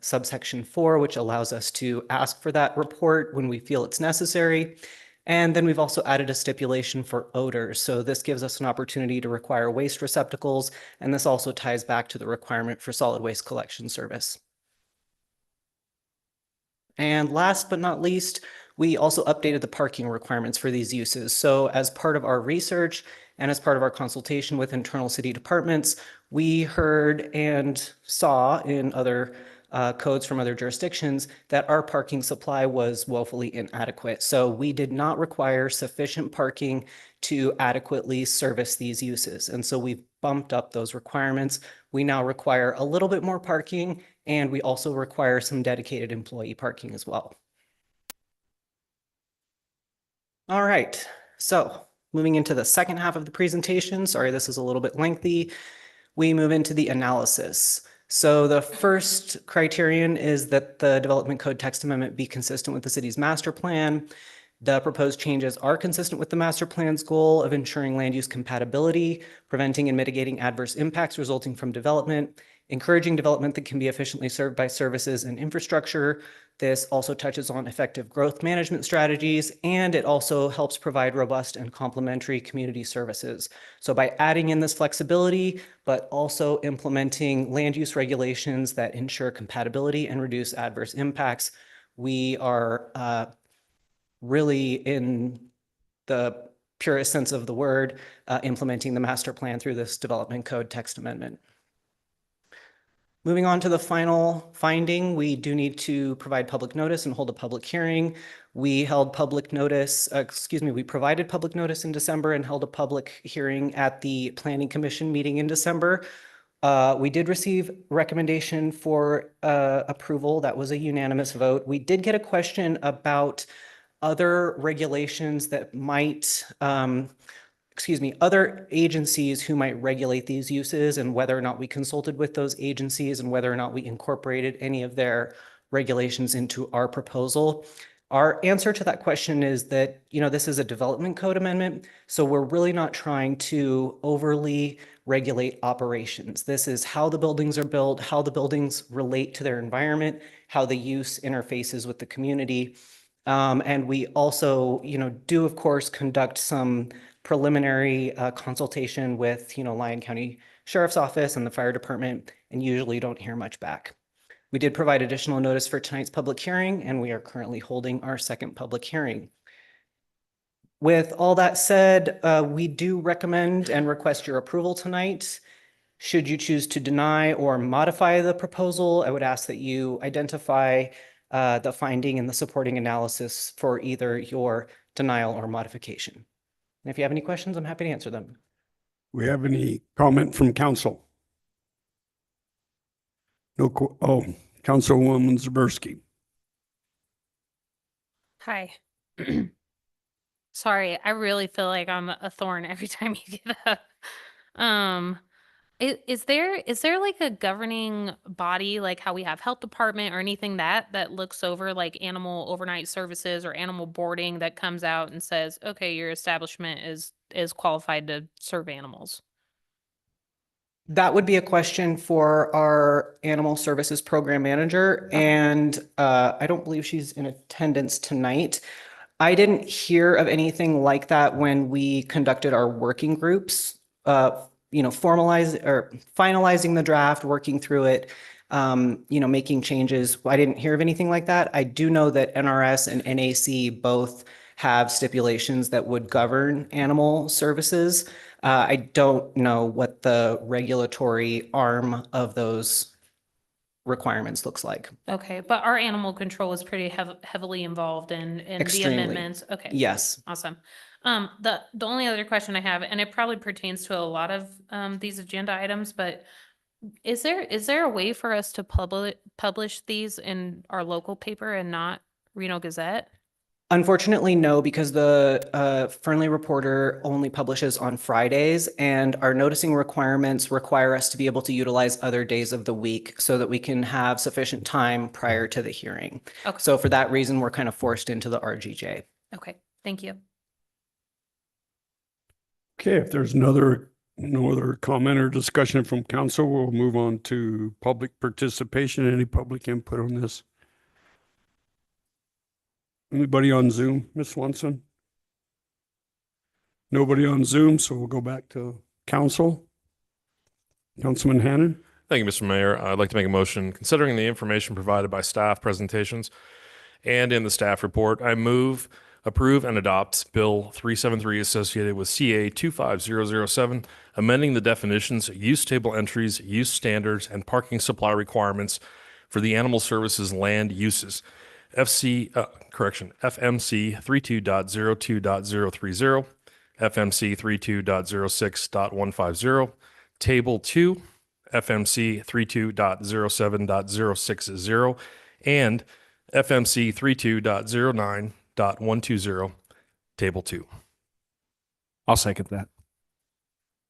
subsection 4, which allows us to ask for that report when we feel it's necessary. And then we've also added a stipulation for odors. So this gives us an opportunity to require waste receptacles, and this also ties back to the requirement for solid waste collection service. And last but not least, we also updated the parking requirements for these uses. So as part of our research and as part of our consultation with internal city departments, we heard and saw in other codes from other jurisdictions that our parking supply was woefully inadequate. So we did not require sufficient parking to adequately service these uses. And so we've bumped up those requirements. We now require a little bit more parking, and we also require some dedicated employee parking as well. All right, so moving into the second half of the presentation, sorry, this is a little bit lengthy. We move into the analysis. So the first criterion is that the development code text amendment be consistent with the city's master plan. The proposed changes are consistent with the master plan's goal of ensuring land use compatibility, preventing and mitigating adverse impacts resulting from development, encouraging development that can be efficiently served by services and infrastructure. This also touches on effective growth management strategies, and it also helps provide robust and complementary community services. So by adding in this flexibility, but also implementing land use regulations that ensure compatibility and reduce adverse impacts, we are really, in the purest sense of the word, implementing the master plan through this development code text amendment. Moving on to the final finding, we do need to provide public notice and hold a public hearing. We held public notice, we provided public notice in December and held a public hearing at the Planning Commission meeting in December. We did receive recommendation for approval. That was a unanimous vote. We did get a question about other regulations that might, other agencies who might regulate these uses and whether or not we consulted with those agencies and whether or not we incorporated any of their regulations into our proposal. Our answer to that question is that, this is a development code amendment, so we're really not trying to overly regulate operations. This is how the buildings are built, how the buildings relate to their environment, how the use interfaces with the community. And we also, do of course conduct some preliminary consultation with, Lyon County Sheriff's Office and the Fire Department, and usually don't hear much back. We did provide additional notice for tonight's public hearing, and we are currently holding our second public hearing. With all that said, we do recommend and request your approval tonight. Should you choose to deny or modify the proposal, I would ask that you identify the finding and the supporting analysis for either your denial or modification. And if you have any questions, I'm happy to answer them. We have any comment from council? No, Councilwoman Zaberski. Hi. Sorry, I really feel like I'm a thorn every time you get up. Is there like a governing body, like how we have health department or anything that looks over like animal overnight services or animal boarding that comes out and says, okay, your establishment is qualified to serve animals? That would be a question for our animal services program manager, and I don't believe she's in attendance tonight. I didn't hear of anything like that when we conducted our working groups, finalizing the draft, working through it, making changes. I didn't hear of anything like that. I do know that NRS and NAC both have stipulations that would govern animal services. I don't know what the regulatory arm of those requirements looks like. Okay, but our animal control is pretty heavily involved in the Extremely. amendments. Okay. Yes. Awesome. The only other question I have, and it probably pertains to a lot of these agenda items, but is there a way for us to publish these in our local paper and not Reno Gazette? Unfortunately, no, because the Fernley Reporter only publishes on Fridays, and our noticing requirements require us to be able to utilize other days of the week so that we can have sufficient time prior to the hearing. Okay. So for that reason, we're kind of forced into the RGJ. Okay, thank you. Okay, if there's no other comment or discussion from council, we'll move on to public participation. Any public input on this? Anybody on Zoom, Ms. Swanson? Nobody on Zoom, so we'll go back to council. Councilman Hannan? Thank you, Mr. Mayor. I'd like to make a motion, considering the information provided by staff presentations and in the staff report, I move, approve, and adopt Bill 373 associated with CA 25007, amending the definitions, use table entries, use standards, and parking supply requirements for the animal services land uses. FMC 32.02.030, FMC 32.06.150, Table 2, FMC 32.07.060, and FMC 32.09.120, Table 2. I'll second that.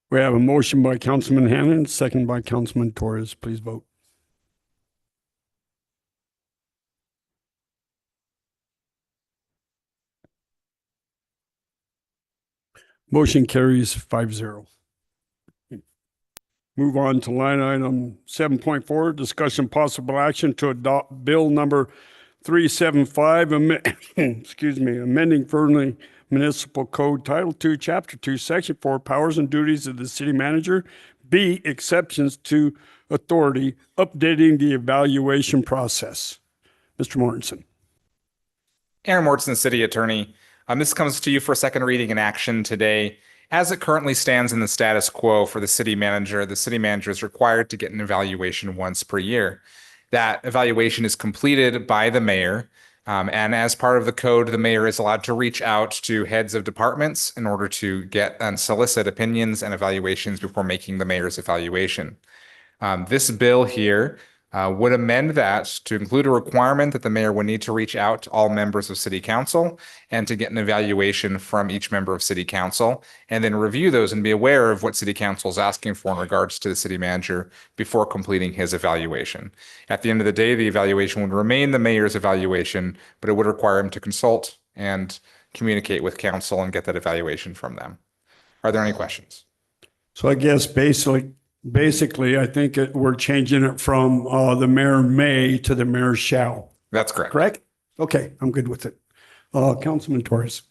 We have a motion by Councilman Hannan, second by Councilman Torres. Please vote. Motion carries 5-0. Move on to line item 7.4, discussion possible action to adopt bill number 375, amending Fernley Municipal Code Title II, Chapter 2, Section 4, powers and duties of the city manager. B, exceptions to authority, updating the evaluation process. Mr. Mortensen. Aaron Mortensen, City Attorney. This comes to you for second reading and action today. As it currently stands in the status quo for the city manager is required to get an evaluation once per year. That evaluation is completed by the mayor. And as part of the code, the mayor is allowed to reach out to heads of departments in order to get and solicit opinions and evaluations before making the mayor's evaluation. This bill here would amend that to include a requirement that the mayor would need to reach out to all members of city council and to get an evaluation from each member of city council, and then review those and be aware of what city council is asking for in regards to the city manager before completing his evaluation. At the end of the day, the evaluation would remain the mayor's evaluation, but it would require him to consult and communicate with council and get that evaluation from them. Are there any questions? So I guess basically, I think we're changing it from the mayor may to the mayor shall. That's correct. Correct? Okay, I'm good with it. Councilman Torres.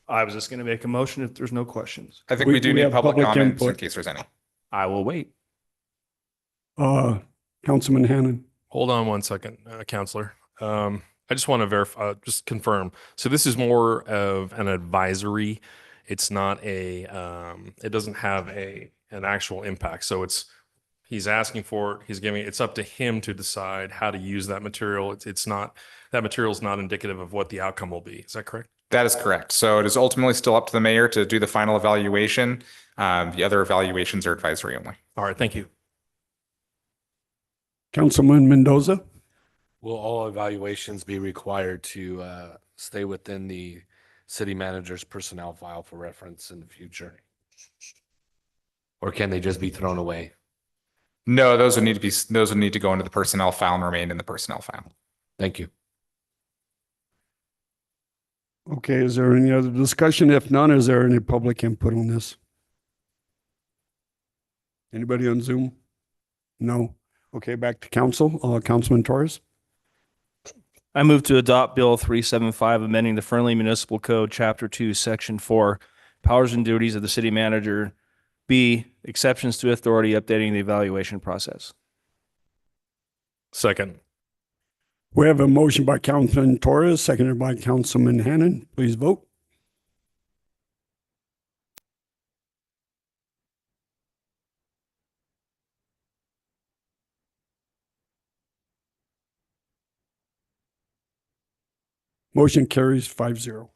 I was just going to make a motion if there's no questions. I think we do need have public comments in input. case there's any. I will wait. Councilman Hannan. Hold on one second, Counselor. I just want to verify, just confirm. So this is more of an advisory. It's not a, it doesn't have an actual impact. So he's asking for it, it's up to him to decide how to use that material. It's not, that material is not indicative of what the outcome will be. Is that correct? That is correct. So it is ultimately still up to the mayor to do the final evaluation. The other evaluations are advisory only. All right, thank you. Councilman Mendoza. Will all evaluations be required to stay within the city manager's personnel file for reference in the future? Or can they just be thrown away? No, those would need to go into the personnel file and remain in the personnel file. Thank you. Okay, is there any other discussion? If none, is there any public input on this? Anybody on Zoom? No. Okay, back to council. Councilman Torres. I move to adopt Bill 375, amending the Fernley Municipal Code, Chapter 2, Section 4, Powers and Duties of the City Manager. B, exceptions to authority, updating the evaluation process. Second. We have a motion by Councilman Torres, seconded by Councilman Hannan. Please vote. Motion carries 5-0.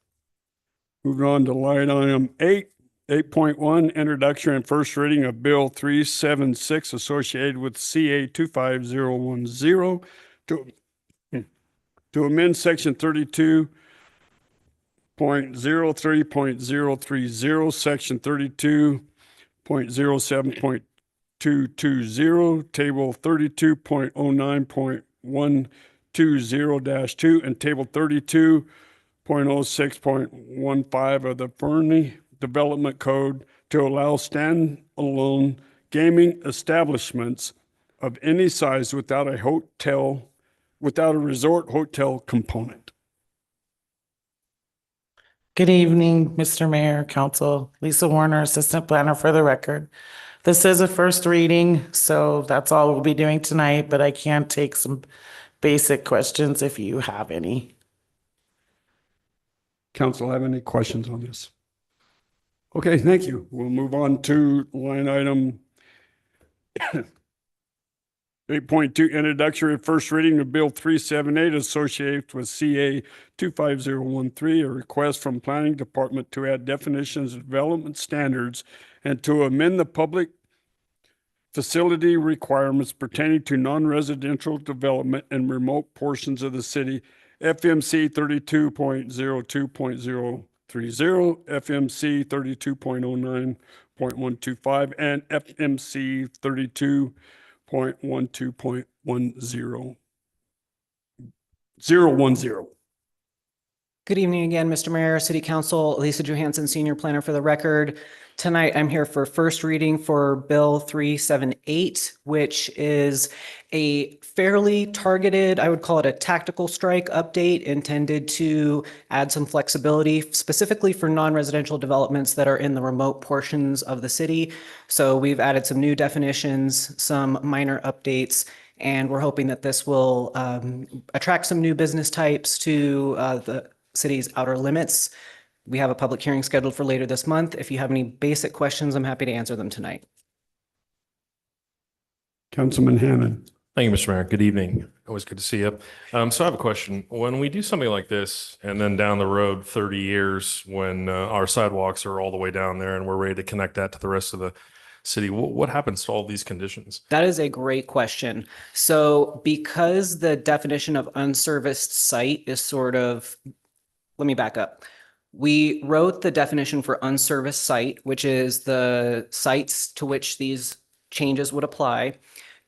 Moving on to line item 8.1, introduction and first reading of Bill 376 associated with CA 25010 to amend section 32.03.030, section 32.07.220, table 32.09.120-2, and table 32.06.15 of the Fernley Development Code to allow standalone gaming establishments of any size without a resort hotel component. Good evening, Mr. Mayor, Council. Lisa Warner, Assistant Planner for the record. This is a first reading, so that's all we'll be doing tonight, but I can take some basic questions if you have any. Council have any questions on this? Okay, thank you. We'll move on to line item 8.2, introductory and first reading of Bill 378 associated with CA 25013, a request from Planning Department to add definitions of development standards and to amend the public facility requirements pertaining to non-residential development in remote portions of the city, FMC 32.02.030, FMC 32.09.125, and FMC 32.12.10. Good evening again, Mr. Mayor, City Council, Lisa Johansson, Senior Planner for the record. Tonight, I'm here for first reading for Bill 378, which is a fairly targeted, I would call it a tactical strike update intended to add some flexibility specifically for non-residential developments that are in the remote portions of the city. So we've added some new definitions, some minor updates, and we're hoping that this will attract some new business types to the city's outer limits. We have a public hearing scheduled for later this month. If you have any basic questions, I'm happy to answer them tonight. Councilman Hannan. Thank you, Mr. Mayor. Good evening. Always good to see you. So I have a question. When we do something like this, and then down the road 30 years, when our sidewalks are all the way down there and we're ready to connect that to the rest of the city, what happens to all these conditions? That is a great question. So because the definition of unserviced site is sort of, let me back up. We wrote the definition for unserviced site, which is the sites to which these changes would apply,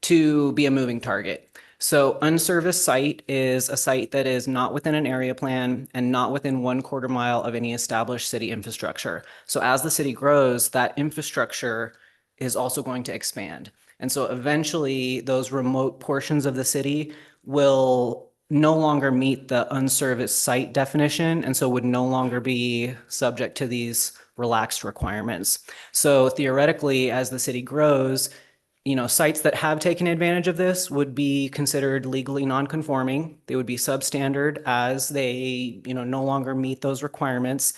to be a moving target. So unserviced site is a site that is not within an area plan and not within 1/4 mile of any established city infrastructure. So as the city grows, that infrastructure is also going to expand. And so eventually those remote portions of the city will no longer meet the unserviced site definition and so would no longer be subject to these relaxed requirements. So theoretically, as the city grows, sites that have taken advantage of this would be considered legally non-conforming. They would be substandard as they, no longer meet those requirements.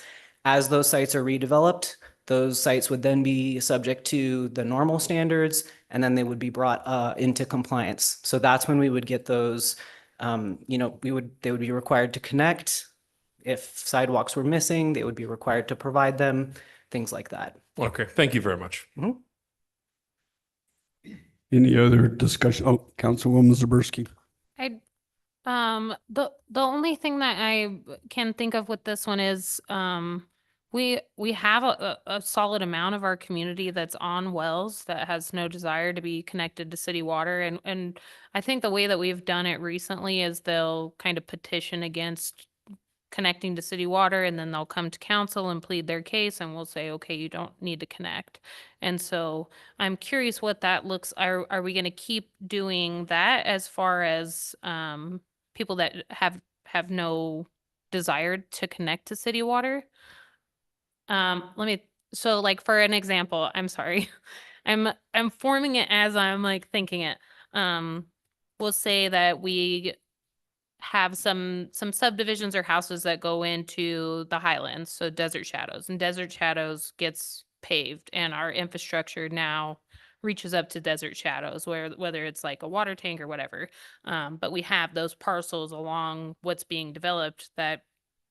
As those sites are redeveloped, those sites would then be subject to the normal standards, and then they would be brought into compliance. So that's when we would get those, they would be required to connect. If sidewalks were missing, they would be required to provide them, things like that. Okay, thank you very much. Any other discussion? Oh, Councilwoman Zaberski. The only thing that I can think of with this one is we have a solid amount of our community that's on wells that has no desire to be connected to city water, and I think the way that we've done it recently is they'll kind of petition against connecting to city water, and then they'll come to council and plead their case, and we'll say, okay, you don't need to connect. And so I'm curious what that looks. Are we going to keep doing that as far as people that have no desire to connect to city water? So like for an example, I'm sorry. I'm forming it as I'm like thinking it. We'll say that we have some subdivisions or houses that go into the highlands, so Desert Shadows, and Desert Shadows gets paved, and our infrastructure now reaches up to Desert Shadows, whether it's like a water tank or whatever. But we have those parcels along what's being developed that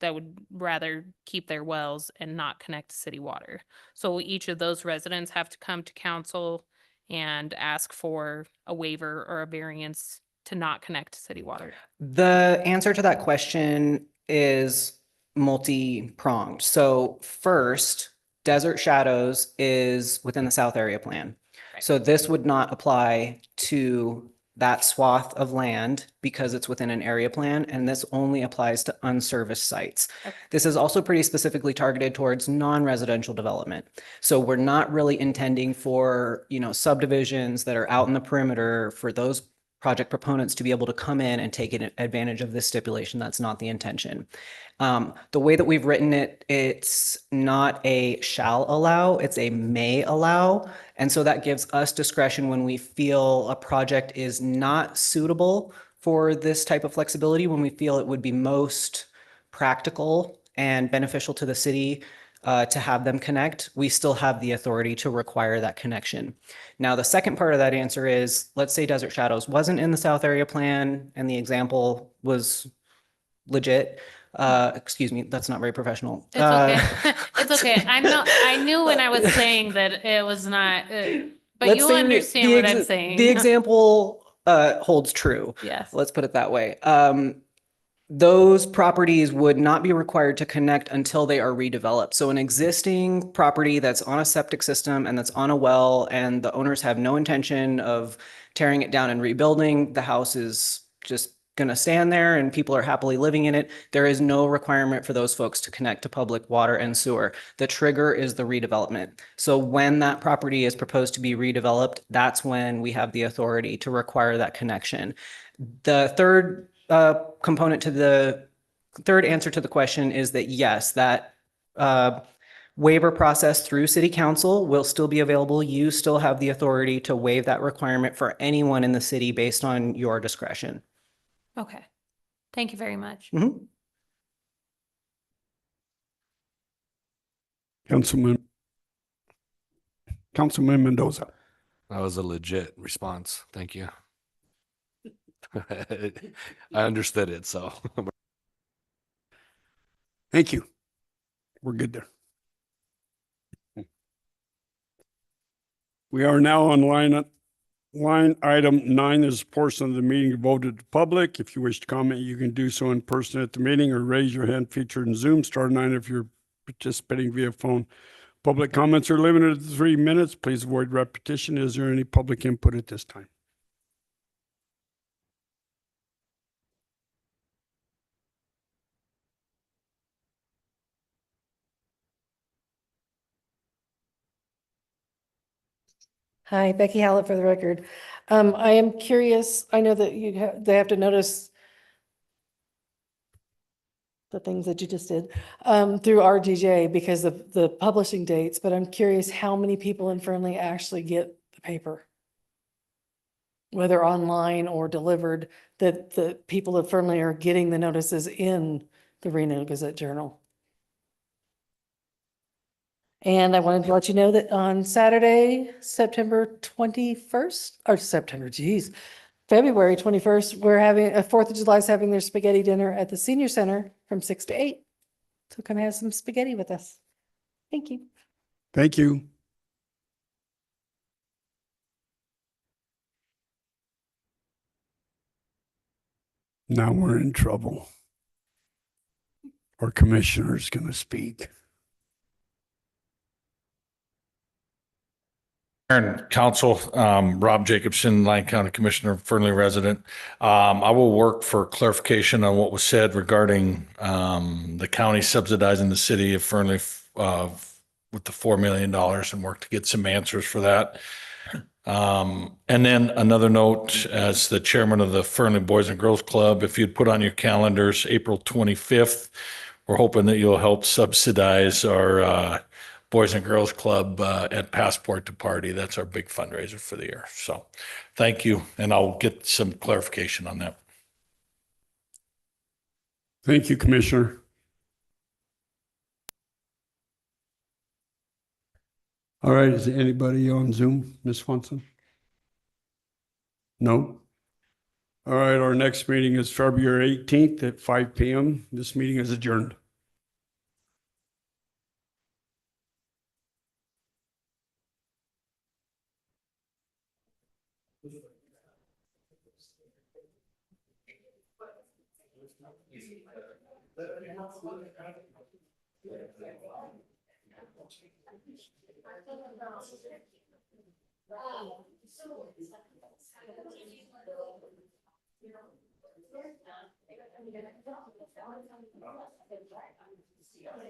would rather keep their wells and not connect to city water. So each of those residents have to come to council and ask for a waiver or a variance to not connect to city water. The answer to that question is multi-pronged. So first, Desert Shadows is within the South Area Plan. So this would not apply to that swath of land because it's within an area plan, and this only applies to unserviced sites. Okay. This is also pretty specifically targeted towards non-residential development. So we're not really intending for, subdivisions that are out in the perimeter for those project proponents to be able to come in and take advantage of this stipulation. That's not the intention. The way that we've written it, it's not a shall allow, it's a may allow. And so that gives us discretion when we feel a project is not suitable for this type of flexibility, when we feel it would be most practical and beneficial to the city to have them connect, we still have the authority to require that connection. Now, the second part of that answer is, let's say Desert Shadows wasn't in the South Area Plan and the example was legit. Excuse me, that's not very professional. It's okay. It's okay. I knew when I was saying that it was not, but Let's you say understand what I'm saying. The example holds true. Yes. Let's put it that way. Those properties would not be required to connect until they are redeveloped. So an existing property that's on a septic system and that's on a well, and the owners have no intention of tearing it down and rebuilding, the house is just going to stand there and people are happily living in it. There is no requirement for those folks to connect to public water and sewer. The trigger is the redevelopment. So when that property is proposed to be redeveloped, that's when we have the authority to require that connection. The third component to the third answer to the question is that yes, that waiver process through city council will still be available. You still have the authority to waive that requirement for anyone in the city based on your discretion. Okay. Thank you very much. Councilman Mendoza. That was a legit response. Thank you. I understood it, so. Thank you. We're good there. We are now on line item 9. This portion of the meeting devoted to public. If you wish to comment, you can do so in person at the meeting or raise your hand featured in Zoom. Star 9 if you're participating via phone. Public comments are limited to 3 minutes. Please avoid repetition. Is there any public input at this time? Hi, Becky Hallett for the record. I am curious, I know that they have to notice the things that you just did, through RDJ because of the publishing dates, but I'm curious how many people in Fernley actually get the paper? Whether online or delivered, that the people of Fernley are getting the notices in the Reno Gazette Journal. And I wanted to let you know that on Saturday, September 21st, or September, geez, February 21st, we're having a 4th of July is having their spaghetti dinner at the senior center from 6 to 8. So come have some spaghetti with us. Thank you. Thank you. Now we're in trouble. Our commissioner's going to speak. And Council, Rob Jacobson, Lyon County Commissioner, Fernley resident. I will work for clarification on what was said regarding the county subsidizing the city of Fernley with the $4 million and work to get some answers for that. And then another note, as the chairman of the Fernley Boys and Girls Club, if you'd put on your calendars April 25th, we're hoping that you'll help subsidize our Boys and Girls Club at Passport to Party. That's our big fundraiser for the year. So thank you. And I'll get some clarification on that. Thank you, Commissioner. All right, is there anybody on Zoom, Ms. Swanson? No? All right, our next meeting is February 18th at 5 p.m. This meeting is adjourned.